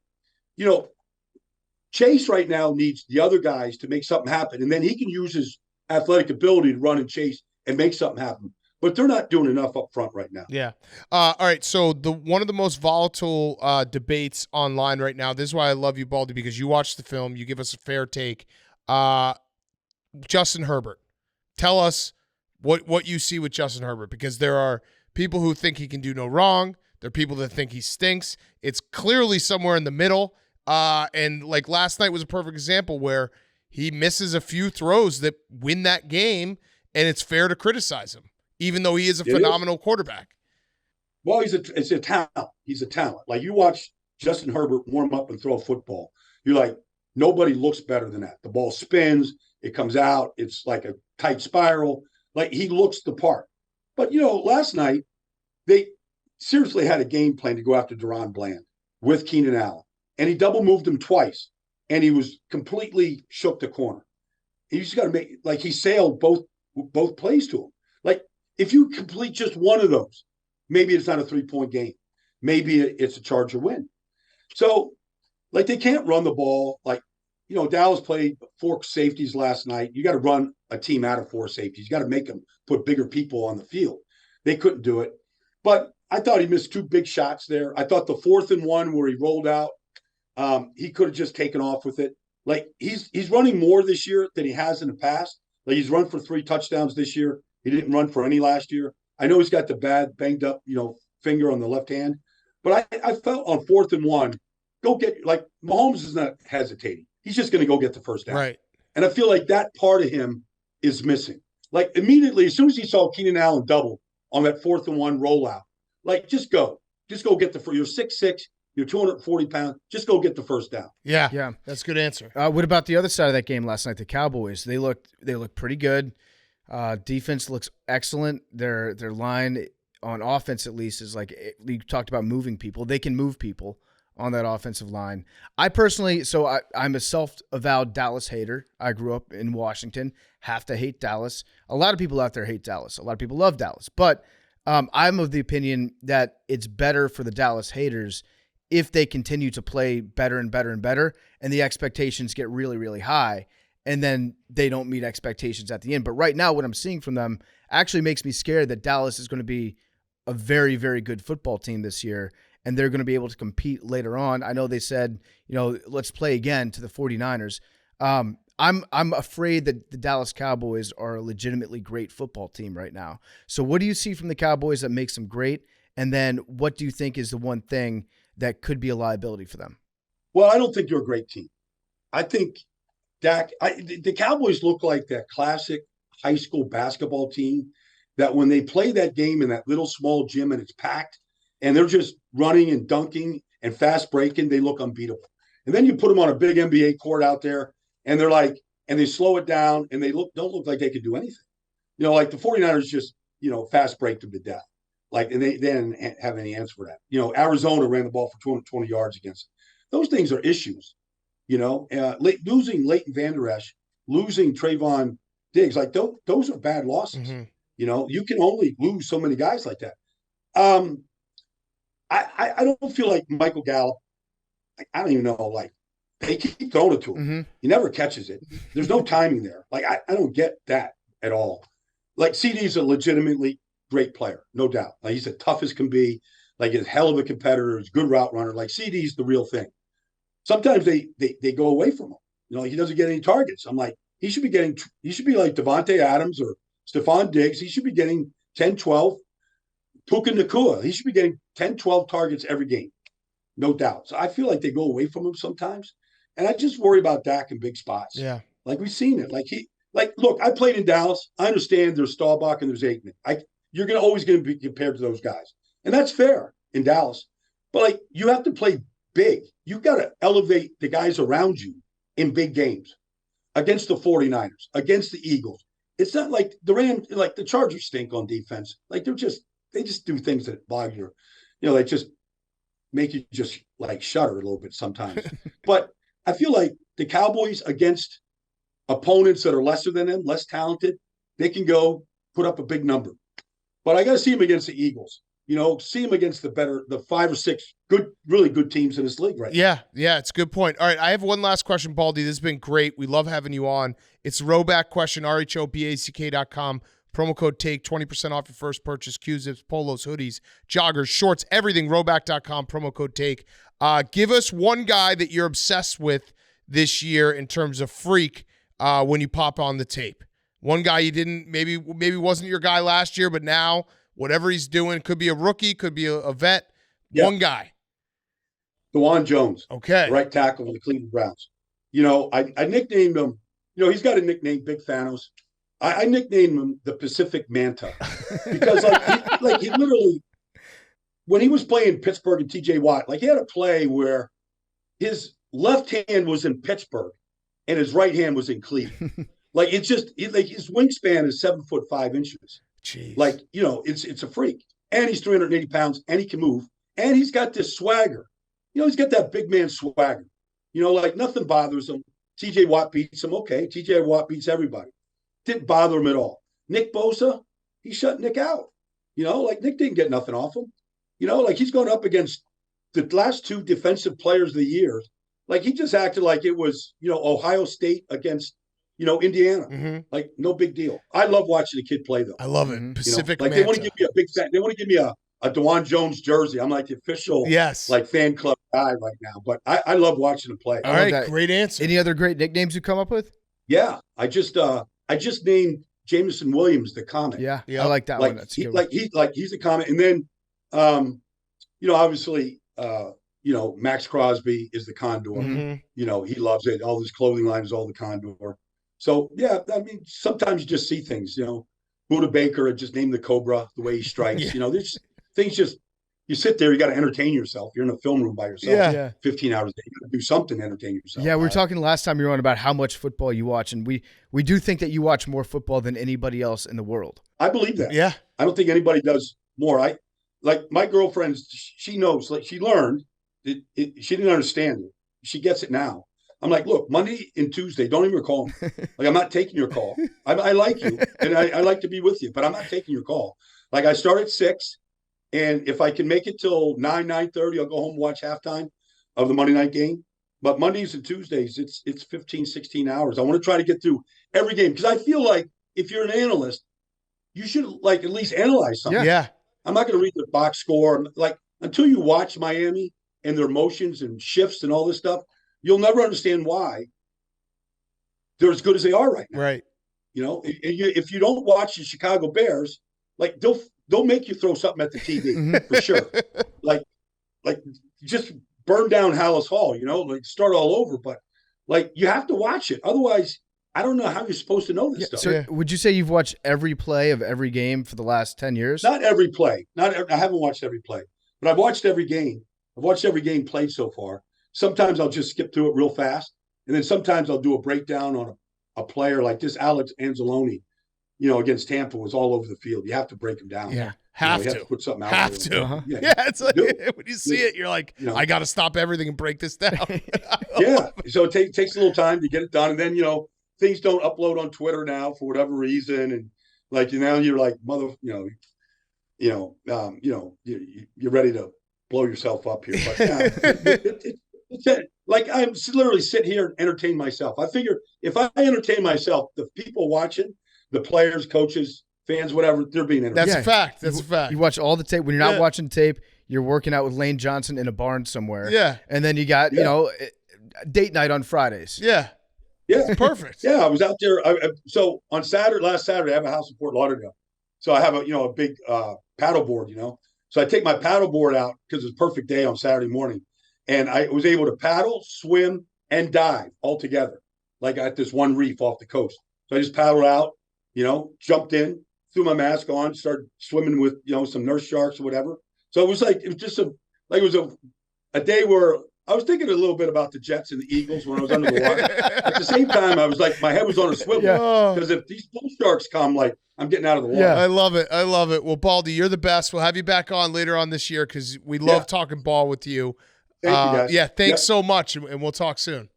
Chase right now needs the other guys to make something happen. And then he can use his athletic ability to run and chase and make something happen. But they're not doing enough up front right now. Yeah. All right. So one of the most volatile debates online right now, this is why I love you, Baldy, because you watch the film. You give us a fair take. Justin Herbert. Tell us what you see with Justin Herbert, because there are people who think he can do no wrong. There are people that think he stinks. It's clearly somewhere in the middle. And like last night was a perfect example where he misses a few throws that win that game, and it's fair to criticize him, even though he is a phenomenal quarterback. Well, it's a talent. He's a talent. Like you watch Justin Herbert warm up and throw a football. You're like, nobody looks better than that. The ball spins, it comes out. It's like a tight spiral. Like he looks the part. But, last night they seriously had a game plan to go after Deron Bland with Keenan Allen. And he double moved him twice. And he was completely shook the corner. He just got to make, like he sailed both plays to him. Like if you complete just one of those, maybe it's not a 3-point game. Maybe it's a Charger win. So like they can't run the ball. Like, Dallas played 4 safeties last night. You got to run a team out of 4 safeties. You got to make them put bigger people on the field. They couldn't do it. But I thought he missed 2 big shots there. I thought the 4th and 1 where he rolled out, he could have just taken off with it. Like he's running more this year than he has in the past. Like he's run for 3 touchdowns this year. He didn't run for any last year. I know he's got the bad banged up, finger on the left hand. But I felt on 4th and 1, go get, like Mahomes is not hesitating. He's just going to go get the first down. Right. And I feel like that part of him is missing. Like immediately, as soon as he saw Keenan Allen double on that 4th and 1 rollout, like just go get the first. You're 6'6", you're 240 pounds. Just go get the first down. Yeah. That's a good answer. What about the other side of that game last night? The Cowboys. They look pretty good. Defense looks excellent. Their line on offense, at least, is like we talked about moving people. They can move people on that offensive line. I personally, I'm a self-avowed Dallas hater. I grew up in Washington. Have to hate Dallas. A lot of people out there hate Dallas. A lot of people love Dallas. But I'm of the opinion that it's better for the Dallas haters if they continue to play better and better and better, and the expectations get really, really high, and then they don't meet expectations at the end. But right now, what I'm seeing from them actually makes me scared that Dallas is going to be a very, very good football team this year, and they're going to be able to compete later on. I know they said, let's play again to the 49ers. I'm afraid that the Dallas Cowboys are a legitimately great football team right now. So what do you see from the Cowboys that makes them great? And then what do you think is the one thing that could be a liability for them? Well, I don't think you're a great team. I think the Cowboys look like that classic high school basketball team that when they play that game in that little small gym and it's packed and they're just running and dunking and fast breaking, they look unbeatable. And then you put them on a big NBA court out there and they're like, and they slow it down and they don't look like they could do anything. Like the 49ers just, fast break them to death. Like, and they didn't have any answer for that. Arizona ran the ball for 220 yards against them. Those things are issues, losing Leighton Vander Esch, losing Trayvon Diggs, like those are bad losses. Mm-hmm. You can only lose so many guys like that. I don't feel like Michael Gallup, I don't even know, like they keep throwing it to him. Mm-hmm. He never catches it. There's no timing there. Like, I don't get that at all. Like CD's a legitimately great player, no doubt. Like he's as tough as can be, like a hell of a competitor, he's a good route runner. Like CD's the real thing. Sometimes they go away from him. He doesn't get any targets. I'm like, he should be like Devontae Adams or Stephon Diggs. He should be getting 10, 12 Puka Nacua, he should be getting 10, 12 targets every game, no doubt. So I feel like they go away from him sometimes. And I just worry about Dak in big spots. Yeah. Like we've seen it. Look, I played in Dallas. I understand there's Staubach and there's Aikman. You're always going to be compared to those guys. And that's fair in Dallas. But like you have to play big. You've got to elevate the guys around you in big games against the 49ers, against the Eagles. It's not like the Chargers stink on defense. Like they just do things that bog your, they just make you just like shudder a little bit sometimes. But I feel like the Cowboys against opponents that are lesser than them, less talented, they can go put up a big number. But I got to see them against the Eagles. See them against the 5 or 6 really good teams in this league right now. Yeah, it's a good point. All right, I have one last question, Baldy. This has been great. We love having you on. It's a throwback question, rhoback.com. Promo code TAKE, 20% off your first purchase. Q-zips, polos, hoodies, joggers, shorts, everything, rhoback.com, promo code TAKE. Give us one guy that you're obsessed with this year in terms of freak when you pop on the tape. One guy you didn't, maybe wasn't your guy last year, but now whatever he's doing, could be a rookie, could be a vet. Yep. One guy. DeJuan Jones. Okay. Right tackle for the Cleveland Browns. I nicknamed him, he's got a nickname, Big Thanos. I nicknamed him the Pacific Manta because he literally, when he was playing Pittsburgh and TJ Watt, he had a play where his left hand was in Pittsburgh and his right hand was in Cleveland. His wingspan is 7'5". Jeez. It's a freak. And he's 380 pounds and he can move. And he's got this swagger. He's got that big man swagger. Nothing bothers him. TJ Watt beats him. Okay. TJ Watt beats everybody. Didn't bother him at all. Nick Bosa, he shut Nick out. Nick didn't get nothing off him. He's going up against the last 2 defensive players of the year. He just acted like it was, Ohio State against, Indiana. Mm-hmm. No big deal. I love watching the kid play, though. I love it. Pacific Manta. They want to give me a big fan. They want to give me a DeJuan Jones jersey. I'm like the official fan club guy right now. But I love watching him play. All right, great answer. Any other great nicknames you come up with? Yeah. I just named Jameson Williams the Comet. Yeah. I like that one. That's he's a Comet. And then obviously Max Crosby is the Condor. Mm-hmm. He loves it. All his clothing line is all the Condor. So yeah, I mean, sometimes you just see things, Buda Baker just named the Cobra the way he strikes. There's things you sit there, you got to entertain yourself. You're in a film room by yourself, 15 hours a day. You got to do something to entertain yourself. Yeah, we were talking last time you were on about how much football you watch, and we do think that you watch more football than anybody else in the world. I believe that. Yeah. I don't think anybody does more. My girlfriend, she knows, she learned it, she didn't understand it. She gets it now. I'm like, look, Monday and Tuesday, don't even call me. I'm not taking your call. I like you, and I like to be with you, but I'm not taking your call. I start at 6, and if I can make it till 9:30, I'll go home and watch halftime of the Monday night game. But Mondays and Tuesdays, it's 15, 16 hours. I want to try to get through every game because I feel like if you're an analyst, you should at least analyze something. Yeah. I'm not going to read the box score. Until you watch Miami and their motions and shifts and all this stuff, you'll never understand why they're as good as they are right now. Right. If you don't watch the Chicago Bears, they'll make you throw something at the TV for sure. Just burn down Hallis Hall, start all over. But you have to watch it. Otherwise, I don't know how you're supposed to know this stuff. So would you say you've watched every play of every game for the last 10 years? Not every play. I haven't watched every play, but I've watched every game. I've watched every game played so far. Sometimes I'll just skip through it real fast. And then sometimes I'll do a breakdown on a player like this. Alex Anzalone, against Tampa was all over the field. You have to break him down. Yeah. You have to put something out. Have to. Uh-huh. Yeah. It's like when you see it, you're like, I got to stop everything and break this down. Yeah. So it takes a little time to get it done. And then, things don't upload on Twitter now for whatever reason. And now you're like, you're ready to blow yourself up here. But I literally sit here and entertain myself. I figure if I entertain myself, the people watching, the players, coaches, fans, whatever, they're being entertained. That's a fact. That's a fact. You watch all the tape. When you're not watching tape, you're working out with Lane Johnson in a barn somewhere. Yeah. And then you got, date night on Fridays. Yeah. Yeah. Perfect. Yeah. I was out there. So on last Saturday, I have a house in Fort Lauderdale. So I have a big paddleboard, So I take my paddleboard out because it's a perfect day on Saturday morning. And I was able to paddle, swim, and dive all together, like at this one reef off the coast. So I just paddled out, jumped in, threw my mask on, started swimming with, some nurse sharks or whatever. So it was just a day where I was thinking a little bit about the Jets and the Eagles when I was under the water. At the same time, I was like, my head was on a swivel because if these bull sharks come, like, I'm getting out of the water. Yeah, I love it. I love it. Well, Baldy, you're the best. We'll have you back on later on this year because we love talking ball with you. Thank you, guys. Yeah, thanks so much, and we'll talk soon.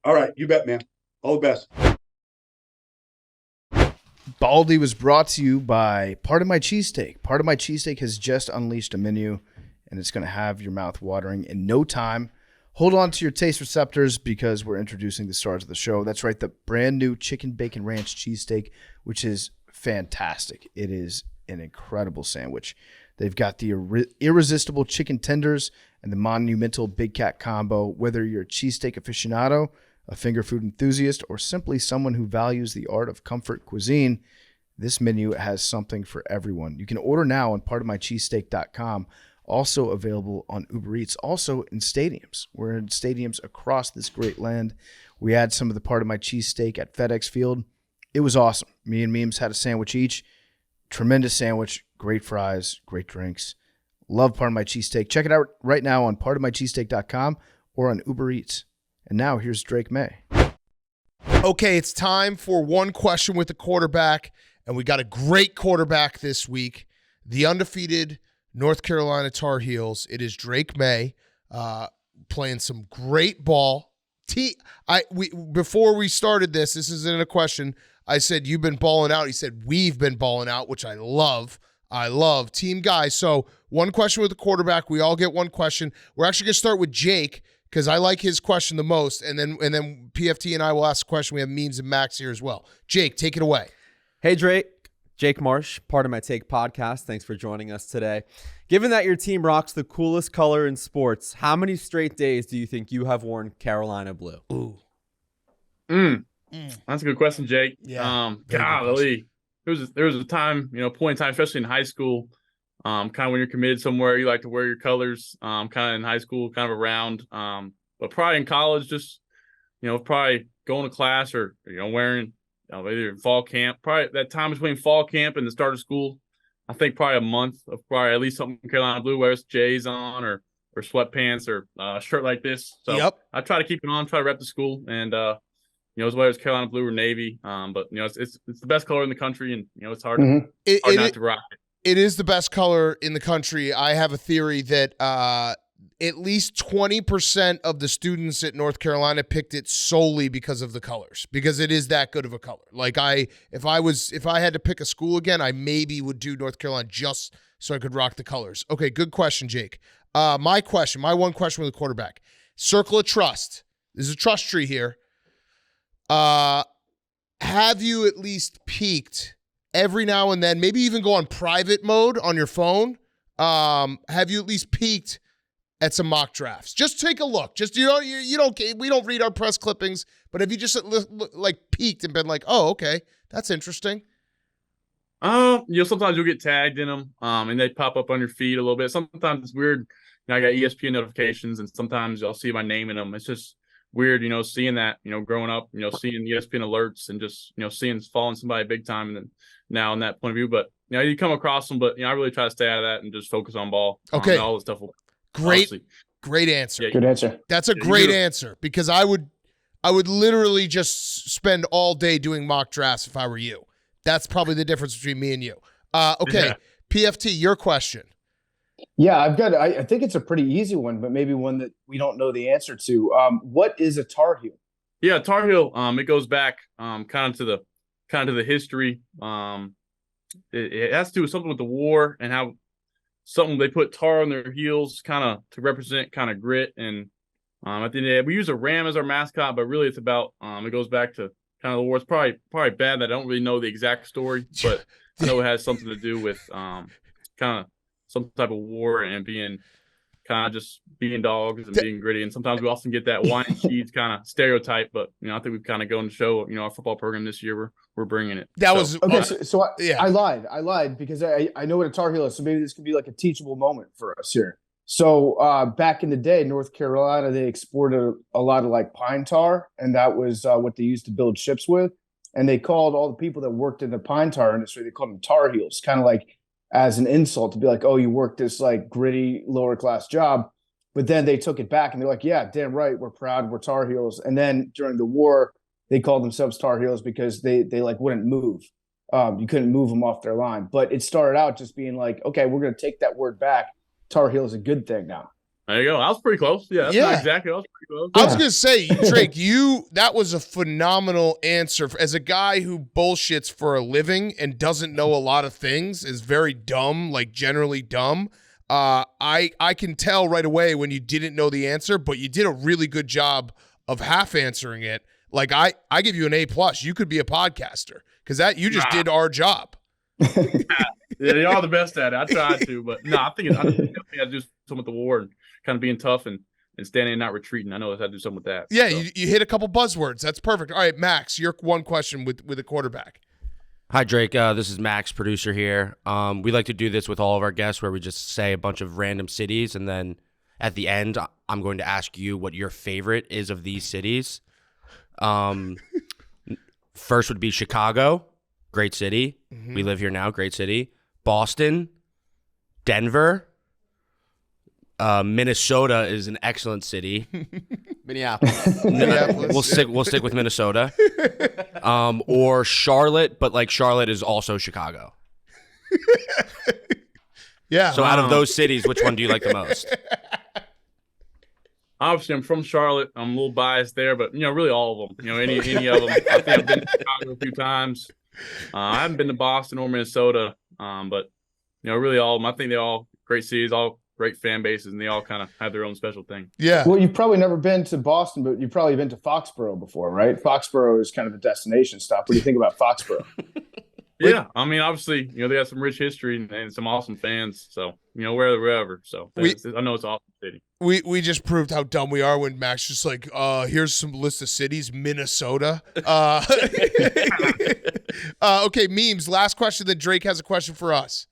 All right, you bet, man. All the best. Baldy was brought to you by Part of My Cheesesteak. Part of My Cheesesteak has just unleashed a menu, and it's going to have your mouth watering in no time. Hold on to your taste receptors because we're introducing the stars of the show. That's right, the brand new Chicken Bacon Ranch Cheesesteak, which is fantastic. It is an incredible sandwich. They've got the irresistible chicken tenders and the monumental Big Cat combo. Whether you're a cheesesteak aficionado, a finger food enthusiast, or simply someone who values the art of comfort cuisine, this menu has something for everyone. You can order now on partofmycheesesteak.com. Also available on Uber Eats, also in stadiums. We're in stadiums across this great land. We had some of the Part of My Cheesesteak at FedEx Field. It was awesome. Me and Memes had a sandwich each. Tremendous sandwich, great fries, great drinks. Love Part of My Cheesesteak. Check it out right now on partofmycheesesteak.com or on Uber Eats. And now here's Drake Maye. Okay, it's time for one question with the quarterback, and we got a great quarterback this week. The undefeated North Carolina Tar Heels. It is Drake Maye playing some great ball. Before we started this isn't a question. I said, you've been balling out. He said, we've been balling out, which I love. I love team guys. So one question with the quarterback. We all get one question. We're actually going to start with Jake because I like his question the most. And then PFT and I will ask a question. We have Memes and Max here as well. Jake, take it away. Hey, Drake. Jake Marsh, Part of My Take podcast. Thanks for joining us today. Given that your team rocks the coolest color in sports, how many straight days do you think you have worn Carolina blue? Ooh. That's a good question, Jake. Yeah. Golly. There was a time, point in time, especially in high school, kind of when you're committed somewhere, you like to wear your colors, kind of in high school, kind of around. But probably in college, just, probably going to class or, wearing, either fall camp, probably that time between fall camp and the start of school. I think probably a month of probably at least something Carolina blue, whether it's J's on or sweatpants or a shirt like this. So I try to keep it on, try to rep the school and, whether it's Carolina blue or navy, but it's the best color in the country, and it's hard, hard not to rock it. It is the best color in the country. I have a theory that at least 20% of the students at North Carolina picked it solely because of the colors, because it is that good of a color. Like if I had to pick a school again, I maybe would do North Carolina just so I could rock the colors. Okay, good question, Jake. My one question with the quarterback. Circle of trust. There's a trust tree here. Have you at least peeked every now and then, maybe even go on private mode on your phone? Have you at least peeked at some mock drafts? Just take a look. Just, we don't read our press clippings, but have you just peeked and been like, oh, okay, that's interesting? Sometimes you'll get tagged in them, and they pop up on your feed a little bit. Sometimes it's weird. I got ESPN notifications, and sometimes I'll see my name in them. It's just weird, seeing that, growing up, seeing ESPN alerts and just, seeing following somebody big time, and then now in that point of view. But you come across them, but I really try to stay out of that and just focus on ball. Okay, all the stuff. Great answer. Yeah, good answer. That's a great answer, because I would literally just spend all day doing mock drafts if I were you. That's probably the difference between me and you. Okay, PFT, your question. Yeah, I think it's a pretty easy one, but maybe one that we don't know the answer to. What is a Tar Heel? Yeah, Tar Heel. It goes back kind of to the history. It has to do with something with the war and how something they put tar on their heels, kind of to represent kind of grit. And at the end of the day, we use a ram as our mascot, but really it's about it goes back to kind of the war. It's probably bad that I don't really know the exact story, but I know it has something to do with kind of some type of war and being kind of just being dogs and being gritty. And sometimes we also get that wine sheets kind of stereotype, but I think we've kind of gone to show, our football program this year, we're bringing it. That was okay. So I lied because I know what a Tar Heel is. So maybe this could be like a teachable moment for us here. So back in the day, North Carolina, they exported a lot of like pine tar, and that was what they used to build ships with. And they called all the people that worked in the pine tar industry, they called them Tar Heels, kind of like as an insult to be like, oh, you work this like gritty lower class job. But then they took it back and they're like, yeah, damn right, we're proud, we're Tar Heels. And then during the war, they called themselves Tar Heels because they like wouldn't move. You couldn't move them off their line. But it started out just being like, okay, we're going to take that word back. Tar Heel is a good thing now. There you go. I was pretty close. Yeah, that's not exactly. I was pretty close. I was going to say, Drake, that was a phenomenal answer. As a guy who bullshits for a living and doesn't know a lot of things, is very dumb, like generally dumb. I can tell right away when you didn't know the answer, but you did a really good job of half answering it. Like I give you an A+. You could be a podcaster because you just did our job. Yeah, you're all the best at it. I tried to, but no, I think I do something with the war and kind of being tough and standing and not retreating. I know I had to do something with that. Yeah, so. you hit a couple buzzwords. That's perfect. All right, Max, your one question with a quarterback. Hi, Drake. This is Max, producer here. We like to do this with all of our guests where we just say a bunch of random cities, and then at the end, I'm going to ask you what your favorite is of these cities. First would be Chicago. Great city. Mm-hmm. We live here now. Great city. Boston. Denver. Minnesota is an excellent city. Minneapolis. We'll stick with Minnesota. Or Charlotte, but like Charlotte is also Chicago. Yeah. So out of those cities, which one do you like the most? Obviously, I'm from Charlotte. I'm a little biased there, but really all of them. Any of them. I think I've been to Chicago a few times. I haven't been to Boston or Minnesota, but really all of them. I think they're all great cities, all great fan bases, and they all kind of have their own special thing. Yeah. Well, you've probably never been to Boston, but you've probably been to Foxborough before, right? Foxborough is kind of a destination stop. What do you think about Foxborough? Yeah, I mean, obviously, they have some rich history and some awesome fans. So, wherever. So, I know it's an awesome city. We just proved how dumb we are when Max just like, here's some list of cities, Minnesota. Okay, memes. Last question. Then Drake has a question for us.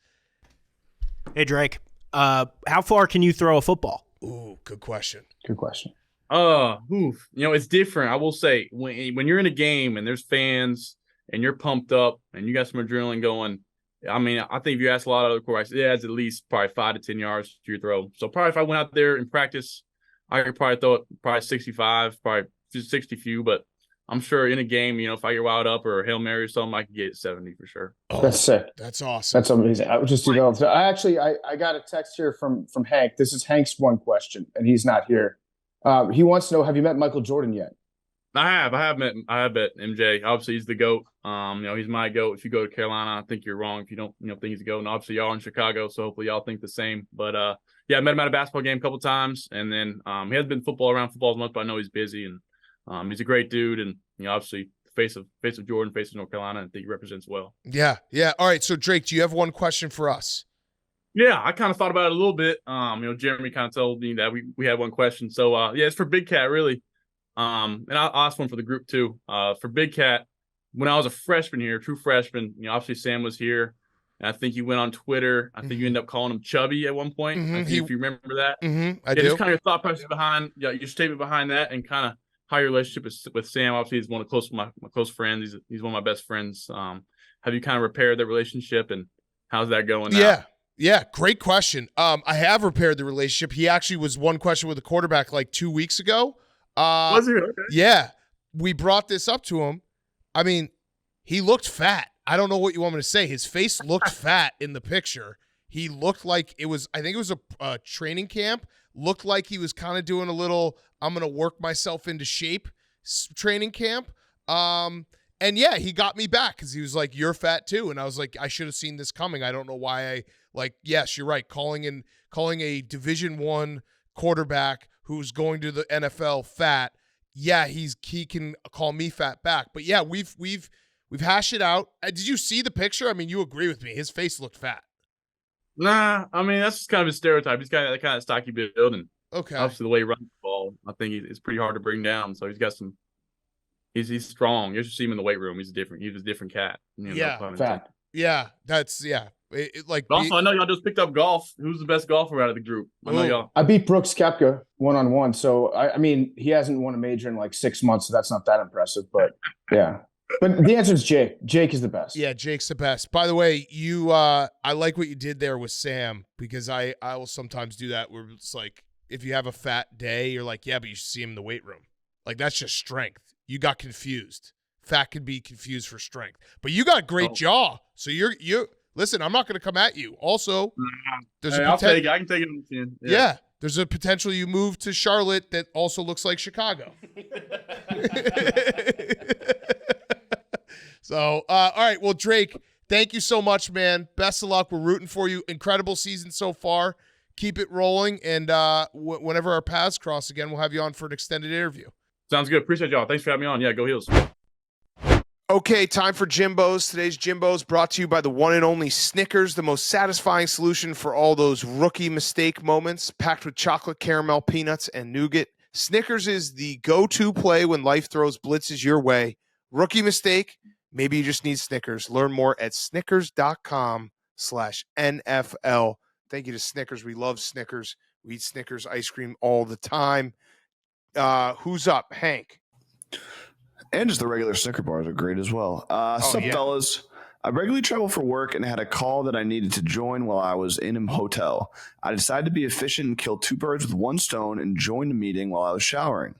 Hey, Drake. How far can you throw a football? Ooh, good question. Good question. It's different. I will say when you're in a game and there's fans and you're pumped up and you got some adrenaline going, I mean, I think if you ask a lot of other quarterbacks, it adds at least probably 5 to 10 yards to your throw. So probably if I went out there in practice, I could probably throw it probably 65, probably 60 few, but I'm sure in a game, if I get wild up or a Hail Mary or something, I can get 70 for sure. Oh, that's sick. That's awesome. That's amazing. I would just do that. I got a text here from Hank. This is Hank's one question, and he's not here. He wants to know, have you met Michael Jordan yet? I have met MJ. Obviously, he's the GOAT. He's my GOAT. If you go to Carolina, I think you're wrong if you don't, think he's the GOAT. And obviously, y'all in Chicago, so hopefully y'all think the same. But I met him at a basketball game a couple times, and then he hasn't been around football as much, but I know he's busy and he's a great dude, and obviously face of Jordan, face of North Carolina, I think he represents well. Yeah. All right. So Drake, do you have one question for us? Yeah, I kind of thought about it a little bit. Jeremy kind of told me that we had one question. So it's for Big Cat really. And I'll ask one for the group too. For Big Cat, when I was a freshman here, true freshman, obviously Sam was here, and I think you went on Twitter. I think you ended up calling him Chubby at one point. Mm-hmm. If you remember that. Mm-hmm. I do. Just kind of your thought process behind your statement behind that, and kind of how your relationship is with Sam. Obviously, he's one of my close friends. He's one of my best friends. Have you kind of repaired that relationship, and how's that going now? Yeah, great question. I have repaired the relationship. He actually was one question with the quarterback like 2 weeks ago. Was he? Okay. Yeah, we brought this up to him. I mean, he looked fat. I don't know what you want me to say. His face looked fat in the picture. He looked like I think it was a training camp. Looked like he was kind of doing a little, I'm going to work myself into shape training camp. And yeah, he got me back because he was like, you're fat too. And I was like, I should have seen this coming. I don't know why yes, you're right. Calling a Division I quarterback who's going to the NFL fat. Yeah, he can call me fat back. But yeah, we've hashed it out. Did you see the picture? I mean, you agree with me. His face looked fat. Nah, I mean that's just kind of a stereotype. He's got that kind of stocky build, and Okay. obviously the way he runs the ball, I think it's pretty hard to bring down. So he's got some. He's strong. You should see him in the weight room. He's a different cat. Fact. Yeah, that's Also, I know y'all just picked up golf. Who's the best golfer out of the group? I know y'all. I beat Brooks Koepka 1-on-1. So I mean, he hasn't won a major in like 6 months, so that's not that impressive. But yeah. But the answer is Jake. Jake is the best. Yeah, Jake's the best. By the way, you I like what you did there with Sam, because I will sometimes do that where it's like if you have a fat day, you're like, yeah, but you should see him in the weight room. Like that's just strength. You got confused. Fat can be confused for strength. But you got great jaw. So you're listen, I'm not going to come at you. Also, there's I'll take it. I can take it on the chin. Yeah, there's a potential you move to Charlotte that also looks like Chicago. So, all right. Well, Drake, thank you so much, man. Best of luck. We're rooting for you. Incredible season so far. Keep it rolling. And whenever our paths cross again, we'll have you on for an extended interview. Sounds good. Appreciate y'all. Thanks for having me on. Yeah, go Heels. Okay, time for Jimbos. Today's Jimbos brought to you by the one and only Snickers, the most satisfying solution for all those rookie mistake moments, packed with chocolate, caramel, peanuts, and nougat. Snickers is the go-to play when life throws blitzes your way. Rookie mistake, maybe you just need Snickers. Learn more at snickers.com/NFL. Thank you to Snickers. We love Snickers. We eat Snickers ice cream all the time. Who's up? Hank. And just the regular Snicker bars are great as well. Fellas? I regularly travel for work and had a call that I needed to join while I was in a hotel. I decided to be efficient and kill 2 birds with 1 stone and joined the meeting while I was showering.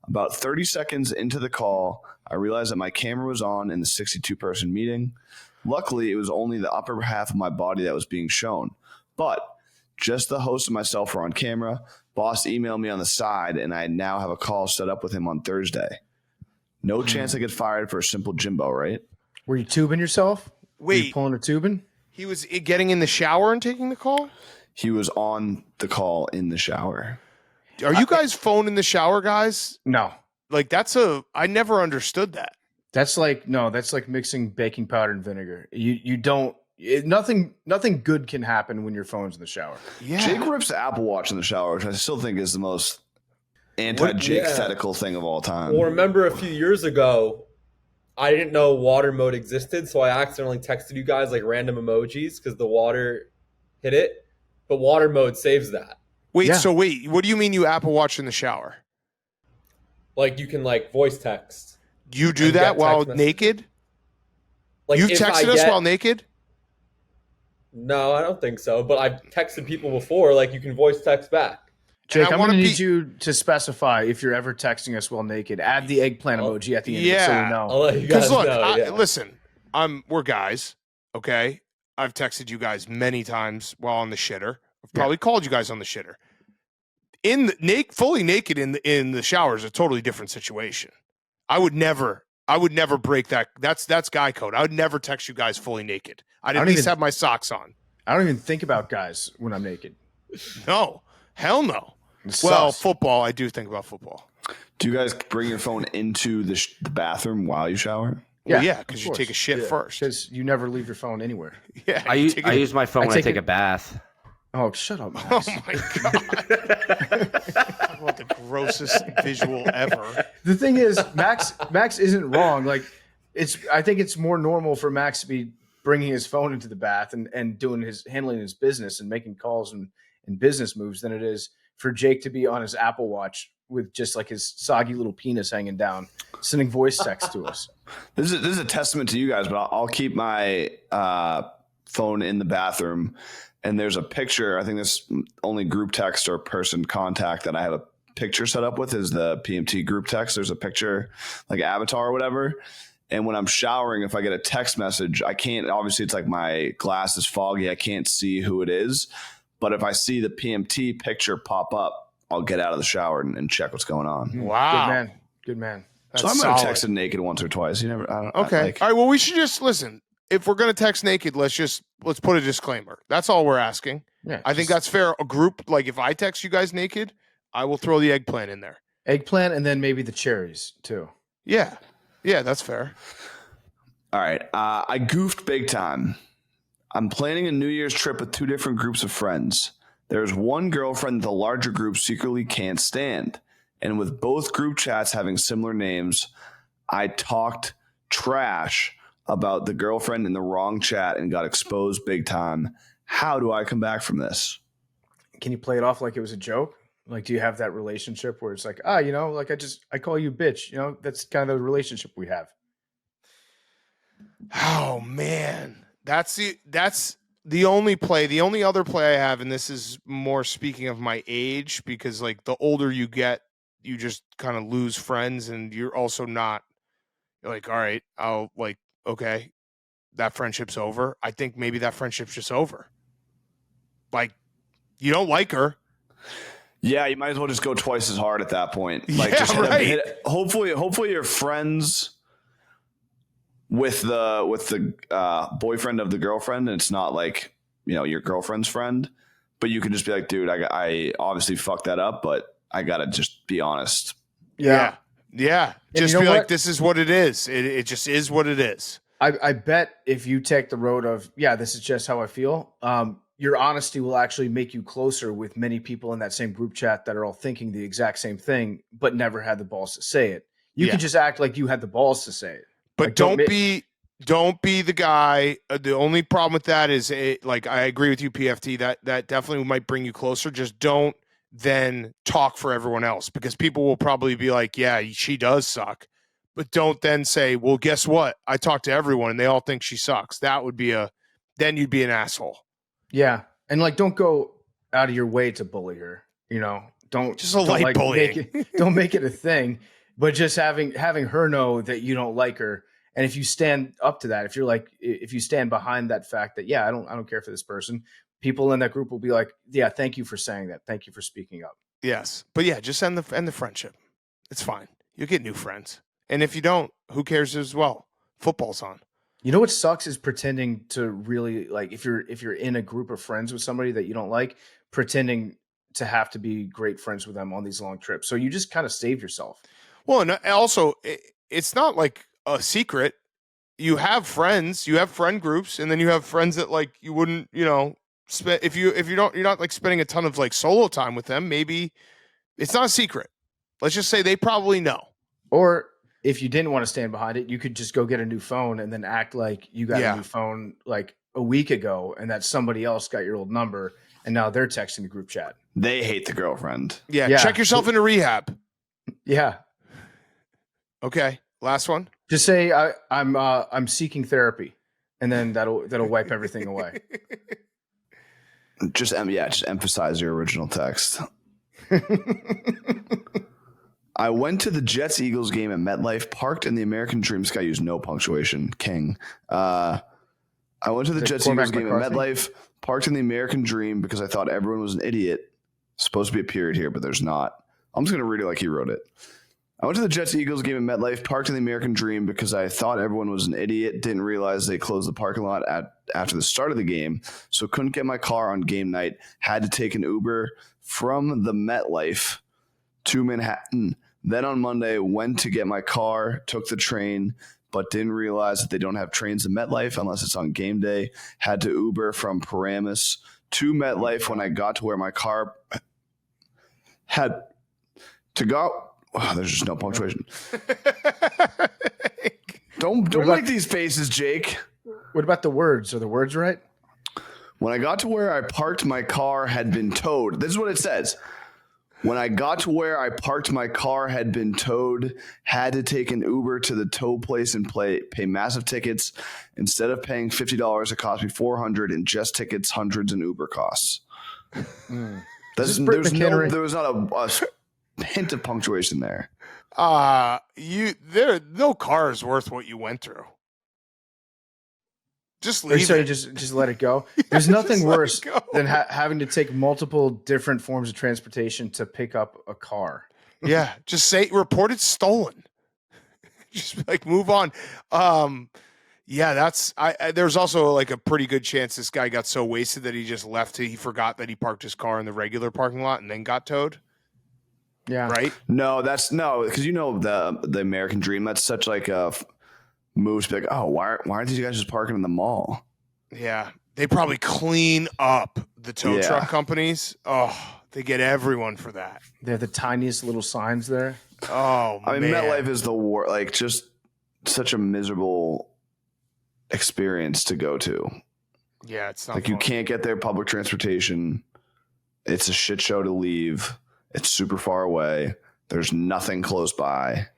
About 30 seconds into the call, I realized that my camera was on in the 62-person meeting. Luckily, it was only the upper half of my body that was being shown. But just the host and myself were on camera. Boss emailed me on the side, and I now have a call set up with him on Thursday. No chance I get fired for a simple Jimbo, right? Were you tubing yourself? Were you pulling a tubing? He was getting in the shower and taking the call? He was on the call in the shower. Are you guys phone in the shower, guys? No. Like I never understood that. That's like mixing baking powder and vinegar. You don't nothing good can happen when your phone's in the shower. Yeah. Jake rips the Apple Watch in the shower, which I still think is the most anti-Jake-thetical thing of all time. Well, remember a few years ago, I didn't know water mode existed, so I accidentally texted you guys like random emojis because the water hit it. But water mode saves that. Wait, what do you mean you Apple Watch in the shower? Like you can like voice text. You do that while naked? Like You've texted us while naked? No, I don't think so. But I've texted people before, like you can voice text back. Jake, I'm going to need you to specify if you're ever texting us while naked. Add the eggplant emoji at the end so we know. I'll let you guys know. Listen, we're guys, okay? I've texted you guys many times while on the shitter. I've probably called you guys on the shitter. Fully naked in the shower is a totally different situation. I would never break that. That's guy code. I would never text you guys fully naked. I'd at least have my socks on. I don't even think about guys when I'm naked. No, hell no. Well, football, I do think about football. Do you guys bring your phone into the bathroom while you shower? Yeah, because you take a shit first. Because you never leave your phone anywhere. Yeah, I use my phone when I take a bath. Oh, shut up, Max. Oh, my God. Talk about the grossest visual ever. The thing is, Max isn't wrong. Like, I think it's more normal for Max to be bringing his phone into the bath and handling his business and making calls and business moves than it is for Jake to be on his Apple Watch with just like his soggy little penis hanging down, sending voice text to us. This is a testament to you guys, but I'll keep my phone in the bathroom. And there's a picture. I think this only group text or person contact that I have a picture set up with is the PMT group text. There's a picture like avatar or whatever. And when I'm showering, if I get a text message, I can't, obviously it's like my glass is foggy. I can't see who it is. But if I see the PMT picture pop up, I'll get out of the shower and check what's going on. Wow. Good man. So I might have texted naked once or twice. You never. Okay. All right. Well, we should just listen. If we're going to text naked, let's put a disclaimer. That's all we're asking. Yeah, I think that's fair. A group, like if I text you guys naked, I will throw the eggplant in there. Eggplant and then maybe the cherries too. Yeah. Yeah, that's fair. All right. I goofed big time. I'm planning a New Year's trip with 2 different groups of friends. There's one girlfriend that the larger group secretly can't stand. And with both group chats having similar names, I talked trash about the girlfriend in the wrong chat and got exposed big time. How do I come back from this? Can you play it off like it was a joke? Like, do you have that relationship where it's like, like I call you bitch, that's kind of the relationship we have. Oh man, that's the only play. The only other play I have, and this is more speaking of my age, because like the older you get, you just kind of lose friends, and you're also not. You're like, all right, I'll like, okay, that friendship's over. I think maybe that friendship's just over. Like, you don't like her. Yeah, you might as well just go twice as hard at that point. Like, yeah, just right. Hopefully you're friends with the boyfriend of the girlfriend, and it's not like, your girlfriend's friend, but you can just be like, dude, I obviously fucked that up, but I gotta just be honest. Yeah. Just be like, this is what it is. It just is what it is. I bet if you take the road of, this is just how I feel, your honesty will actually make you closer with many people in that same group chat that are all thinking the exact same thing, but never had the balls to say it. You can just act like you had the balls to say it. But like, don't be the guy. The only problem with that is, I agree with you, PFT, that definitely might bring you closer. Just don't then talk for everyone else, because people will probably be like, yeah, she does suck. But don't then say, well, guess what? I talked to everyone and they all think she sucks. That would be then you'd be an asshole. Yeah. And like, don't go out of your way to bully her. Don't just light bullying. Don't make it a thing, but just having her know that you don't like her. And if you stand up to that, if you stand behind that fact that, I don't care for this person, people in that group will be like, yeah, thank you for saying that. Thank you for speaking up. Yes. But yeah, just end the friendship. It's fine. You'll get new friends. And if you don't, who cares as well? Football's on. You know what sucks is pretending to really, like, if you're in a group of friends with somebody that you don't like, pretending to have to be great friends with them on these long trips. So you just kind of save yourself. Well, and also, it's not like a secret. You have friends, you have friend groups, and then you have friends that like you wouldn't, if you're not like spending a ton of like solo time with them. Maybe it's not a secret. Let's just say they probably know. Or if you didn't want to stand behind it, you could just go get a new phone and then act like you got a new phone like a week ago, and that somebody else got your old number, and now they're texting the group chat. They hate the girlfriend. Yeah. Check yourself into rehab. Yeah. Okay. Last one. Just say I'm seeking therapy, and then that'll wipe everything away. Just emphasize your original text. I went to the Jets-Eagles game at MetLife, parked in the American Dream. This guy used no punctuation. King. I went to the Jets-Eagles game at MetLife, parked in the American Dream because I thought everyone was an idiot. Supposed to be a period here, but there's not. I'm just going to read it like he wrote it. I went to the Jets-Eagles game at MetLife, parked in the American Dream because I thought everyone was an idiot, didn't realize they closed the parking lot after the start of the game, so couldn't get my car on game night, had to take an Uber from the MetLife to Manhattan. Then on Monday, went to get my car, took the train, but didn't realize that they don't have trains in MetLife unless it's on game day. Had to Uber from Paramus to MetLife when I got to where my car had to go. Oh, there's just no punctuation. Don't make these faces, Jake. What about the words? Are the words right? When I got to where I parked my car had been towed. This is what it says. When I got to where I parked my car had been towed, had to take an Uber to the tow place and pay massive tickets. Instead of paying $50, it cost me $400 in just tickets, hundreds in Uber costs. There was not a hint of punctuation there. No car is worth what you went through. Just leave it. Just let it go. There's nothing worse than having to take multiple different forms of transportation to pick up a car. Yeah, just say report it stolen. Just like move on. There's also like a pretty good chance this guy got so wasted that he just left. He forgot that he parked his car in the regular parking lot and then got towed. Yeah. Right. No, because the American Dream. That's such like a move to be like, oh, why aren't these guys just parking in the mall? Yeah. They probably clean up the tow truck companies. Oh, they get everyone for that. They have the tiniest little signs there. Oh, I mean, man. MetLife is the war. Like, just such a miserable experience to go to. Yeah, it's not like fun. you can't get there public transportation. It's a shit show to leave. It's super far away. There's nothing close by.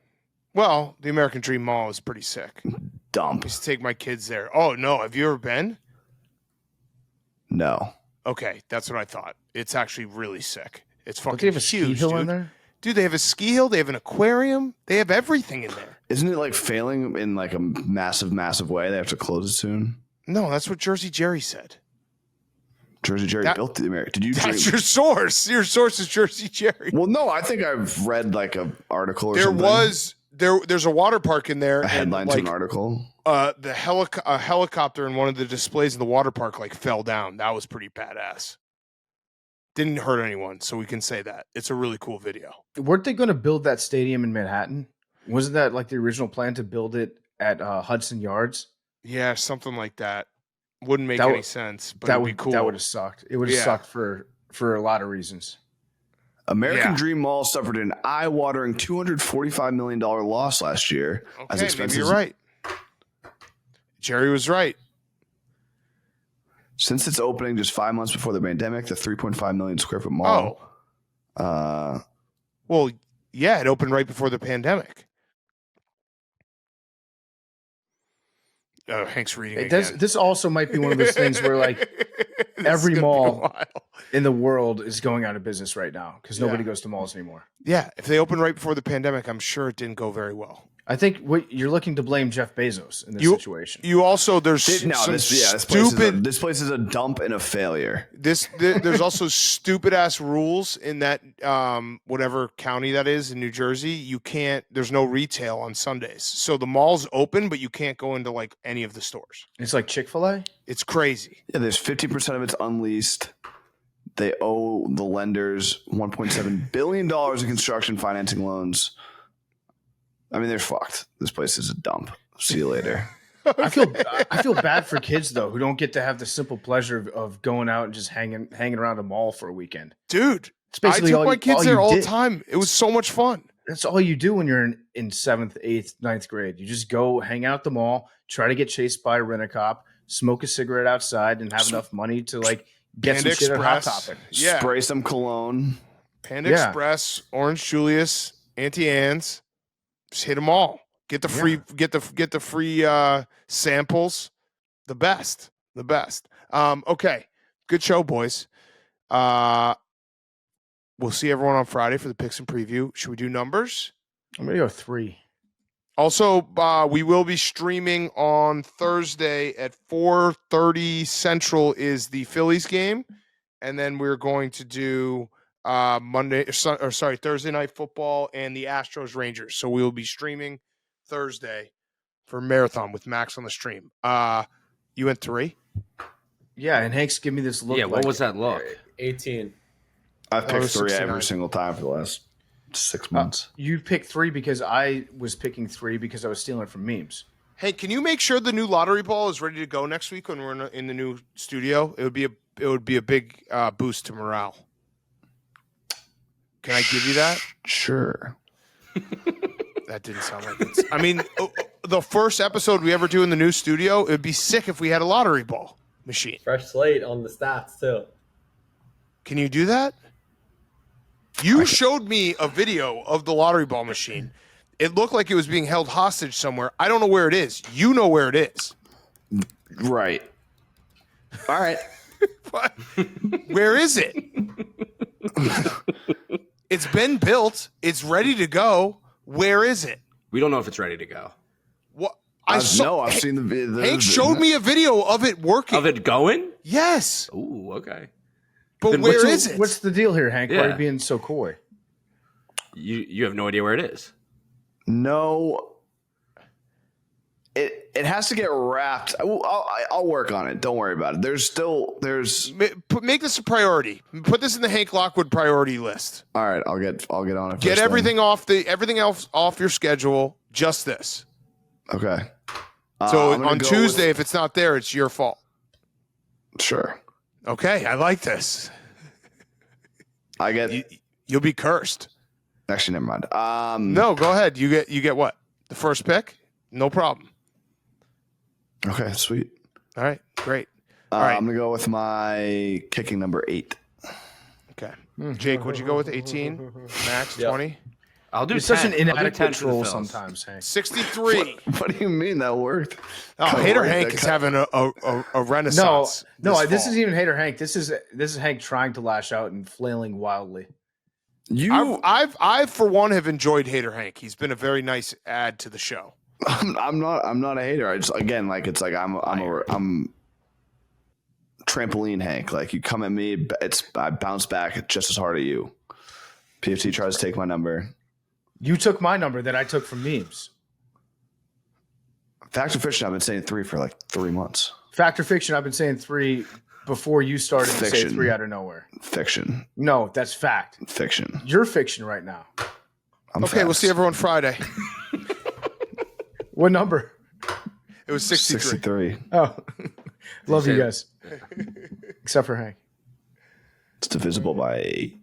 Well, the American Dream Mall is pretty sick. Dump. I used to take my kids there. Oh, no. Have you ever been? No. Okay, that's what I thought. It's actually really sick. It's fucking Don't they have a huge, ski hill dude. in there? Dude, they have a ski hill. They have an aquarium. They have everything in there. Isn't it like failing in like a massive, massive way? They have to close it soon. No, that's what Jersey Jerry said. Jersey Jerry built the America. Did you? That's your source. Your source is Jersey Jerry. Well, no, I think I've read like an article or There something. there's a water park in there. A headline and, to like, an article. A helicopter in one of the displays in the water park like fell down. That was pretty badass. Didn't hurt anyone, so we can say that. It's a really cool video. Weren't they going to build that stadium in Manhattan? Wasn't that like the original plan to build it at Hudson Yards? Yeah, something like that. Wouldn't make That any sense, but that it'd would be cool. That would have sucked. It would have sucked for a lot of reasons. American Dream Mall suffered an eye-watering $245 million loss last year. As Okay, expenses. maybe you're right. Jerry was right. Since its opening just 5 months before the pandemic, the 3.5 million square foot mall. Well, yeah, it opened right before the pandemic. Oh, Hank's reading again. This also might be one of those things where like every mall in the world is going out of business right now because nobody goes to malls anymore. Yeah, if they opened right before the pandemic, I'm sure it didn't go very well. I think you're looking to blame Jeff Bezos in this situation. You also there's this place is a dump and a failure. There's also stupid ass rules in that whatever county that is in New Jersey. You can't. There's no retail on Sundays, so the mall's open, but you can't go into like any of the stores. It's like Chick-fil-A. It's crazy. Yeah, there's 50% of it's unleased. They owe the lenders $1.7 billion in construction financing loans. I mean, they're fucked. This place is a dump. See you later. I feel bad for kids though who don't get to have the simple pleasure of going out and just hanging around a mall for a weekend. Dude, it's basically I took my kids there all the did. time. It was so much fun. That's all you do when you're in 7th, 8th, 9th grade. You just go hang out at the mall, try to get chased by a rent-a-cop, smoke a cigarette outside, and have enough money to like get Panda some shit at Hot Express. Topic. Yeah. Spray some cologne. Panda Express, Orange Julius, Auntie Anne's. Just hit them all. Get the free, get the free samples. The best. Okay, good show, boys. We'll see everyone on Friday for the picks and preview. Should we do numbers? I'm gonna go 3. Also, we will be streaming on Thursday at 4:30 Central is the Phillies game, and then we're going to do Thursday night football and the Astros Rangers. So we will be streaming Thursday for Marathon with Max on the stream. You went 3? Yeah, and Hank's give me this look. Yeah, what was that look? 18. I've picked 3 69. every single time for the last 6 months. You picked 3 because I was picking 3 because I was stealing it from memes. Hey, can you make sure the new lottery ball is ready to go next week when we're in the new studio? It would be a big boost to morale. Can I give you that? Sure. That didn't sound like it. I mean, the first episode we ever do in the new studio, it would be sick if we had a lottery ball machine. Fresh slate on the stats, too. Can you do that? You showed me a video of the lottery ball machine. It looked like it was being held hostage somewhere. I don't know where it is. You know where it is. Right. All right. Where is it? It's been built. It's ready to go. Where is it? We don't know if it's ready to go. What? I've seen the video. Hank showed me a video of it working. Of it going? Yes. Ooh, okay. But Then where is it? What's the deal here, Hank? Why are Yeah. you being so coy? You have no idea where it is. No. It has to get wrapped. I'll work on it. Don't worry about it. There's Make this a priority. Put this in the Hank Lockwood priority list. All right, I'll get on it. Get first everything everything else off your schedule. Just this. Then. Okay. So I'm gonna on go Tuesday, if it's not there, it's your fault. Sure. Okay, I like this. I get. You'll be cursed. Actually, never mind. No, go ahead. You get what? The first pick? No problem. Okay, sweet. All right, great. All right. I'm gonna go with my kicking number 8. Okay, Jake, would you go with 18 max 20? I'll do. You're 10. such an I'll do inadequate 10 for the troll Phils. sometimes, Hank. 63. What do you mean that worked? Oh, Hater Hank is having a renaissance. No, this this fall. isn't even Hater Hank. This is Hank trying to lash out and flailing wildly. I've for one have enjoyed Hater Hank. He's been a very nice add to the show. I'm not a hater. I just I'm trampoline Hank. Like you come at me, I bounce back just as hard at you. PFT tries to take my number. You took my number that I took from memes. Fact or fiction? I've been saying 3 for like 3 months. Fact or fiction? I've been saying 3 before you started to say Fiction. 3 out of nowhere. Fiction. No, that's fact. Fiction. You're fiction right now. Okay, we'll see everyone Friday. What number? It was 63. Oh, love you guys. Except for Hank. It's divisible by 8.